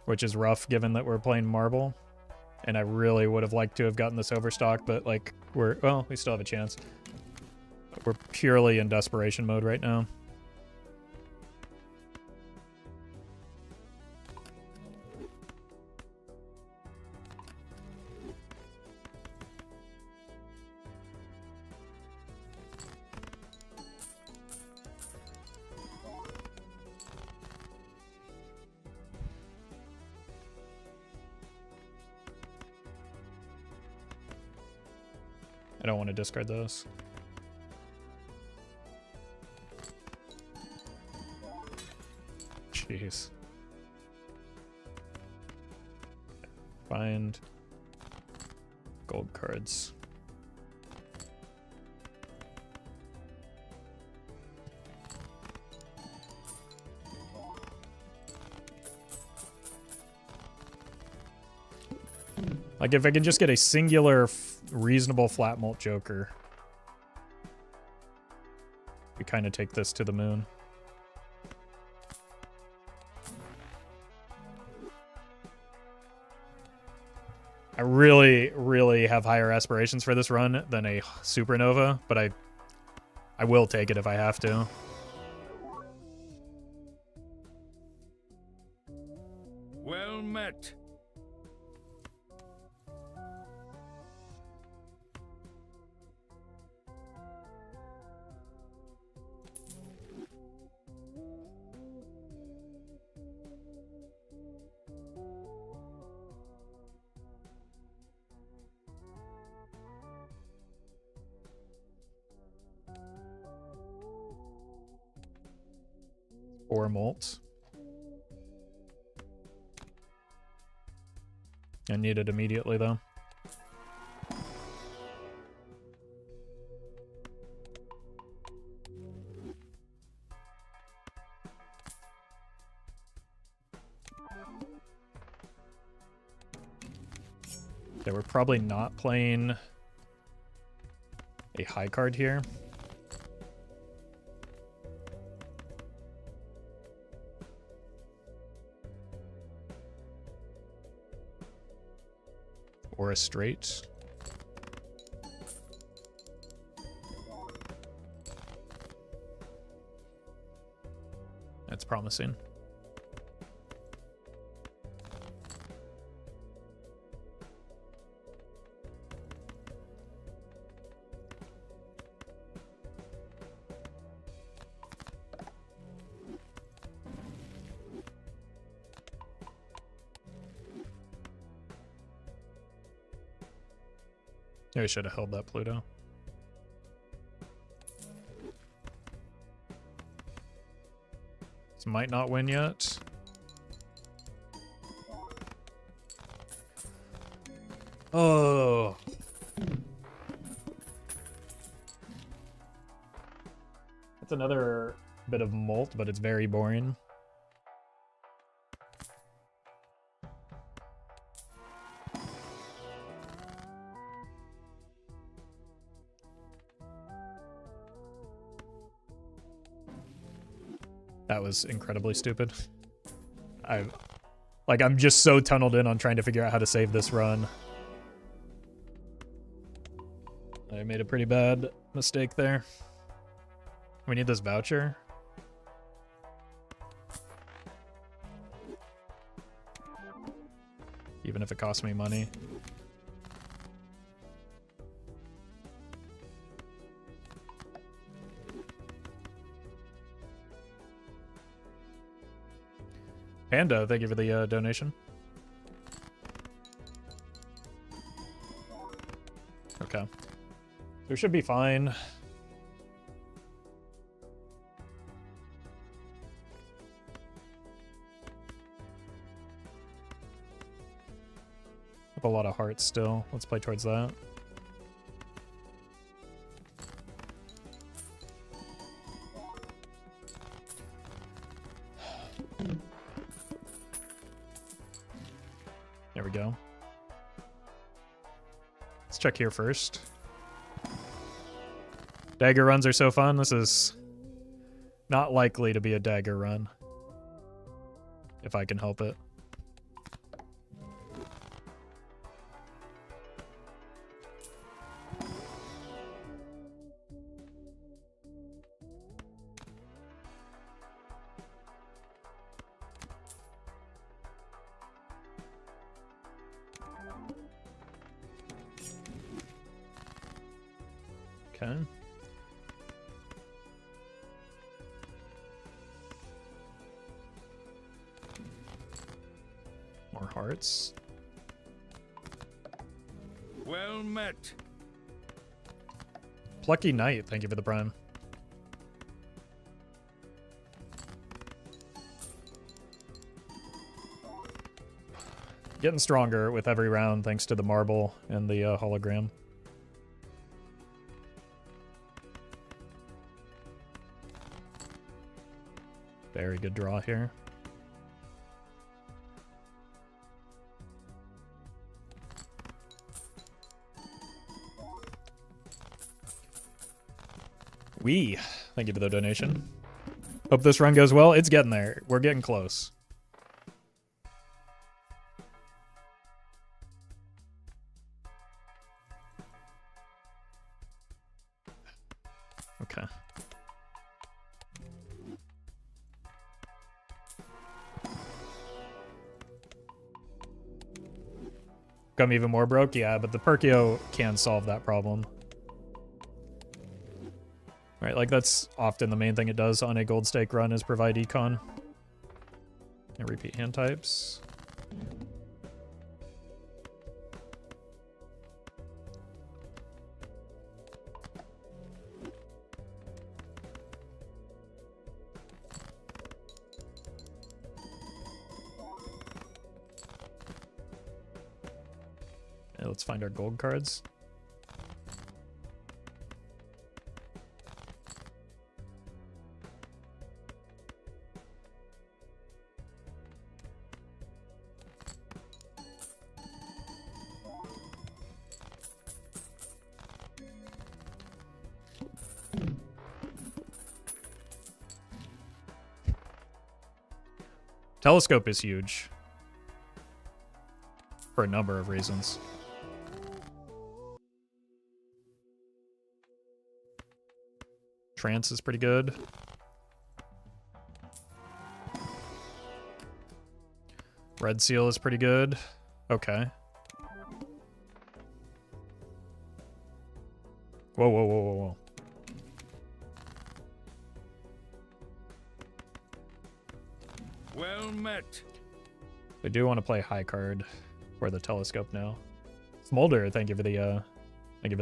Which is rough given that we're playing marble. And I really would have liked to have gotten this overstock, but like well, we still have a chance. We're purely in desperation mode right now. I don't want to discard those. Jeez. Find gold cards. Like, if I can just get a singular, reasonable flat mult joker, we kind of take this to the moon. I really, really have higher aspirations for this run than a supernova, but I will take it if I have to. Well met. Four molts. I need it immediately, though. Okay, we're probably not playing a high card here. Or a straight. That's promising. Yeah, we should have held that Pluto. This might not win yet. Oh. That's another bit of molt, but it's very boring. That was incredibly stupid. I'm just so tunneled in on trying to figure out how to save this run. I made a pretty bad mistake there. We need this voucher. Even if it costs me money. Panda, thank you for the donation. Okay. We should be fine. Have a lot of hearts still. Let's play towards that. There we go. Let's check here first. Dagger runs are so fun. This is not likely to be a dagger run. If I can help it. Okay. More hearts. Well met. Plucky Knight, thank you for the prime. Getting stronger with every round thanks to the marble and the hologram. Very good draw here. Thank you for the donation. Hope this run goes well. It's getting there. We're getting close. Okay. Become even more broke? Yeah, but the Perkio can solve that problem. Right, like that's often the main thing it does on a gold stake run is provide econ. And repeat hand types. Okay, let's find our gold cards. Telescope is huge. For a number of reasons. Trance is pretty good. Red Seal is pretty good. Okay. Whoa, whoa, whoa, whoa, whoa. Well met. I do want to play high card for the telescope now. Smolder, thank you for the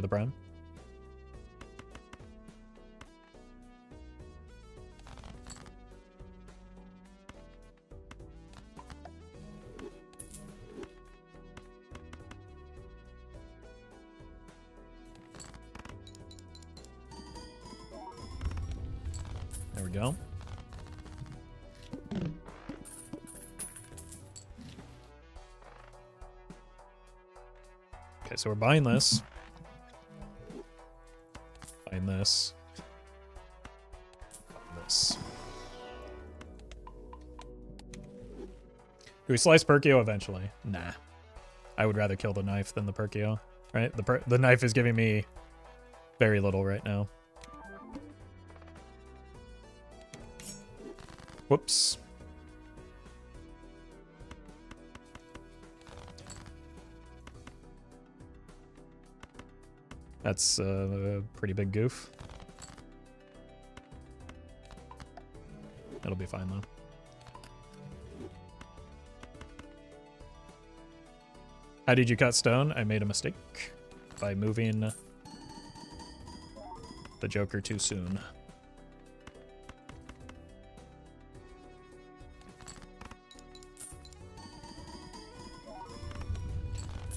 prime. There we go. Okay, so we're buying this. Buying this. Buying this. Do we slice Perkio eventually? Nah. I would rather kill the knife than the Perkio, right? The knife is giving me very little right now. Whoops. That's a pretty big goof. It'll be fine though. How did you cut stone? I made a mistake by moving the Joker too soon.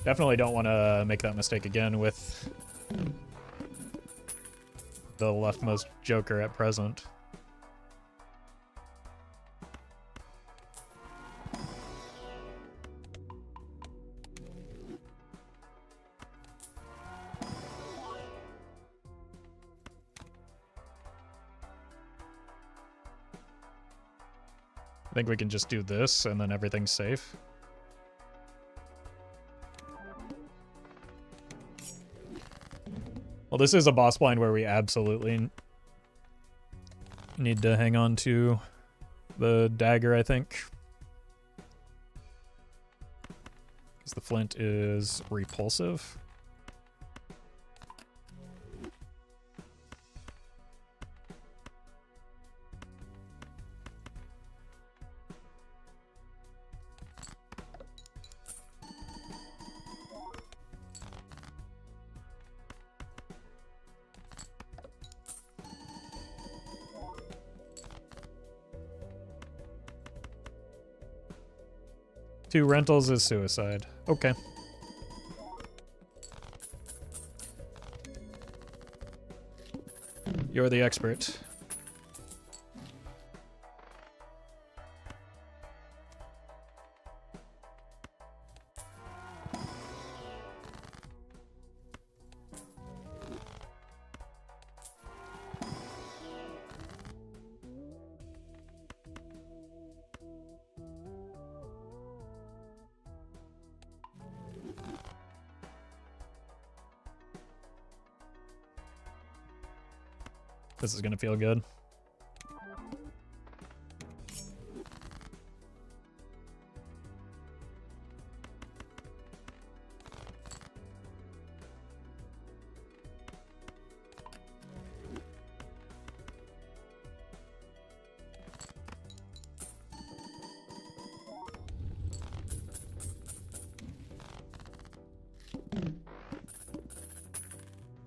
Definitely don't want to make that mistake again with the leftmost Joker at present. I think we can just do this and then everything's safe. Well, this is a boss blind where we absolutely need to hang on to the dagger, I think. Because the flint is repulsive. 2 rentals is suicide. Okay. You're the expert. This is gonna feel good.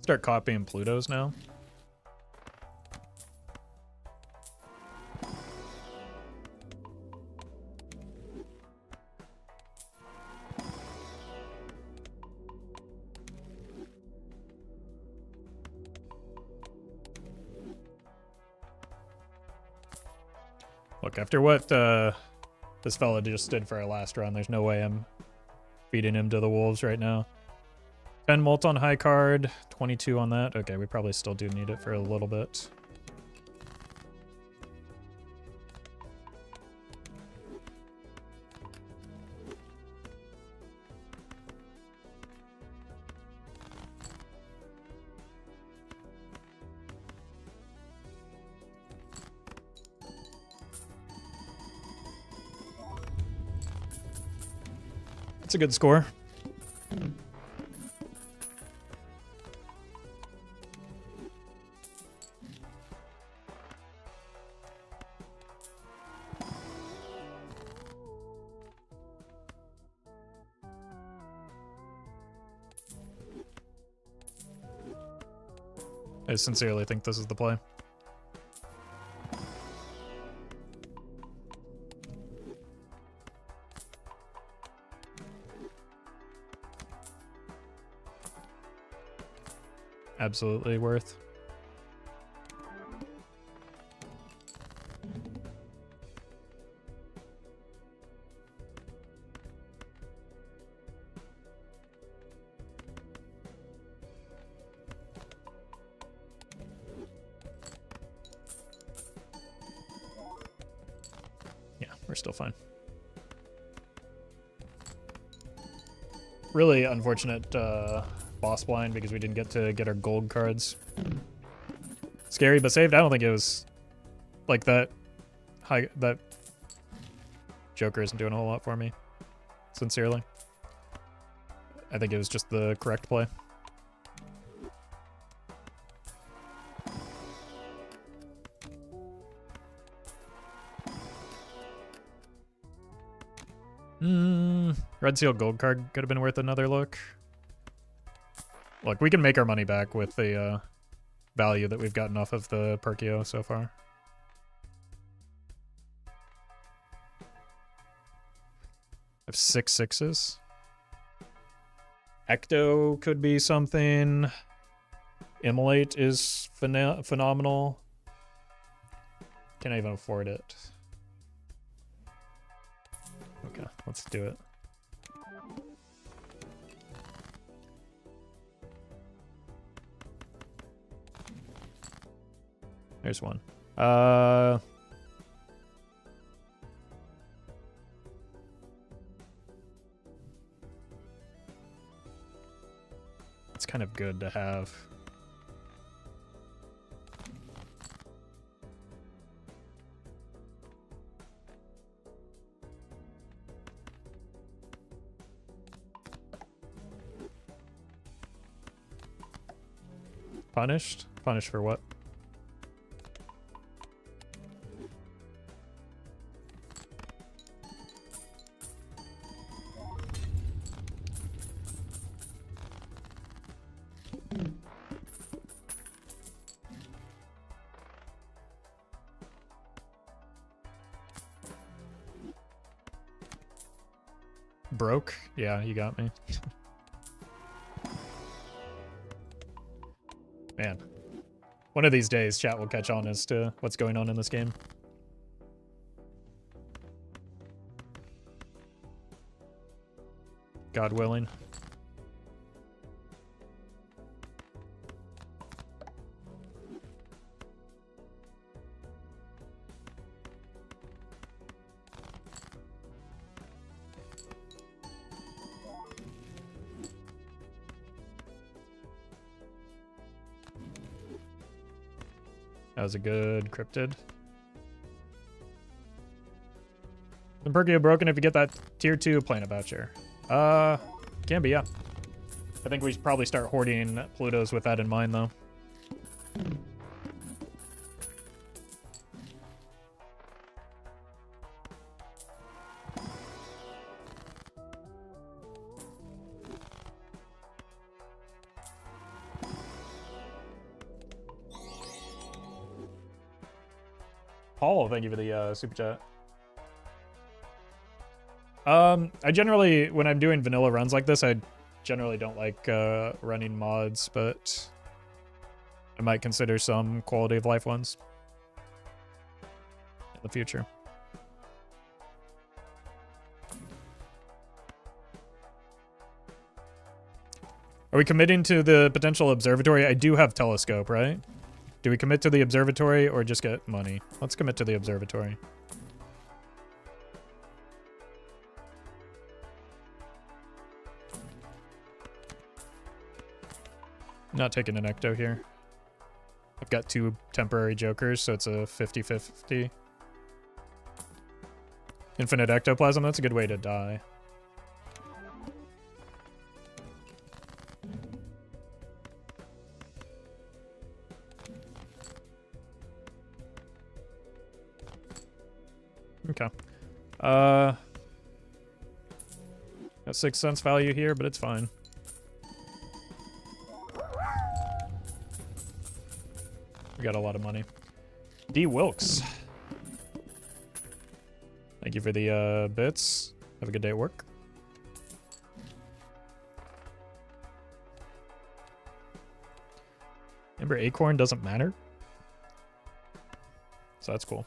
Start copying Plutos now. Look, after what this fella just did for our last run, there's no way I'm feeding him to the wolves right now. 10 molt on high card, 22 on that. Okay, we probably still do need it for a little bit. It's a good score. I sincerely think this is the play. Absolutely worth. Yeah, we're still fine. Really unfortunate boss blind because we didn't get to get our gold cards. Scary but saved. I don't think it was like that. That Joker isn't doing a whole lot for me. Sincerely, I think it was just the correct play. Red Seal gold card could have been worth another look. Look, we can make our money back with the value that we've gotten off of the Perkio so far. I have 6 6s. Ecto could be something. Immolate is phenomenal. Can't even afford it. Okay, let's do it. There's one. It's kind of good to have. Punished? Punished for what? broke? Yeah, you got me. Man. One of these days, chat will catch on as to what's going on in this game. God willing. That was a good cryptid. The Perkio broken if you get that tier 2 planet voucher. Can be, yeah. I think we should probably start hoarding Plutos with that in mind, though. Paul, thank you for the super chat. I generally, when I'm doing vanilla runs like this, I generally don't like running mods, but I might consider some quality of life ones in the future. Are we committing to the potential observatory? I do have telescope, right? Do we commit to the observatory or just get money? Let's commit to the observatory. Not taking an ecto here. I've got 2 temporary jokers, so it's a 50-50. Infinite ectoplasm, that's a good way to die. Okay. Got 6 cents value here, but it's fine. We got a lot of money. D. Wilkes. Thank you for the bits. Have a good day at work. Remember, acorn doesn't matter. So that's cool.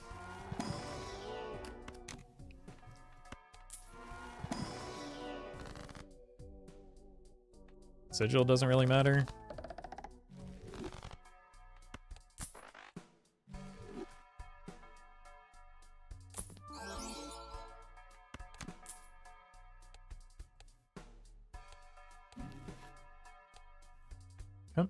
Sigil doesn't really matter. Yep.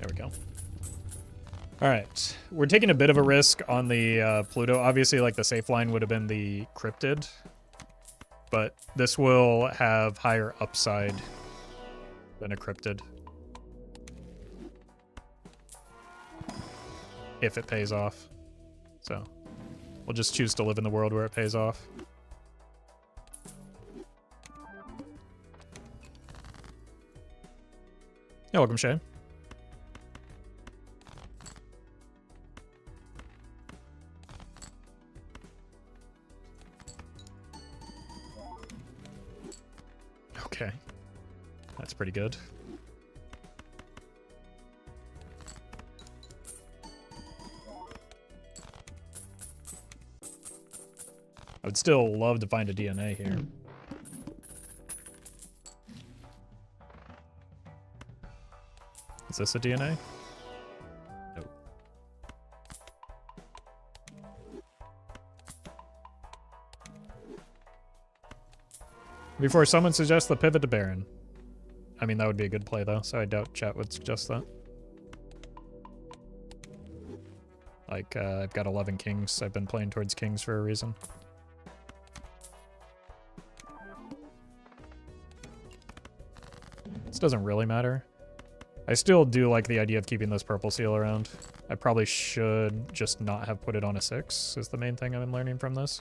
There we go. All right, we're taking a bit of a risk on the Pluto. Obviously, like the safe line would have been the cryptid, but this will have higher upside than a cryptid if it pays off. So we'll just choose to live in the world where it pays off. You're welcome, Shay. Okay. That's pretty good. I would still love to find a DNA here. Is this a DNA? Nope. Before someone suggests the pivot to Baron. I mean, that would be a good play, though, so I doubt chat would suggest that. Like, I've got 11 kings. I've been playing towards kings for a reason. This doesn't really matter. I still do like the idea of keeping this purple seal around. I probably should just not have put it on a 6, is the main thing I'm learning from this.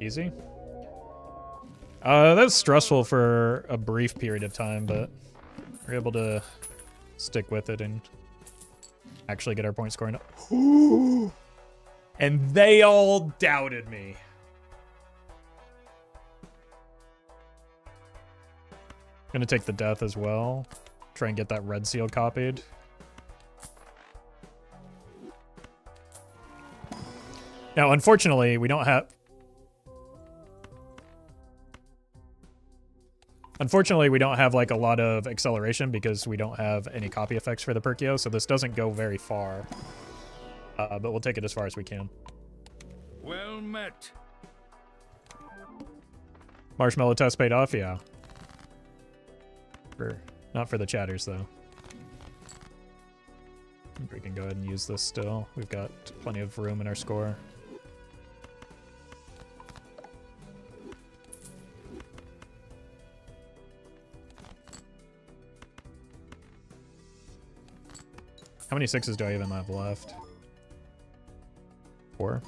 Easy. That was stressful for a brief period of time, but we're able to stick with it and actually get our point scoring up. And they all doubted me. Gonna take the death as well. Try and get that red seal copied. Now, unfortunately, we don't have... Unfortunately, we don't have like a lot of acceleration because we don't have any copy effects for the Perkio, so this doesn't go very far. But we'll take it as far as we can. Well met. Marshmallow test paid off, yeah. Not for the chatters, though. We can go ahead and use this still. We've got plenty of room in our score. How many sixes do I even have left? 4.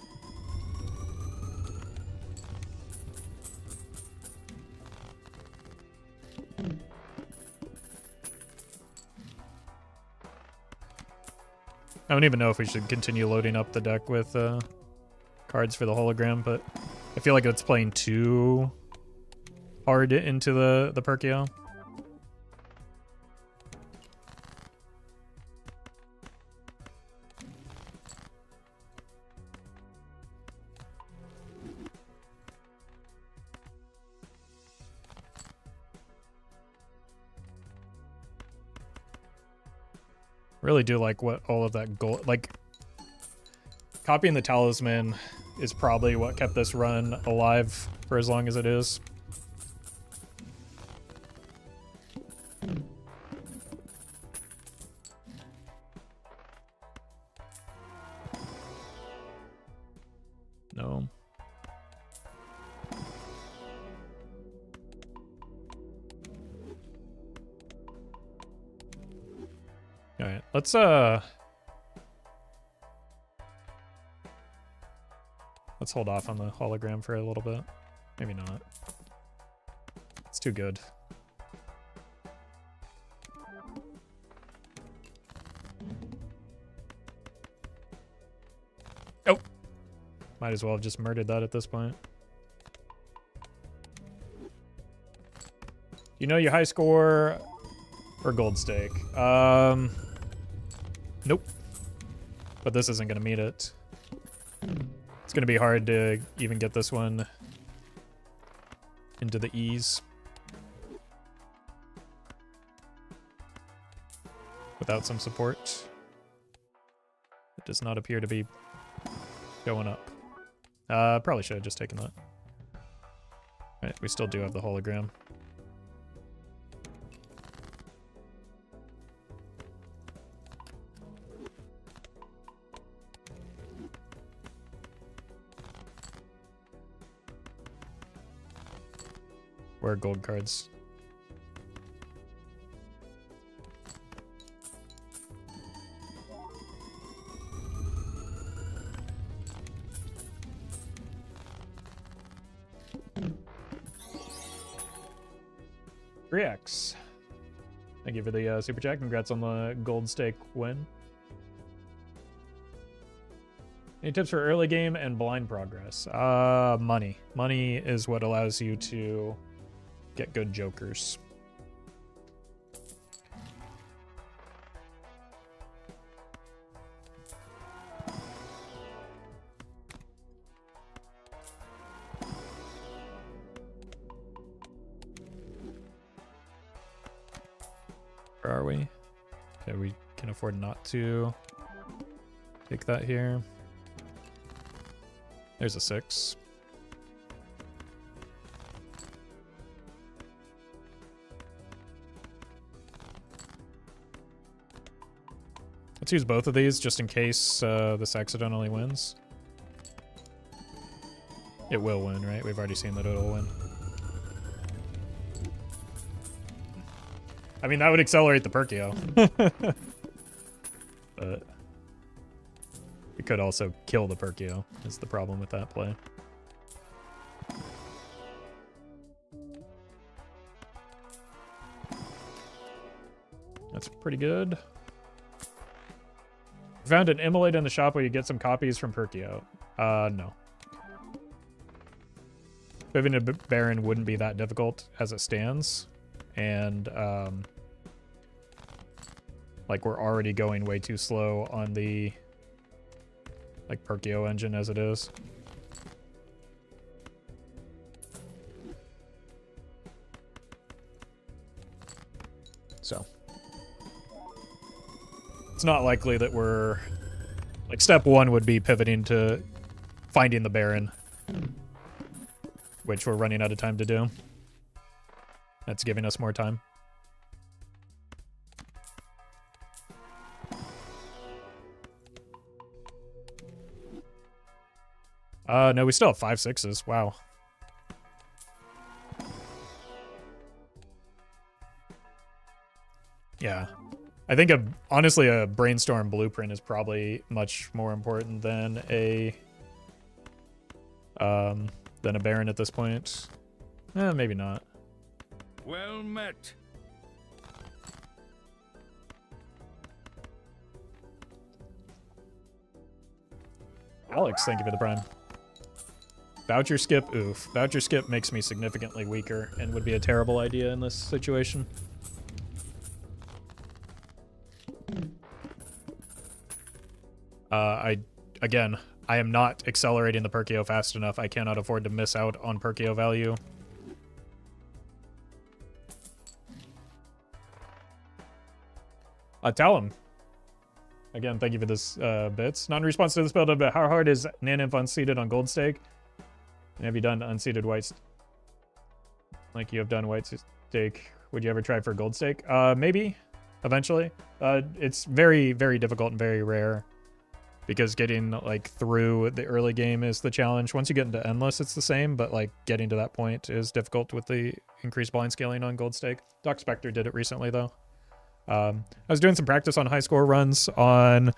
I don't even know if we should continue loading up the deck with cards for the hologram, but I feel like it's playing too hard into the Perkio. Really do like what all of that gold, like copying the talisman is probably what kept this run alive for as long as it is. No. All right, let's hold off on the hologram for a little bit. Maybe not. It's too good. Oh! Might as well have just murdered that at this point. You know your high score or gold stake? Nope. But this isn't going to meet it. It's going to be hard to even get this one into the E's without some support. It does not appear to be going up. Probably should have just taken that. Alright, we still do have the hologram. Where are gold cards? X. Thank you for the super chat. Congrats on the gold stake win. Any tips for early game and blind progress? Money. Money is what allows you to get good jokers. Where are we? Okay, we can afford not to take that here. There's a 6. Let's use both of these just in case this accidentally wins. It will win, right? We've already seen that it'll win. I mean, that would accelerate the Perkio. But it could also kill the Perkio, is the problem with that play. That's pretty good. Found an immolate in the shop where you get some copies from Perkio. No. Pivoting to Baron wouldn't be that difficult as it stands. And, like, we're already going way too slow on the, like, Perkio engine as it is. So. It's not likely that we're... Like, step one would be pivoting to finding the Baron. Which we're running out of time to do. That's giving us more time. No, we still have 5 6s. Wow. Yeah. I think honestly a brainstorm blueprint is probably much more important than a Baron at this point. Maybe not. Well met. Alex, thank you for the prime. Voucher skip, oof. Voucher skip makes me significantly weaker and would be a terrible idea in this situation. Again, I am not accelerating the Perkio fast enough. I cannot afford to miss out on Perkio value. Talum. Again, thank you for this bits. Non-response to this build, but how hard is Nanimp unseated on Gold Stake? And have you done unseated white? Like you have done white stake. Would you ever try for Gold Stake? Maybe, eventually. It's very, very difficult and very rare. Because getting like through the early game is the challenge. Once you get into endless, it's the same, but like getting to that point is difficult with the increased blind scaling on Gold Stake. Doc Spectre did it recently though. I was doing some practice on high score runs on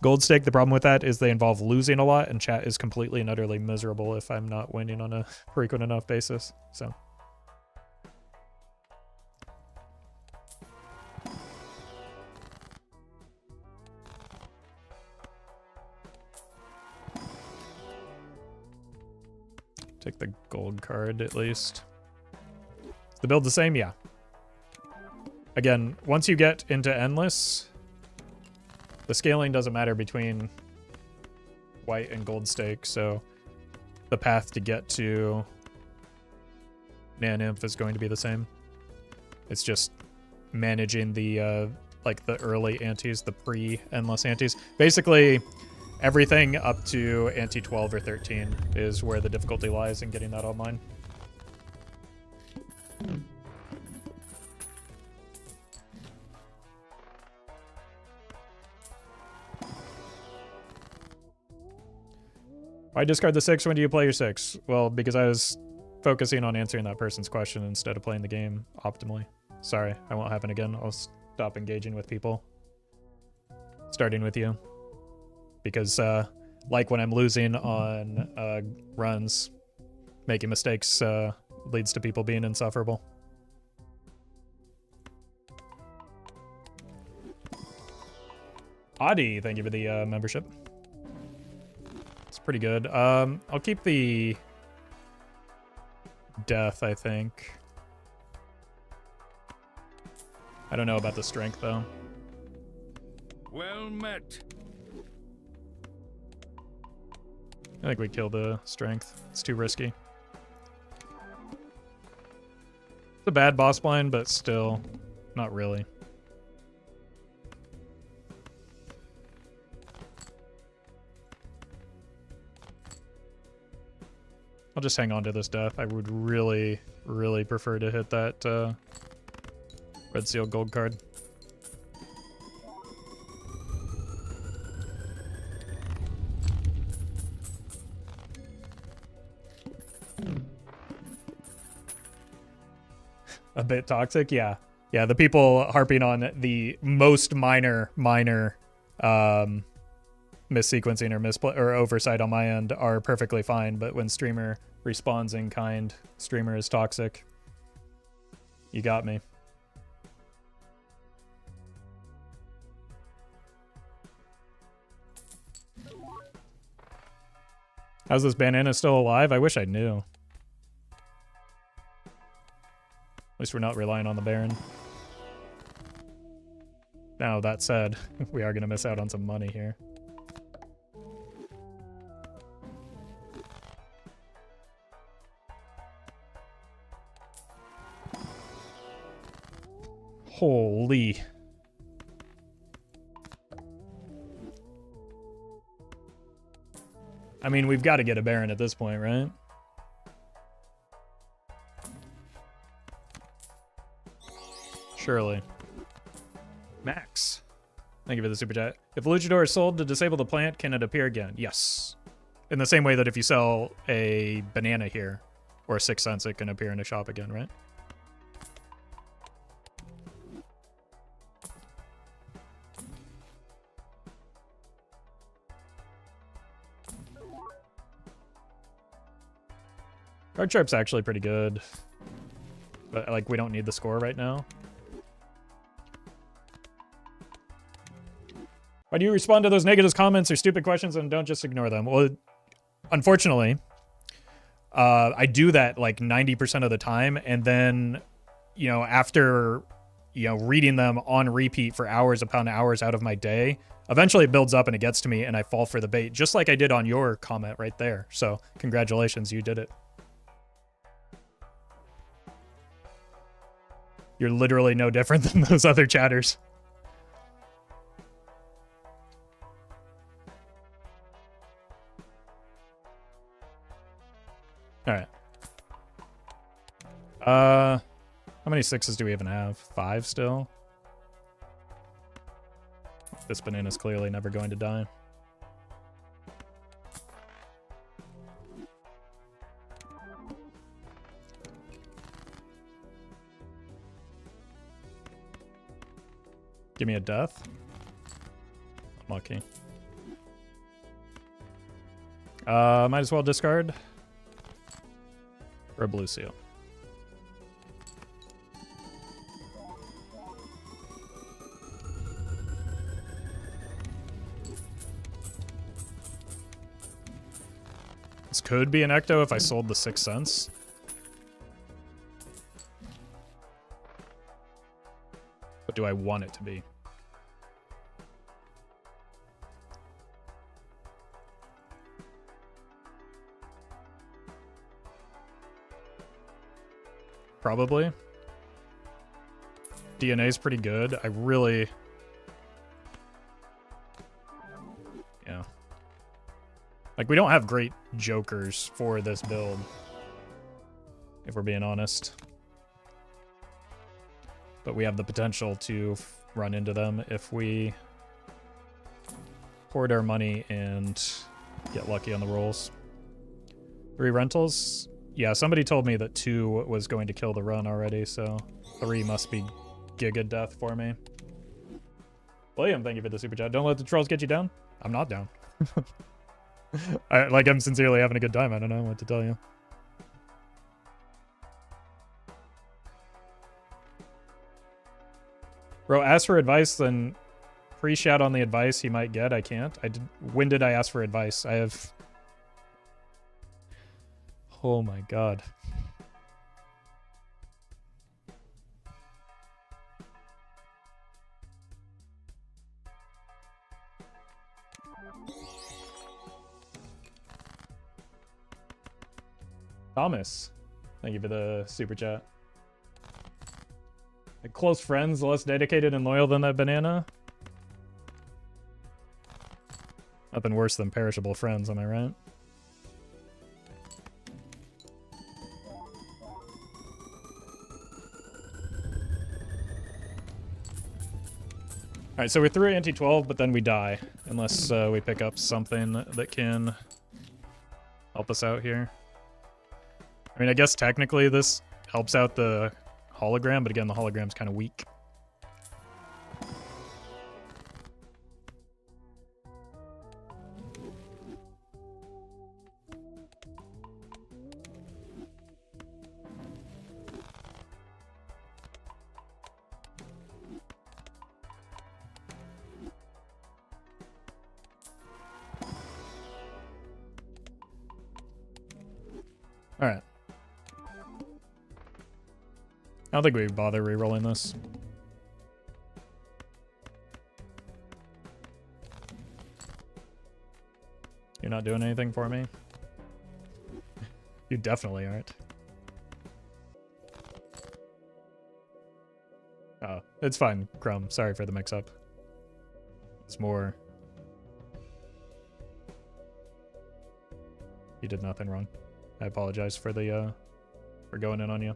Gold Stake. The problem with that is they involve losing a lot, and chat is completely and utterly miserable if I'm not winning on a frequent enough basis. So. Take the gold card at least. Is the build the same? Yeah. Again, once you get into endless, the scaling doesn't matter between white and Gold Stake, so the path to get to Nanimp is going to be the same. It's just managing the like the early antes, the pre-endless antes. Basically, everything up to ante 12 or 13 is where the difficulty lies in getting that online. Why discard the 6 when do you play your 6? Well, because I was focusing on answering that person's question instead of playing the game optimally. Sorry, that won't happen again. I'll stop engaging with people. Starting with you. Because, like when I'm losing on runs, making mistakes leads to people being insufferable. Adi, thank you for the membership. It's pretty good. I'll keep the death, I think. I don't know about the strength, though. Well met. I think we kill the strength. It's too risky. It's a bad boss blind, but still, not really. I'll just hang on to this death. I would really, really prefer to hit that red seal gold card. A bit toxic, yeah. Yeah, the people harping on the most minor missequencing or misplay or oversight on my end are perfectly fine, but when streamer responds in kind, streamer is toxic. You got me. How's this banana still alive? I wish I knew. At least we're not relying on the Baron. Now, that said, we are going to miss out on some money here. Holy. I mean, we've got to get a Baron at this point, right? Surely. Max. Thank you for the super chat. If Luchador is sold to disable the plant, can it appear again? Yes. In the same way that if you sell a banana here, or a 6 cents, it can appear in a shop again, right? Card Sharp's actually pretty good. But, like, we don't need the score right now. Why do you respond to those negative comments or stupid questions and don't just ignore them? Well, unfortunately, I do that like 90% of the time. And then, you know, after, you know, reading them on repeat for hours upon hours out of my day, eventually it builds up and it gets to me and I fall for the bait, just like I did on your comment right there. So congratulations, you did it. You're literally no different than those other chatters. All right. How many 6s do we even have? 5 still? This banana's clearly never going to die. Give me a death. Lucky. Might as well discard. Or a blue seal. This could be an Ecto if I sold the 6 cents. But do I want it to be? Probably. DNA is pretty good. I really... Yeah. Like, we don't have great jokers for this build, if we're being honest. But we have the potential to run into them if we hoard our money and get lucky on the rolls. 3 rentals? Yeah, somebody told me that 2 was going to kill the run already, so 3 must be Giga Death for me. William, thank you for the super chat. Don't let the trolls get you down. I'm not down. I'm sincerely having a good time. I don't know what to tell you. Bro, ask for advice, then pre-shout on the advice he might get. I can't. When did I ask for advice? I have... Oh my god. Thomas, thank you for the super chat. Like, close friends, less dedicated and loyal than that banana? Nothing worse than perishable friends, am I right? Alright, so we're through anti-12, but then we die. Unless we pick up something that can help us out here. I mean, I guess technically this helps out the hologram, but again, the hologram's kind of weak. Alright. I don't think we bother re-rolling this. You're not doing anything for me? You definitely aren't. Oh, it's fine, Crumb. Sorry for the mix-up. It's more... You did nothing wrong. I apologize for the, for going in on you.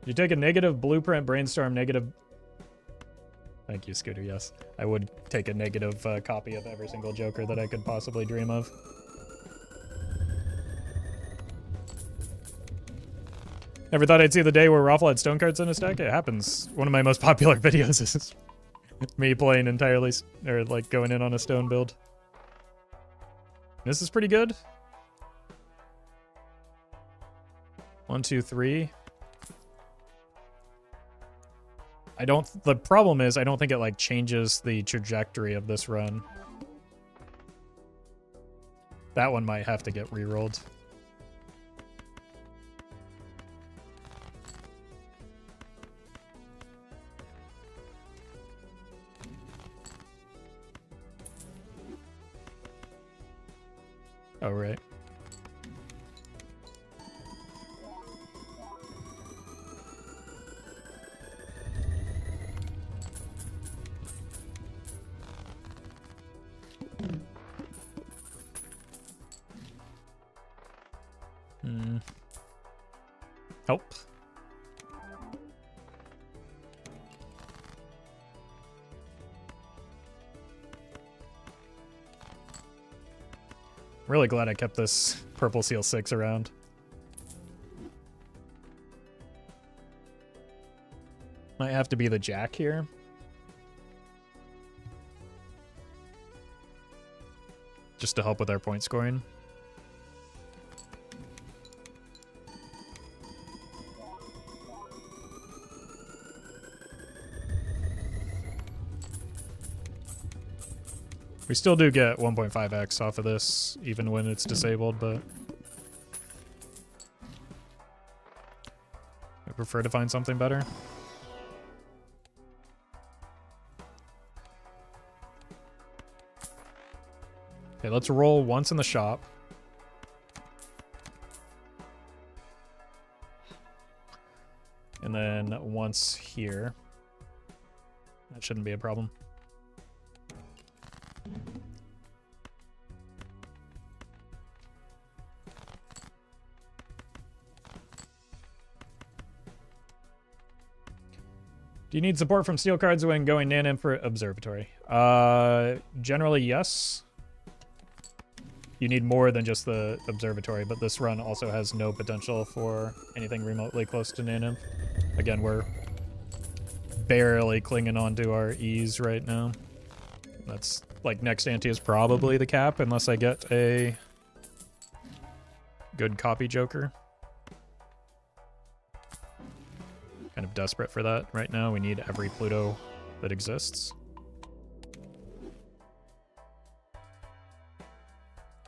You take a negative blueprint, brainstorm, negative... Thank you, Scooter, yes. I would take a negative copy of every single Joker that I could possibly dream of. Never thought I'd see the day where Roffle had stone cards in his deck. It happens. One of my most popular videos is me playing entirely, or like going in on a stone build. This is pretty good. 1, 2, 3. The problem is I don't think it like changes the trajectory of this run. That one might have to get re-rolled. Oh, right. Help. Really glad I kept this purple seal 6 around. Might have to be the jack here. Just to help with our point scoring. We still do get 1.5x off of this, even when it's disabled, but I prefer to find something better. Okay, let's roll once in the shop. And then once here. That shouldn't be a problem. Do you need support from steel cards when going Nan for Observatory? Generally, yes. You need more than just the Observatory, but this run also has no potential for anything remotely close to Nan. Again, we're barely clinging on to our E's right now. That's, like, next ante is probably the cap, unless I get a good copy Joker. Kind of desperate for that right now. We need every Pluto that exists.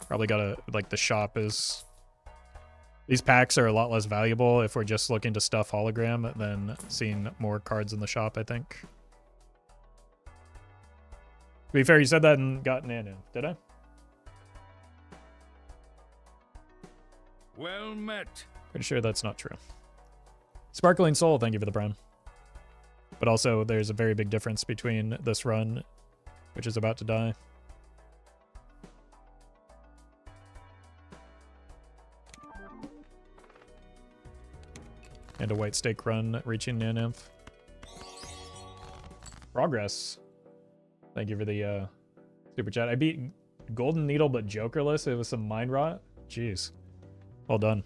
Probably gotta, like, the shop is... These packs are a lot less valuable if we're just looking to stuff hologram than seeing more cards in the shop, I think. To be fair, you said that and got Nanu, did I? Well met. Pretty sure that's not true. Sparkling Soul, thank you for the prime. But also, there's a very big difference between this run, which is about to die. And a white stake run reaching Nanymph. Progress. Thank you for the super chat. I beat Golden Needle but Jokerless. It was some mind rot. Jeez. Well done.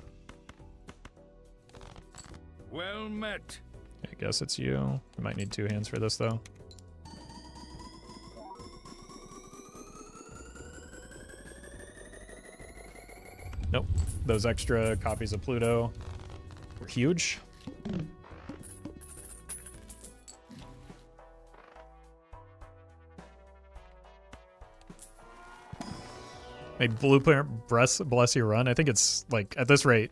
Well met. I guess it's you. You might need 2 hands for this, though. Nope. Those extra copies of Pluto were huge. Maybe Blueprint bless your run. I think it's like at this rate,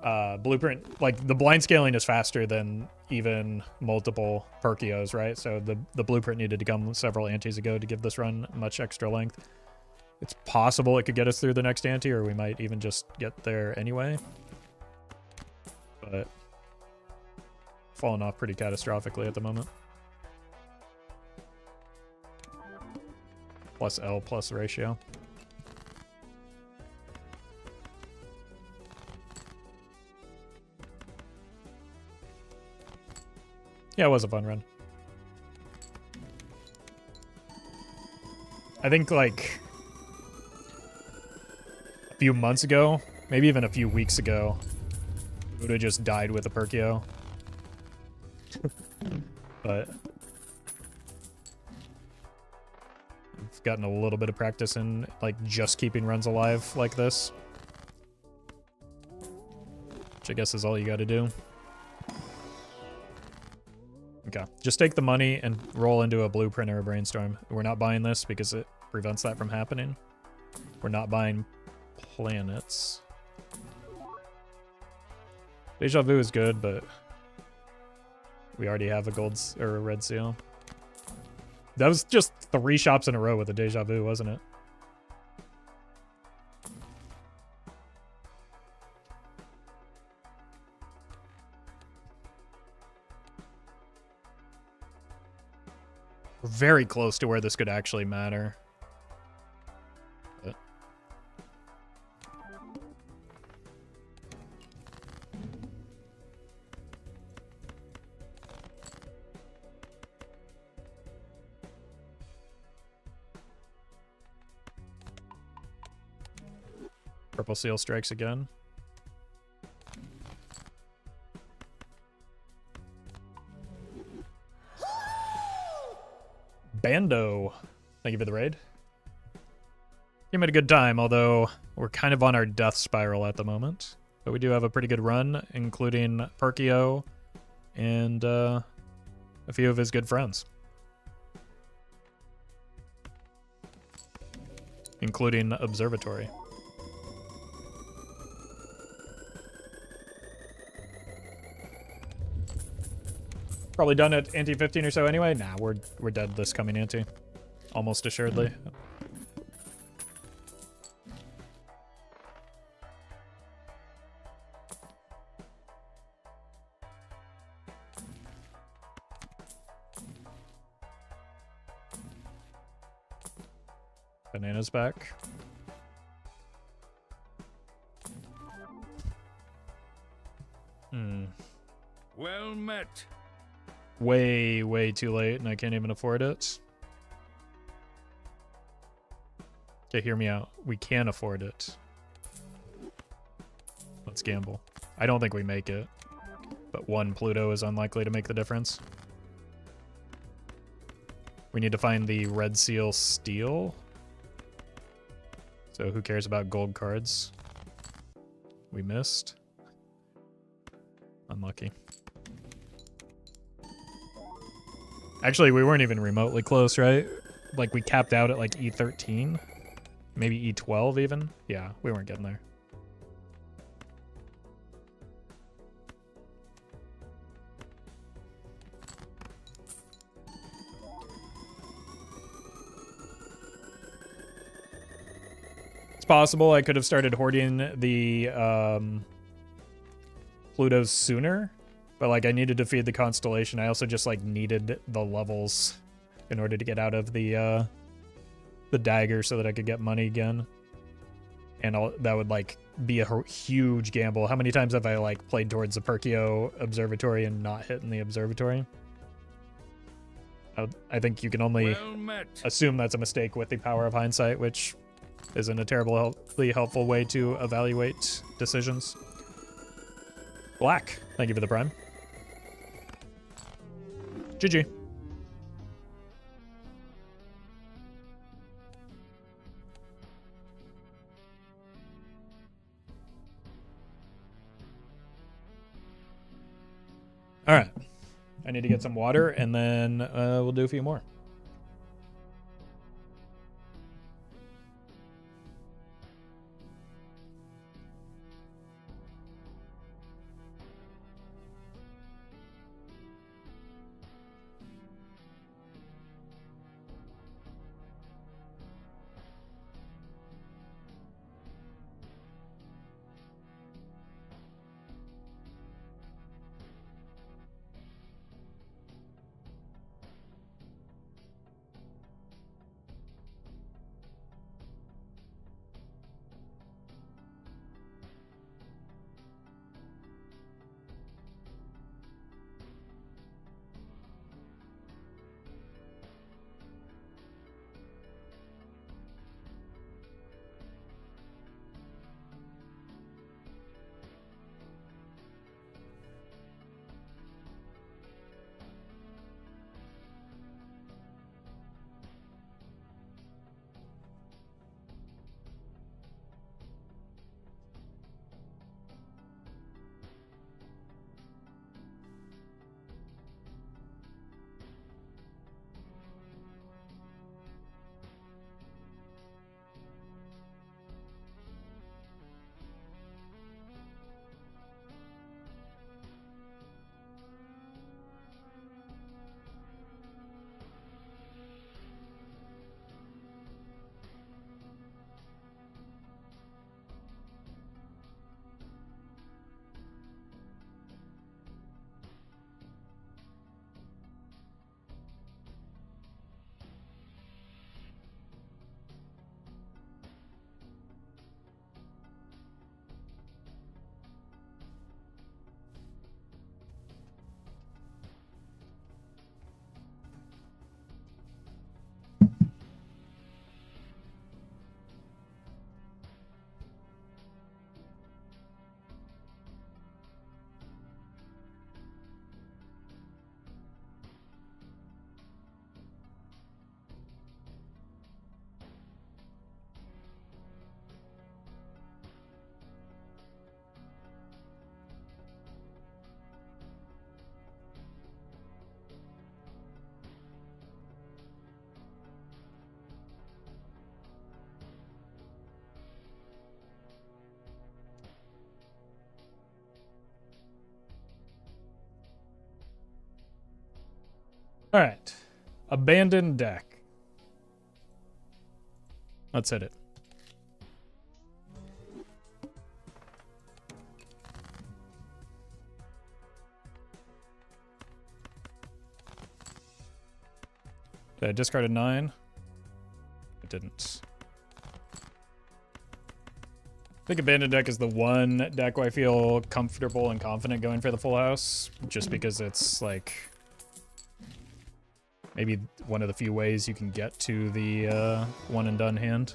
Blueprint, like the blind scaling is faster than even multiple Perkios, right? So the Blueprint needed to come several antes ago to give this run much extra length. It's possible it could get us through the next ante, or we might even just get there anyway. But falling off pretty catastrophically at the moment. Plus L plus ratio. Yeah, it was a fun run. I think like a few months ago, maybe even a few weeks ago, we would have just died with a Perkio. But I've gotten a little bit of practice in like just keeping runs alive like this, which I guess is all you got to do. Okay, just take the money and roll into a Blueprint or a Brainstorm. We're not buying this because it prevents that from happening. We're not buying planets. Deja Vu is good, but we already have a gold or a red seal. That was just 3 shops in a row with a Deja Vu, wasn't it? We're very close to where this could actually matter. But purple seal strikes again. Bando, thank you for the raid. Came at a good time, although we're kind of on our death spiral at the moment. But we do have a pretty good run, including Perkio and a few of his good friends. Including Observatory. Probably done at ante 15 or so anyway. Nah, we're dead this coming ante. Almost assuredly. Banana's back. Well met. Way too late, and I can't even afford it. Okay, hear me out. We can afford it. Let's gamble. I don't think we make it, but 1 Pluto is unlikely to make the difference. We need to find the red seal steel. So who cares about gold cards? We missed. Unlucky. Actually, we weren't even remotely close, right? Like, we capped out at, like, E13? Maybe E12, even? Yeah, we weren't getting there. It's possible I could have started hoarding the, Plutos sooner. But, like, I needed to feed the constellation. I also just, like, needed the levels in order to get out of the dagger so that I could get money again. And that would, like, be a huge gamble. How many times have I, like, played towards the Perkio Observatory and not hitting the Observatory? I think you can only assume that's a mistake with the power of hindsight, which isn't a terribly helpful way to evaluate decisions. Black, thank you for the prime. GG. All right. I need to get some water, and then we'll do a few more. All right. Abandoned deck. Let's hit it. Did I discard a 9? I didn't. I think Abandoned deck is the one deck where I feel comfortable and confident going for the full house, just because it's like maybe one of the few ways you can get to the one and done hand.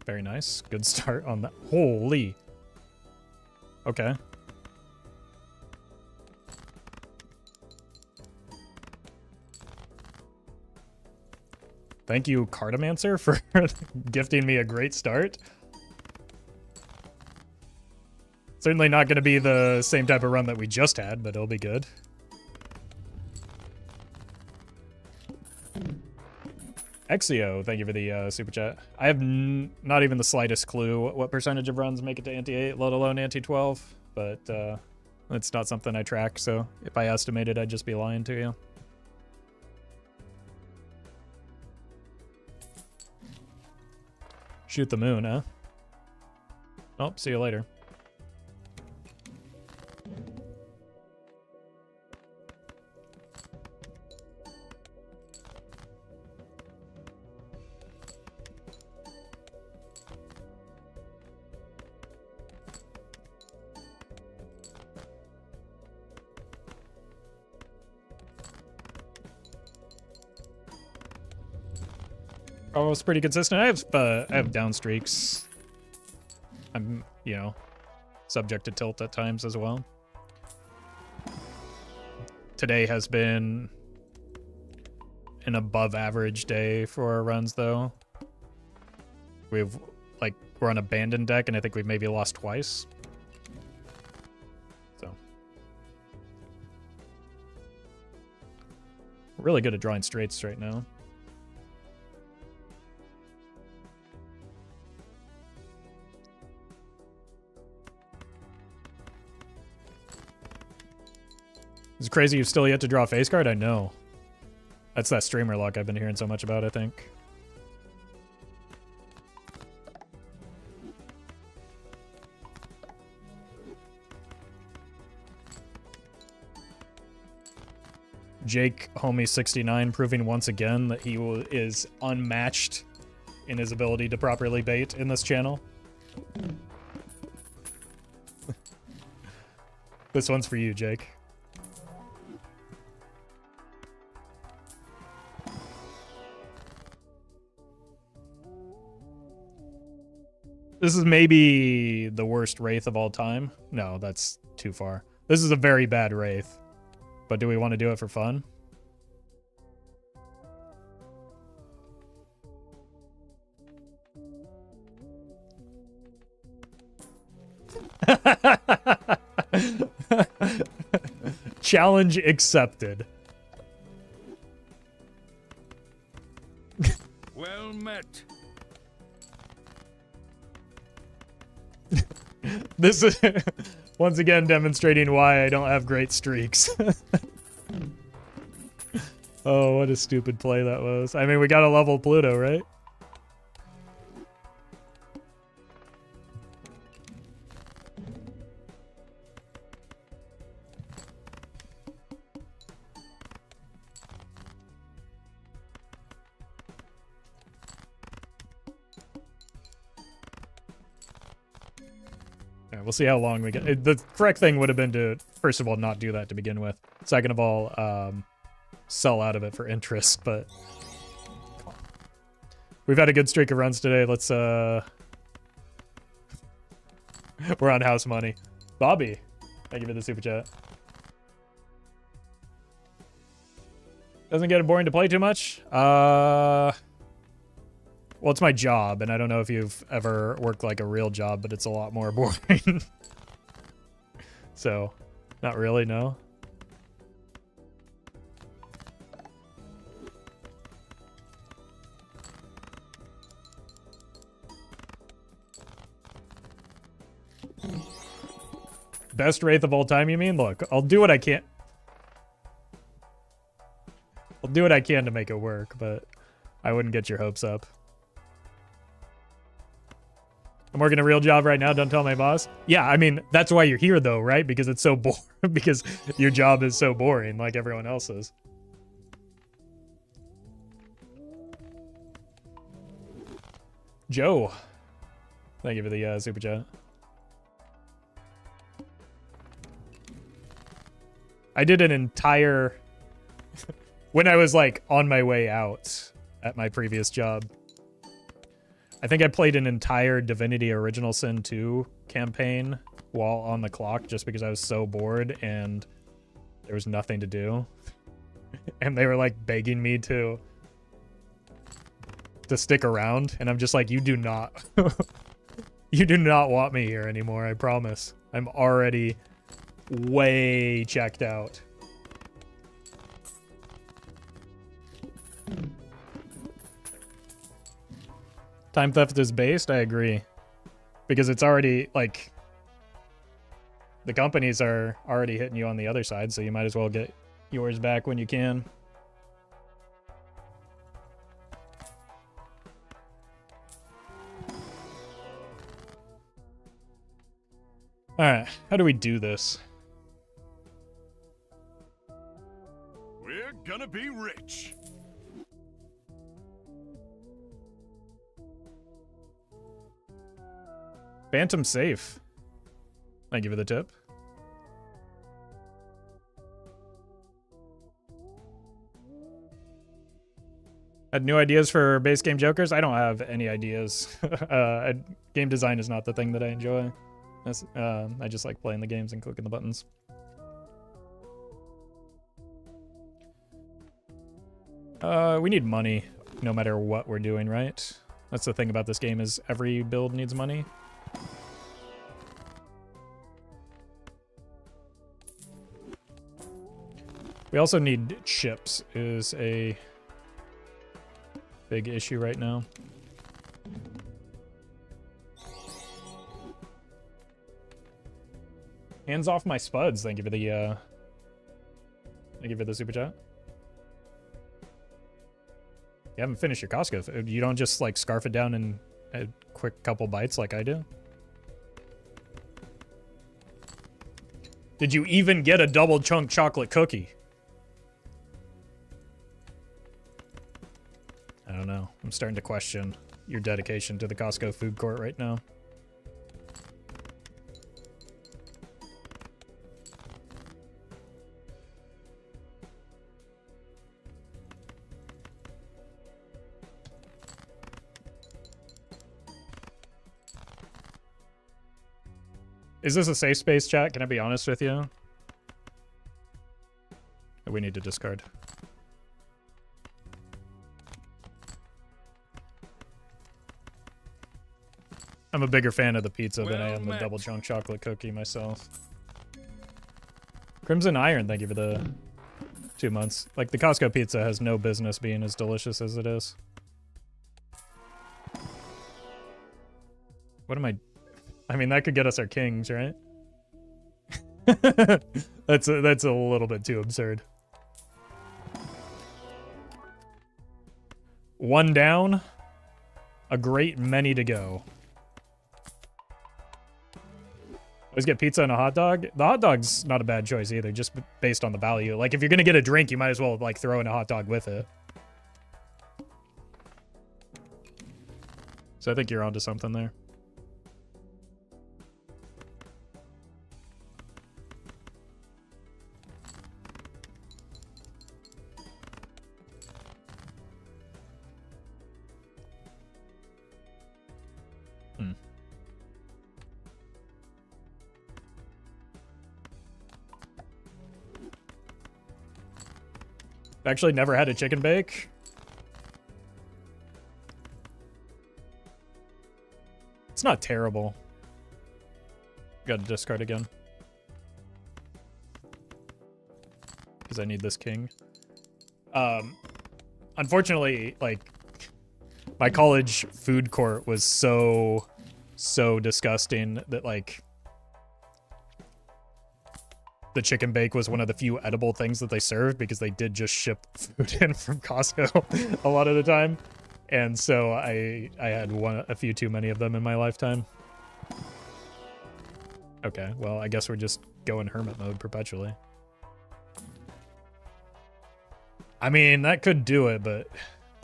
Very nice. Good start on that. Holy. Okay. Thank you, Cartomancer, for gifting me a great start. Certainly not going to be the same type of run that we just had, but it'll be good. Exio, thank you for the super chat. I have not even the slightest clue what percentage of runs make it to Ante-8, let alone Ante-12, but it's not something I track, so if I estimated, I'd just be lying to you. Shoot the moon, huh? Oh, see you later. Oh, it's pretty consistent. I have down streaks. I'm, you know, subject to tilt at times as well. Today has been an above average day for our runs, though. We're on abandoned deck, and I think we've maybe lost twice. So. We're really good at drawing straights right now. It's crazy you've still yet to draw a face card? I know. That's that streamer luck I've been hearing so much about, I think. Jake Homie69 proving once again that he is unmatched in his ability to properly bait in this channel. This one's for you, Jake. This is maybe the worst Wraith of all time. No, that's too far. This is a very bad Wraith. But do we want to do it for fun? Challenge accepted. Well met. This is once again demonstrating why I don't have great streaks. Oh, what a stupid play that was. I mean, we got to level Pluto, right? We'll see how long we get. The correct thing would have been to, first of all, not do that to begin with. Second of all, sell out of it for interest, but we've had a good streak of runs today. Let's, we're on house money. Bobby, thank you for the super chat. Doesn't get boring to play too much? Well, it's my job, and I don't know if you've ever worked like a real job, but it's a lot more boring. So, not really, no. Best Wraith of all time, you mean? Look, I'll do what I can. I'll do what I can to make it work, but I wouldn't get your hopes up. I'm working a real job right now, don't tell my boss. Yeah, I mean, that's why you're here though, right? Because it's so boring, because your job is so boring like everyone else's. Joe. Thank you for the super chat. I did an entire... when I was like on my way out at my previous job, I think I played an entire Divinity Original Sin 2 campaign while on the clock just because I was so bored and there was nothing to do. And they were like begging me to stick around, and I'm just like, you do not you do not want me here anymore, I promise. I'm already way checked out. Time theft is based, I agree. Because it's already, like, the companies are already hitting you on the other side, so you might as well get yours back when you can. Alright, how do we do this? We're gonna be rich. Phantom safe. Thank you for the tip. Had new ideas for base game jokers? I don't have any ideas. Game design is not the thing that I enjoy. I just like playing the games and clicking the buttons. We need money no matter what we're doing, right? That's the thing about this game, is every build needs money. We also need chips, is a big issue right now. Hands off my spuds. Thank you for the super chat. You haven't finished your Costco food. You don't just like scarf it down in a quick couple bites like I do. Did you even get a double chunk chocolate cookie? I don't know. I'm starting to question your dedication to the Costco food court right now. Is this a safe space, chat? Can I be honest with you? We need to discard. I'm a bigger fan of the pizza than I am the double chunk chocolate cookie myself. Crimson Iron, thank you for the 2 months. Like, the Costco pizza has no business being as delicious as it is. What am I mean, that could get us our kings, right? That's a little bit too absurd. One down. A great many to go. Always get pizza and a hot dog. The hot dog's not a bad choice either, just based on the value. Like, if you're gonna get a drink, you might as well, like, throw in a hot dog with it. So I think you're onto something there. Actually never had a chicken bake. It's not terrible. Gotta discard again. Because I need this king. Unfortunately, like, my college food court was so disgusting that, like, the chicken bake was one of the few edible things that they served because they did just ship food in from Costco a lot of the time. And so I had a few too many of them in my lifetime. Okay, well, I guess we're just going hermit mode perpetually. I mean, that could do it, but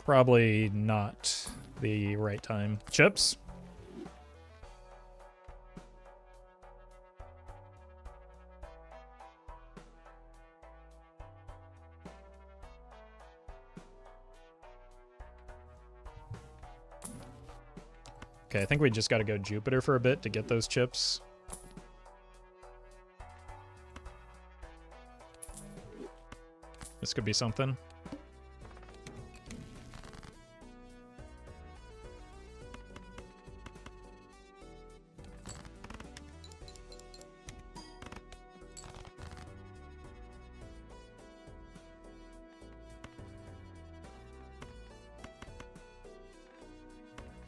probably not the right time. Chips? Okay, I think we just got to go Jupiter for a bit to get those chips. This could be something.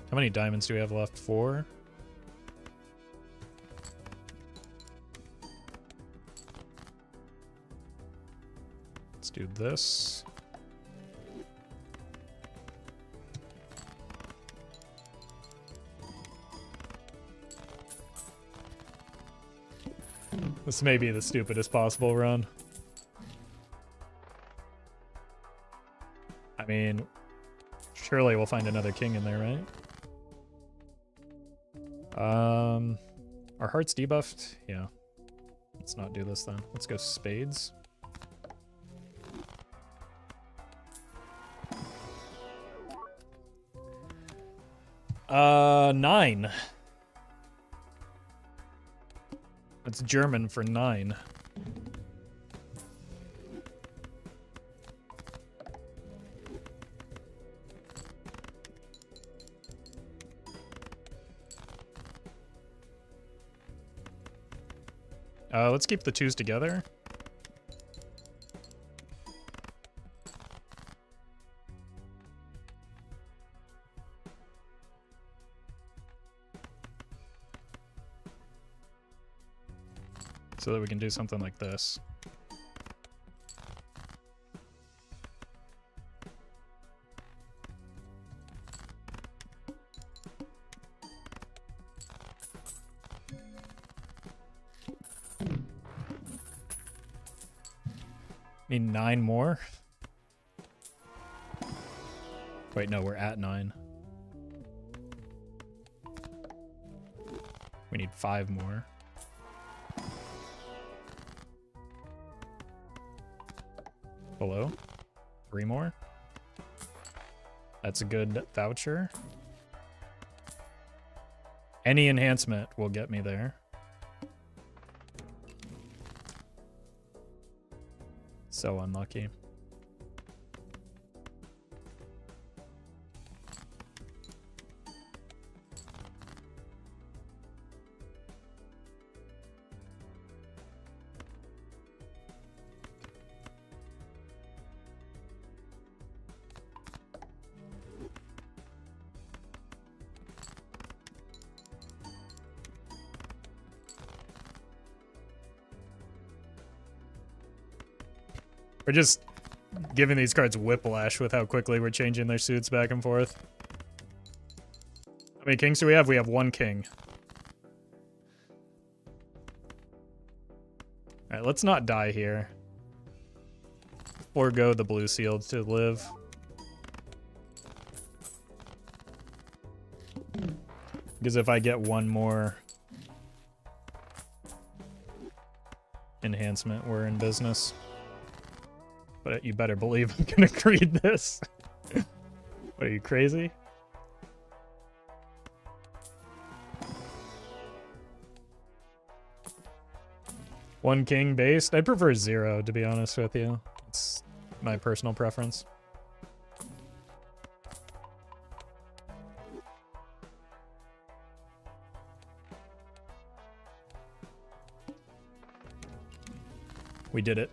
How many diamonds do we have left? 4? Let's do this. This may be the stupidest possible run. I mean, surely we'll find another king in there, right? Our heart's debuffed? Yeah. Let's not do this then. Let's go spades. Nine. That's German for 9. Let's keep the 2s together. So that we can do something like this. Need 9 more. Wait, no, we're at 9. We need 5 more. Hello? 3 more? That's a good voucher. Any enhancement will get me there. So unlucky. We're just giving these cards whiplash with how quickly we're changing their suits back and forth. How many kings do we have? We have 1 king. Alright, let's not die here. Forgo the blue seal to live. Because if I get 1 more enhancement, we're in business. But you better believe I'm gonna greed this. What, are you crazy? One king based? I'd prefer 0, to be honest with you. It's my personal preference. We did it.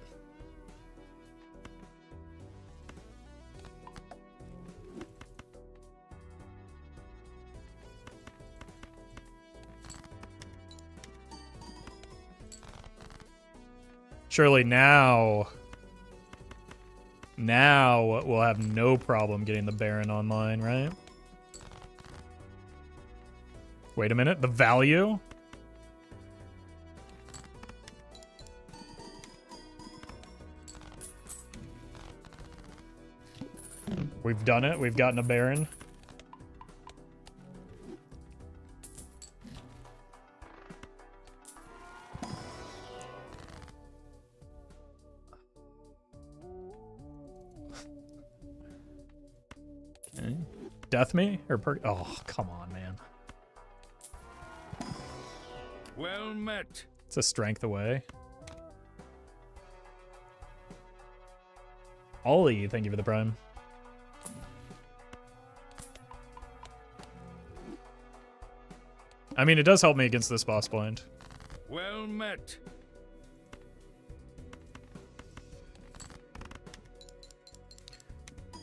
Surely now we'll have no problem getting the Baron online, right? Wait a minute, the value? We've done it, we've gotten a Baron. Okay. Death me? Or oh, come on, man. Well met. It's a strength away. Ollie, thank you for the prime. I mean, it does help me against this boss blind. Well met.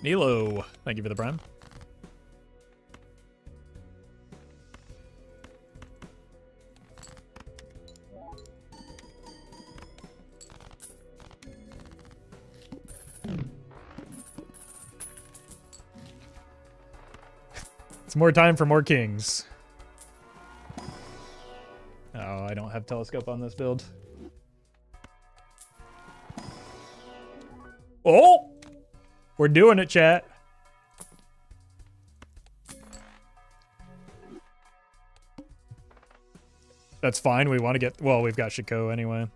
Nilo, thank you for the prime. It's more time for more kings. Oh, I don't have telescope on this build. Oh! We're doing it, chat. That's fine. We want to get... Well, we've got Shiko anyway.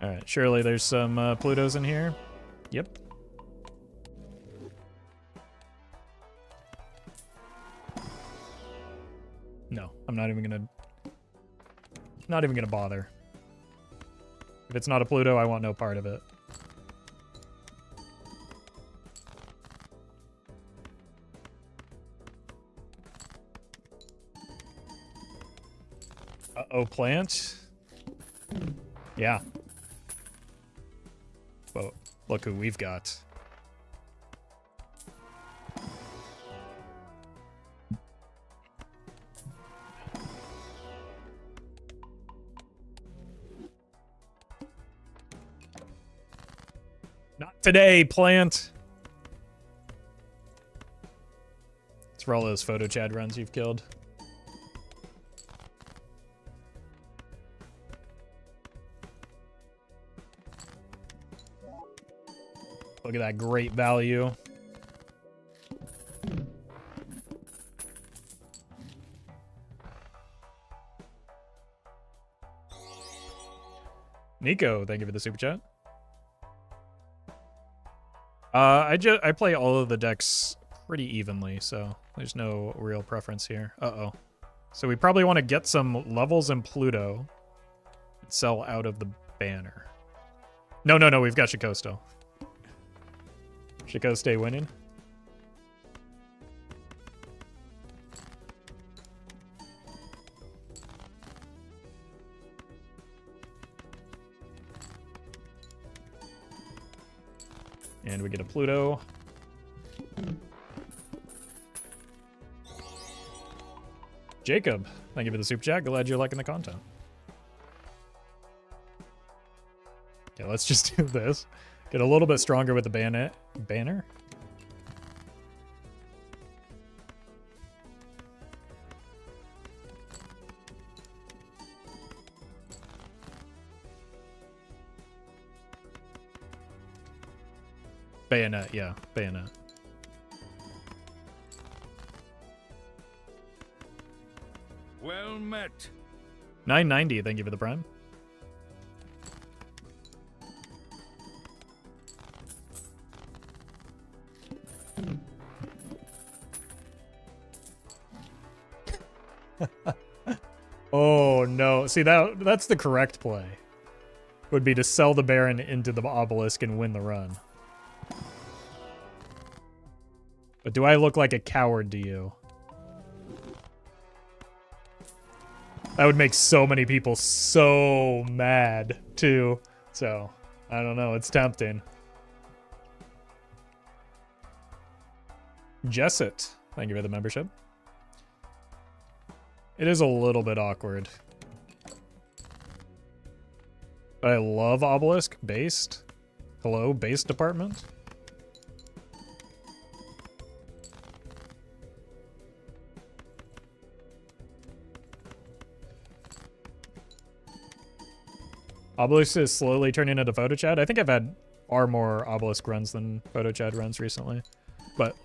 Alright, surely there's some Plutos in here. Yep. No, I'm not even gonna... Not even gonna bother. If it's not a Pluto, I want no part of it. Uh-oh, plant? Yeah. Well, look who we've got. Not today, plant! It's for all those photo Chad runs you've killed. Look at that great value. Nico, thank you for the super chat. I play all of the decks pretty evenly, so there's no real preference here. Uh-oh. So we probably want to get some levels in Pluto and sell out of the banner. No, we've got Shiko still. Shiko stay winning. And we get a Pluto. Jacob, thank you for the super chat. Glad you're liking the content. Okay, let's just do this. Get a little bit stronger with the banner. Bayonet, yeah, bayonet. Well met. 990, thank you for the prime. Oh no, see that's the correct play. Would be to sell the Baron into the obelisk and win the run. But do I look like a coward to you? That would make so many people so mad, too. So, I don't know. It's tempting. Jessit, thank you for the membership. It is a little bit awkward. But I love obelisk based. Hello, base department. Obelisk is slowly turning into photo chat. I think I've had far more obelisk runs than photo chat runs recently. But,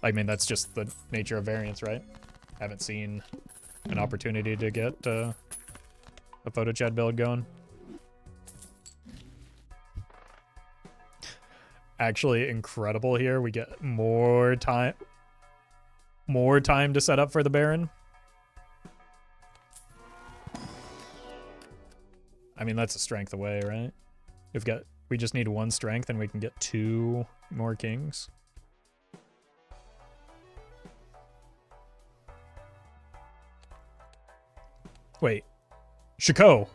I mean, that's just the nature of variance, right? Haven't seen an opportunity to get a photo chat build going. Actually incredible here. We get more time to set up for the Baron. I mean, that's a strength away, right? We just need 1 strength and we can get 2 more kings. Wait. Shiko!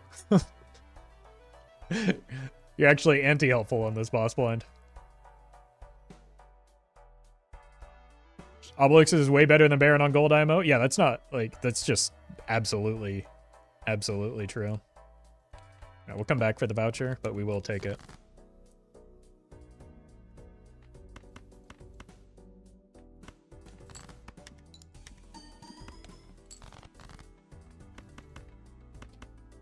You're actually anti-helpful on this boss blind. Obelix is way better than Baron on gold IMO? Yeah, that's not, like, that's just absolutely true. Right, we'll come back for the voucher, but we will take it.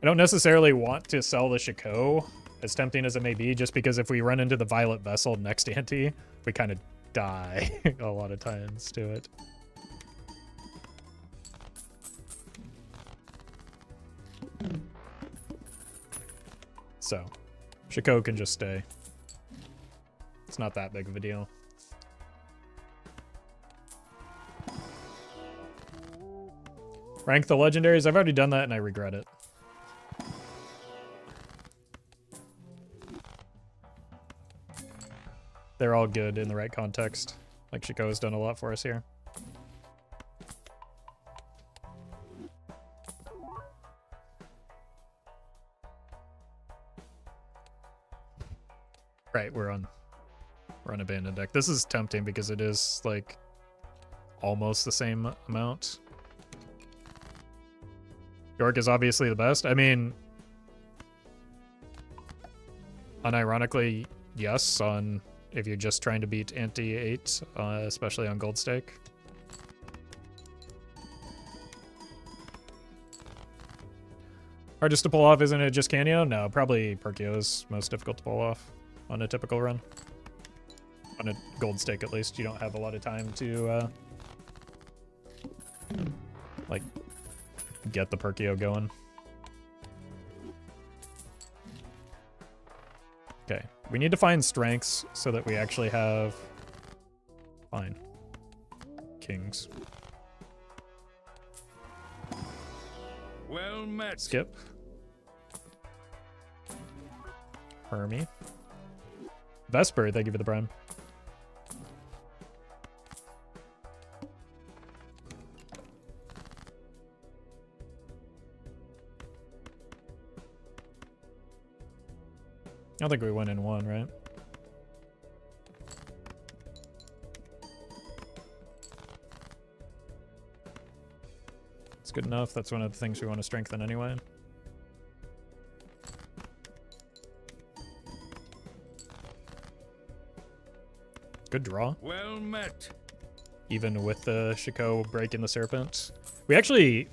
I don't necessarily want to sell the Shiko, as tempting as it may be, just because if we run into the Violet Vessel next ante, we kind of die a lot of times to it. So, Shiko can just stay. It's not that big of a deal. Rank the legendaries. I've already done that and I regret it. They're all good in the right context. Like Shiko has done a lot for us here. Right, we're on abandoned deck. This is tempting because it is like almost the same amount. York is obviously the best. I mean, unironically, yes, on if you're just trying to beat Ante 8, especially on Gold Stake. Hardest to pull off, isn't it just Canio? No, probably Perkio is most difficult to pull off on a typical run. On a Gold Stake, at least. You don't have a lot of time to, like, get the Perkio going. Okay, we need to find strengths so that we actually have... Fine. Kings. Well met. Skip. Hermie. Vesper, thank you for the prime. I don't think we went in 1, right? It's good enough. That's one of the things we want to strengthen anyway. Good draw. Well met. Even with the Shiko breaking the Serpent. We actually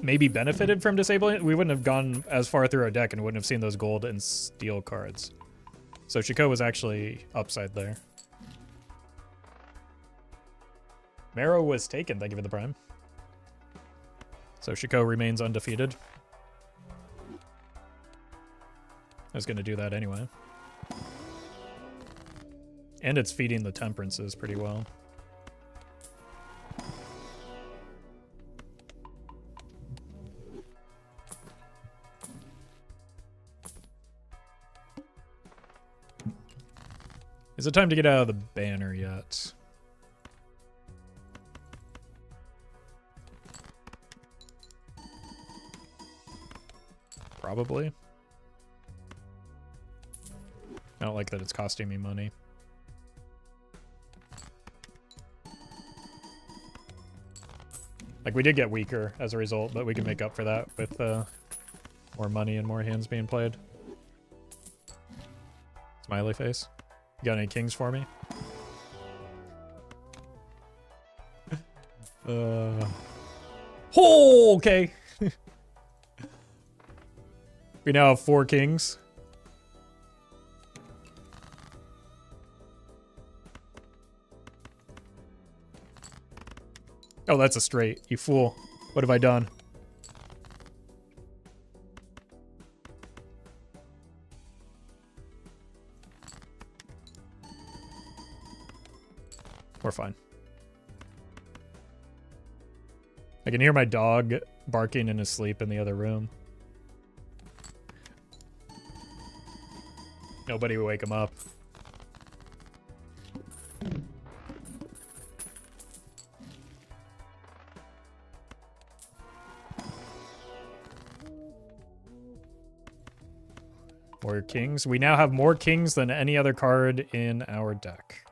maybe benefited from disabling it. We wouldn't have gone as far through our deck and wouldn't have seen those gold and steel cards. So Shiko was actually upside there. Marrow was taken, thank you for the prime. So Shiko remains undefeated. I was going to do that anyway. And it's feeding the Temperances pretty well. Is it time to get out of the banner yet? Probably. I don't like that it's costing me money. Like, we did get weaker as a result, but we can make up for that with more money and more hands being played. Smiley face. You got any kings for me? Oh, okay. We now have 4 kings. Oh, that's a straight. You fool. What have I done? We're fine. I can hear my dog barking in his sleep in the other room. Nobody will wake him up. More kings. We now have more kings than any other card in our deck.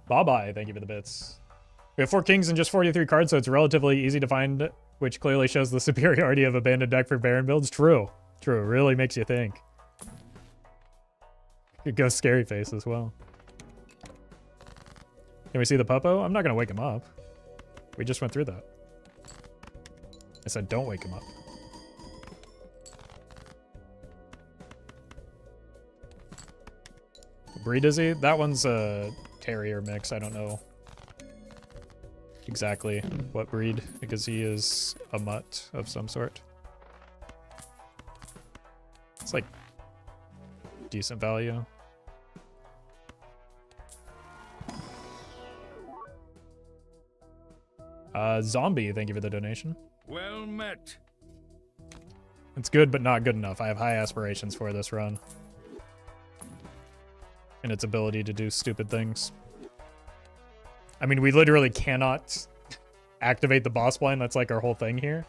Bye-bye, thank you for the bits. We have 4 kings and just 43 cards, so it's relatively easy to find, which clearly shows the superiority of abandoned deck for Baron builds. True. True, it really makes you think. Could go scary face as well. Can we see the puppo? I'm not going to wake him up. We just went through that. I said don't wake him up. What breed is he? That one's a terrier mix. I don't know exactly what breed, because he is a mutt of some sort. It's like decent value. Zombie, thank you for the donation. Well met. It's good, but not good enough. I have high aspirations for this run. And its ability to do stupid things. I mean, we literally cannot activate the boss blind. That's like our whole thing here.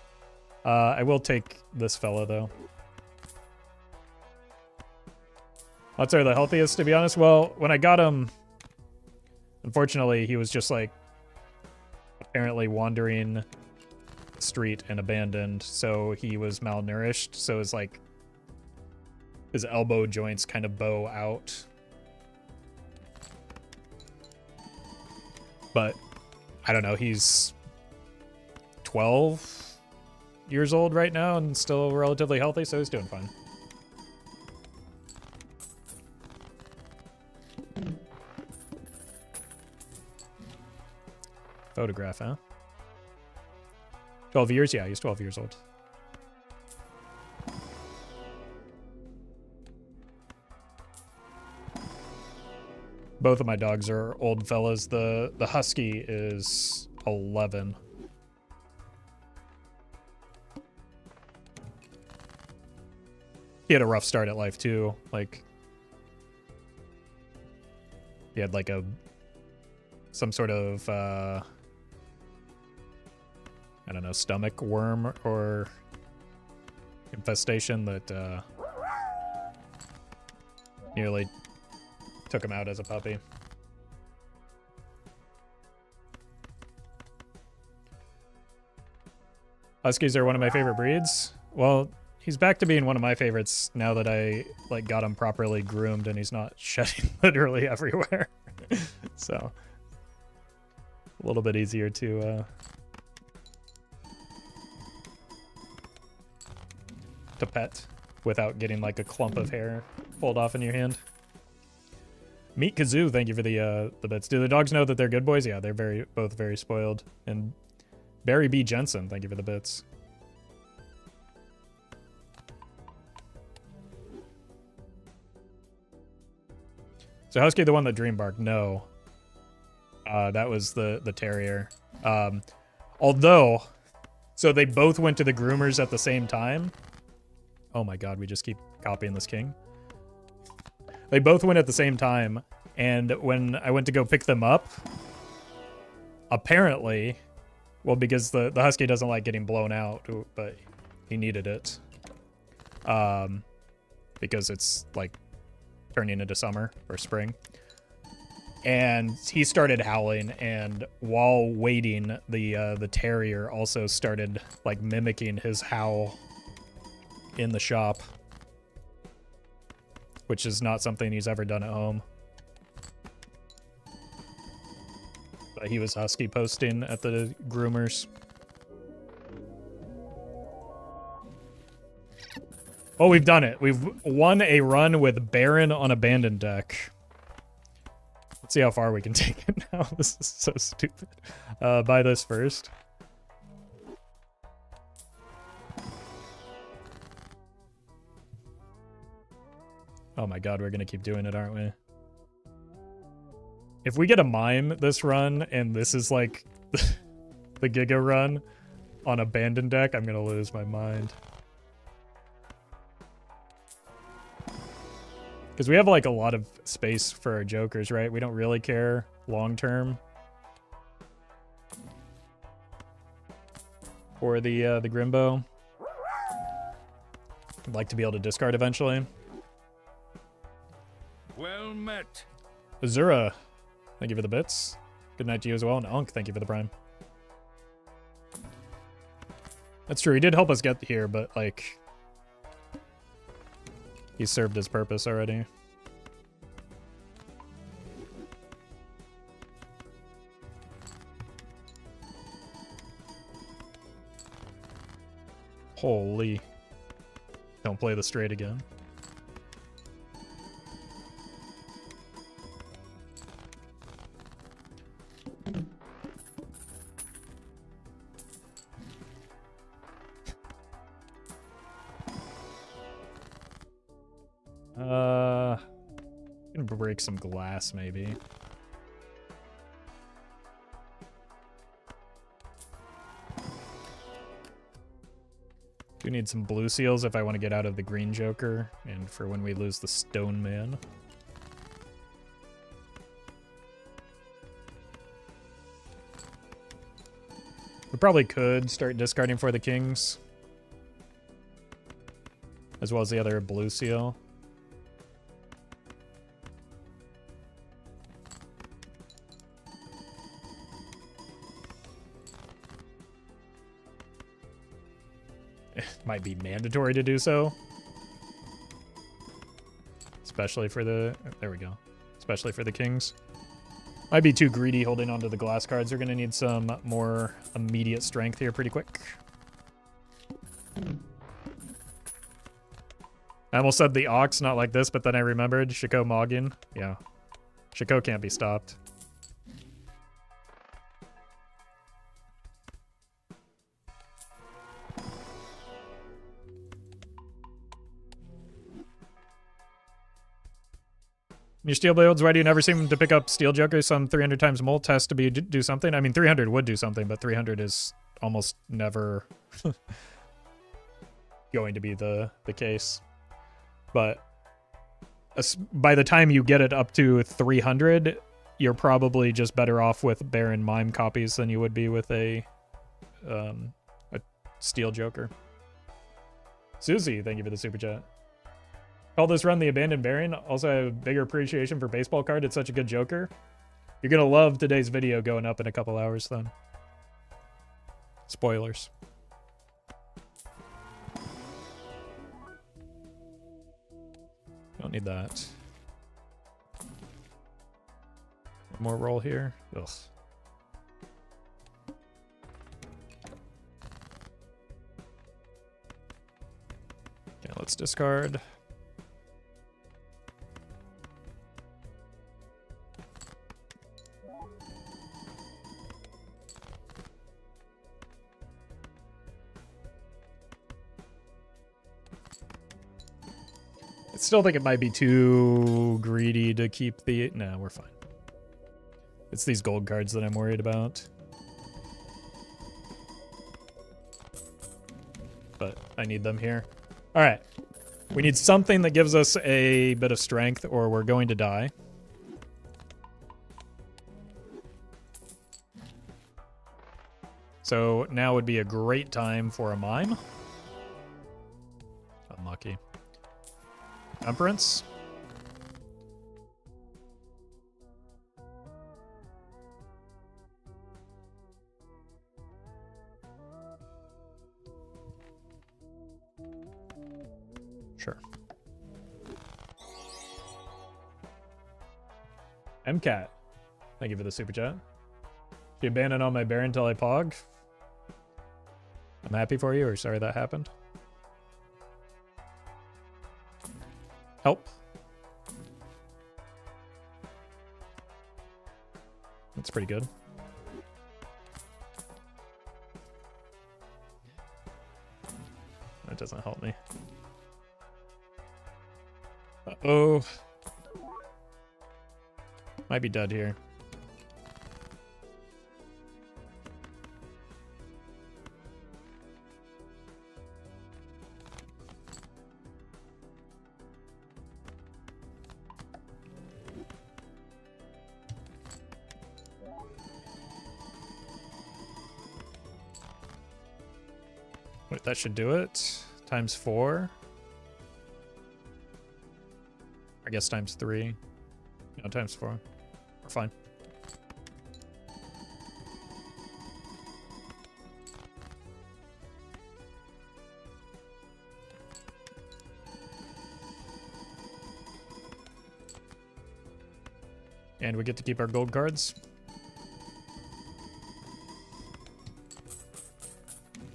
I will take this fella, though. Lots are the healthiest, to be honest. Well, when I got him, unfortunately, he was just like apparently wandering the street and abandoned, so he was malnourished, so it's like his elbow joints kind of bow out. But I don't know, he's 12 years old right now and still relatively healthy, so he's doing fine. Photograph, huh? 12 years? Yeah, he's 12 years old. Both of my dogs are old fellas. The husky is 11. He had a rough start at life too. Like, he had like some sort of I don't know, stomach worm or infestation that nearly took him out as a puppy. Huskies are one of my favorite breeds. Well, he's back to being one of my favorites now that I like got him properly groomed and he's not shedding literally everywhere. So a little bit easier to pet without getting like a clump of hair pulled off in your hand. Meet Kazoo, thank you for the bits. Do the dogs know that they're good boys? Yeah, they're both very spoiled. And Barry B. Jensen, thank you for the bits. So Husky, the one that dream barked? No. That was the terrier. Although, so they both went to the groomers at the same time. Oh my god, we just keep copying this king. They both went at the same time, and when I went to go pick them up, apparently, well, because the husky doesn't like getting blown out, but he needed it. because it's like turning into summer or spring. And he started howling, and while waiting, the terrier also started like mimicking his howl in the shop, which is not something he's ever done at home. But he was husky posting at the groomers. Oh, we've done it. We've won a run with Baron on abandoned deck. Let's see how far we can take it now. This is so stupid. Buy this first. Oh my god, we're gonna keep doing it, aren't we? If we get a mime this run, and this is like the Giga run on abandoned deck, I'm gonna lose my mind. Because we have like a lot of space for our jokers, right? We don't really care long term for the Grimbo. I'd like to be able to discard eventually. Well met. Azura, thank you for the bits. Good night to you as well. And Unk, thank you for the prime. That's true. He did help us get here, but like, he served his purpose already. Holy. Don't play the straight again. Can break some glass maybe. Do need some blue seals if I want to get out of the green joker and for when we lose the stone man. We probably could start discarding for the kings, as well as the other blue seal. It might be mandatory to do so. Especially for the... there we go. Especially for the kings. Might be too greedy holding onto the glass cards. They're going to need some more immediate strength here pretty quick. I almost said the Ox, not like this, but then I remembered Shiko Moggin. Yeah. Shiko can't be stopped. Your steel builds, why do you never seem to pick up steel jokers? Some 300 times molt has to be do something. I mean, 300 would do something, but 300 is almost never going to be the case. But by the time you get it up to 300, you're probably just better off with Baron Mime copies than you would be with a steel joker. Susie, thank you for the super chat. Call this run the Abandoned Baron. Also, I have a bigger appreciation for Baseball Card. It's such a good joker. You're going to love today's video going up in a couple hours then. Spoilers. Don't need that. One more roll here. Ugh. Okay, let's discard. Still think it might be too greedy to keep the... No, we're fine. It's these gold cards that I'm worried about. But I need them here. All right. We need something that gives us a bit of strength or we're going to die. So now would be a great time for a mime. A unlucky. Temperance? Sure. MCAT. Thank you for the super chat. You abandoned on my bear until I pog. I'm happy for you, or sorry that happened. Help. That's pretty good. That doesn't help me. Uh-oh. Might be dead here. Wait, that should do it. Times 4. I guess times 3. No, times 4. We're fine. And we get to keep our gold cards.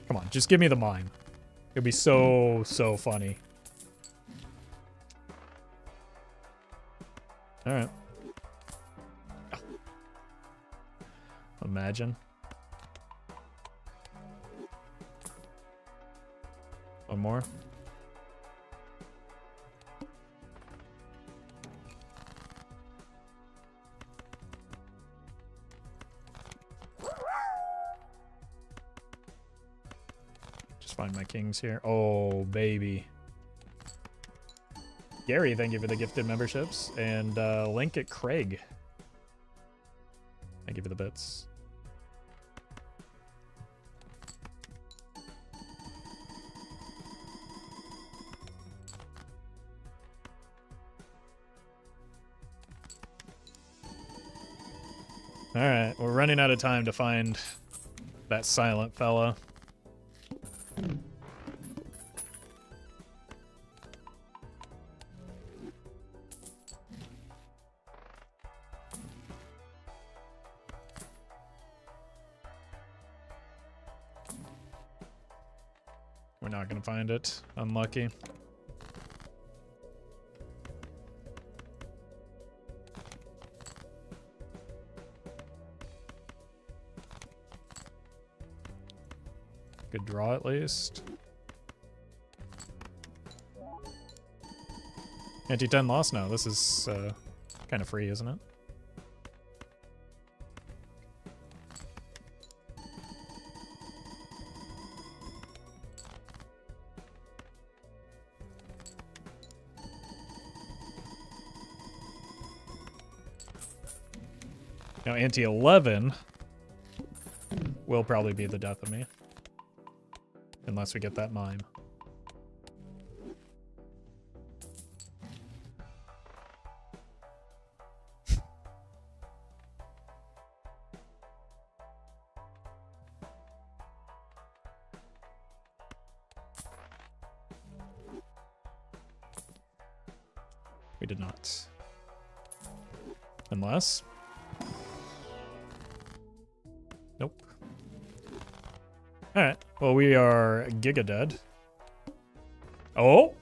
Come on, just give me the mime. It'd be so funny. All right. Oh. Imagine. One more. Just find my kings here. Oh, baby. Gary, thank you for the gifted memberships. And Link at Craig. Thank you for the bits. Alright, we're running out of time to find that silent fella. We're not gonna find it. Unlucky. Good draw at least. Anti-10 lost now. This is kind of free, isn't it? Now, anti-11 will probably be the death of me. Unless we get that mime. We did not. Unless... Nope. Alright, well we are giga dead. Oh!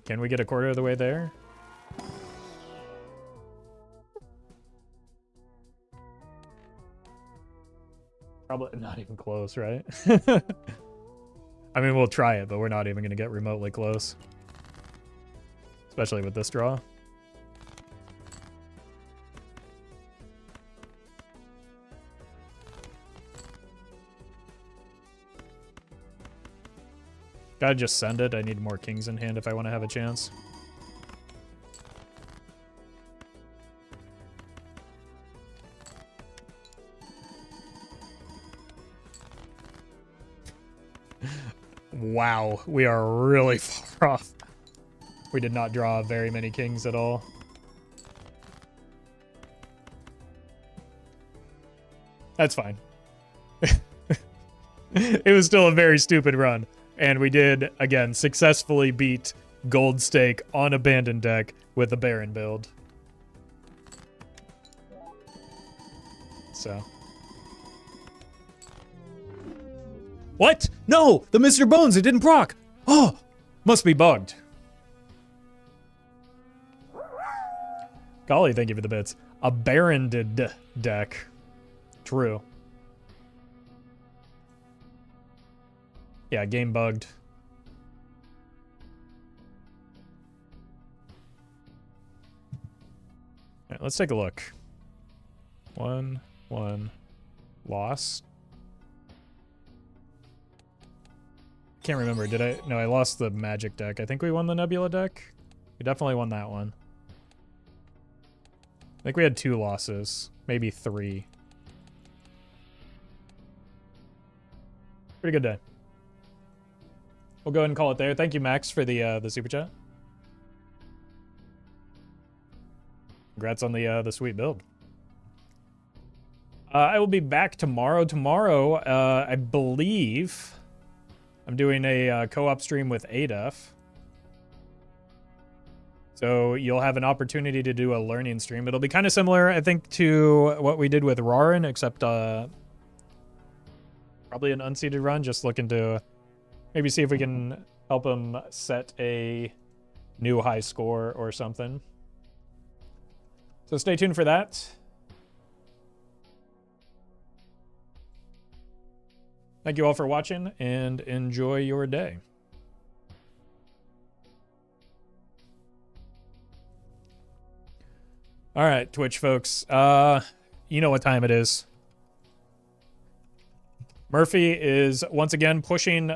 Can we get a quarter of the way there? Probably not even close, right? I mean, we'll try it, but we're not even going to get remotely close. Especially with this draw. Gotta just send it. I need more kings in hand if I want to have a chance. Wow, we are really far off. We did not draw very many kings at all. That's fine. It was still a very stupid run. And we did, again, successfully beat Gold Stake on Abandoned deck with a Baron build. So. What? No! The Mr. Bones, it didn't proc! Oh! Must be bugged. Golly, thank you for the bits. A Baronded deck. True. Yeah, game bugged. All right, let's take a look. 1-1 loss. Can't remember. Did I? No, I lost the Magic deck. I think we won the Nebula deck. We definitely won that one. I think we had 2 losses, maybe 3. Pretty good day. We'll go ahead and call it there. Thank you, Max, for the super chat. Congrats on the sweet build. I will be back tomorrow. Tomorrow, I believe I'm doing a co-op stream with ADEF. So you'll have an opportunity to do a learning stream. It'll be kind of similar, I think, to what we did with Rarin, except probably an unseeded run. Just looking to maybe see if we can help him set a new high score or something. So stay tuned for that. Thank you all for watching, and enjoy your day. All right, Twitch folks. You know what time it is. Murphy is once again pushing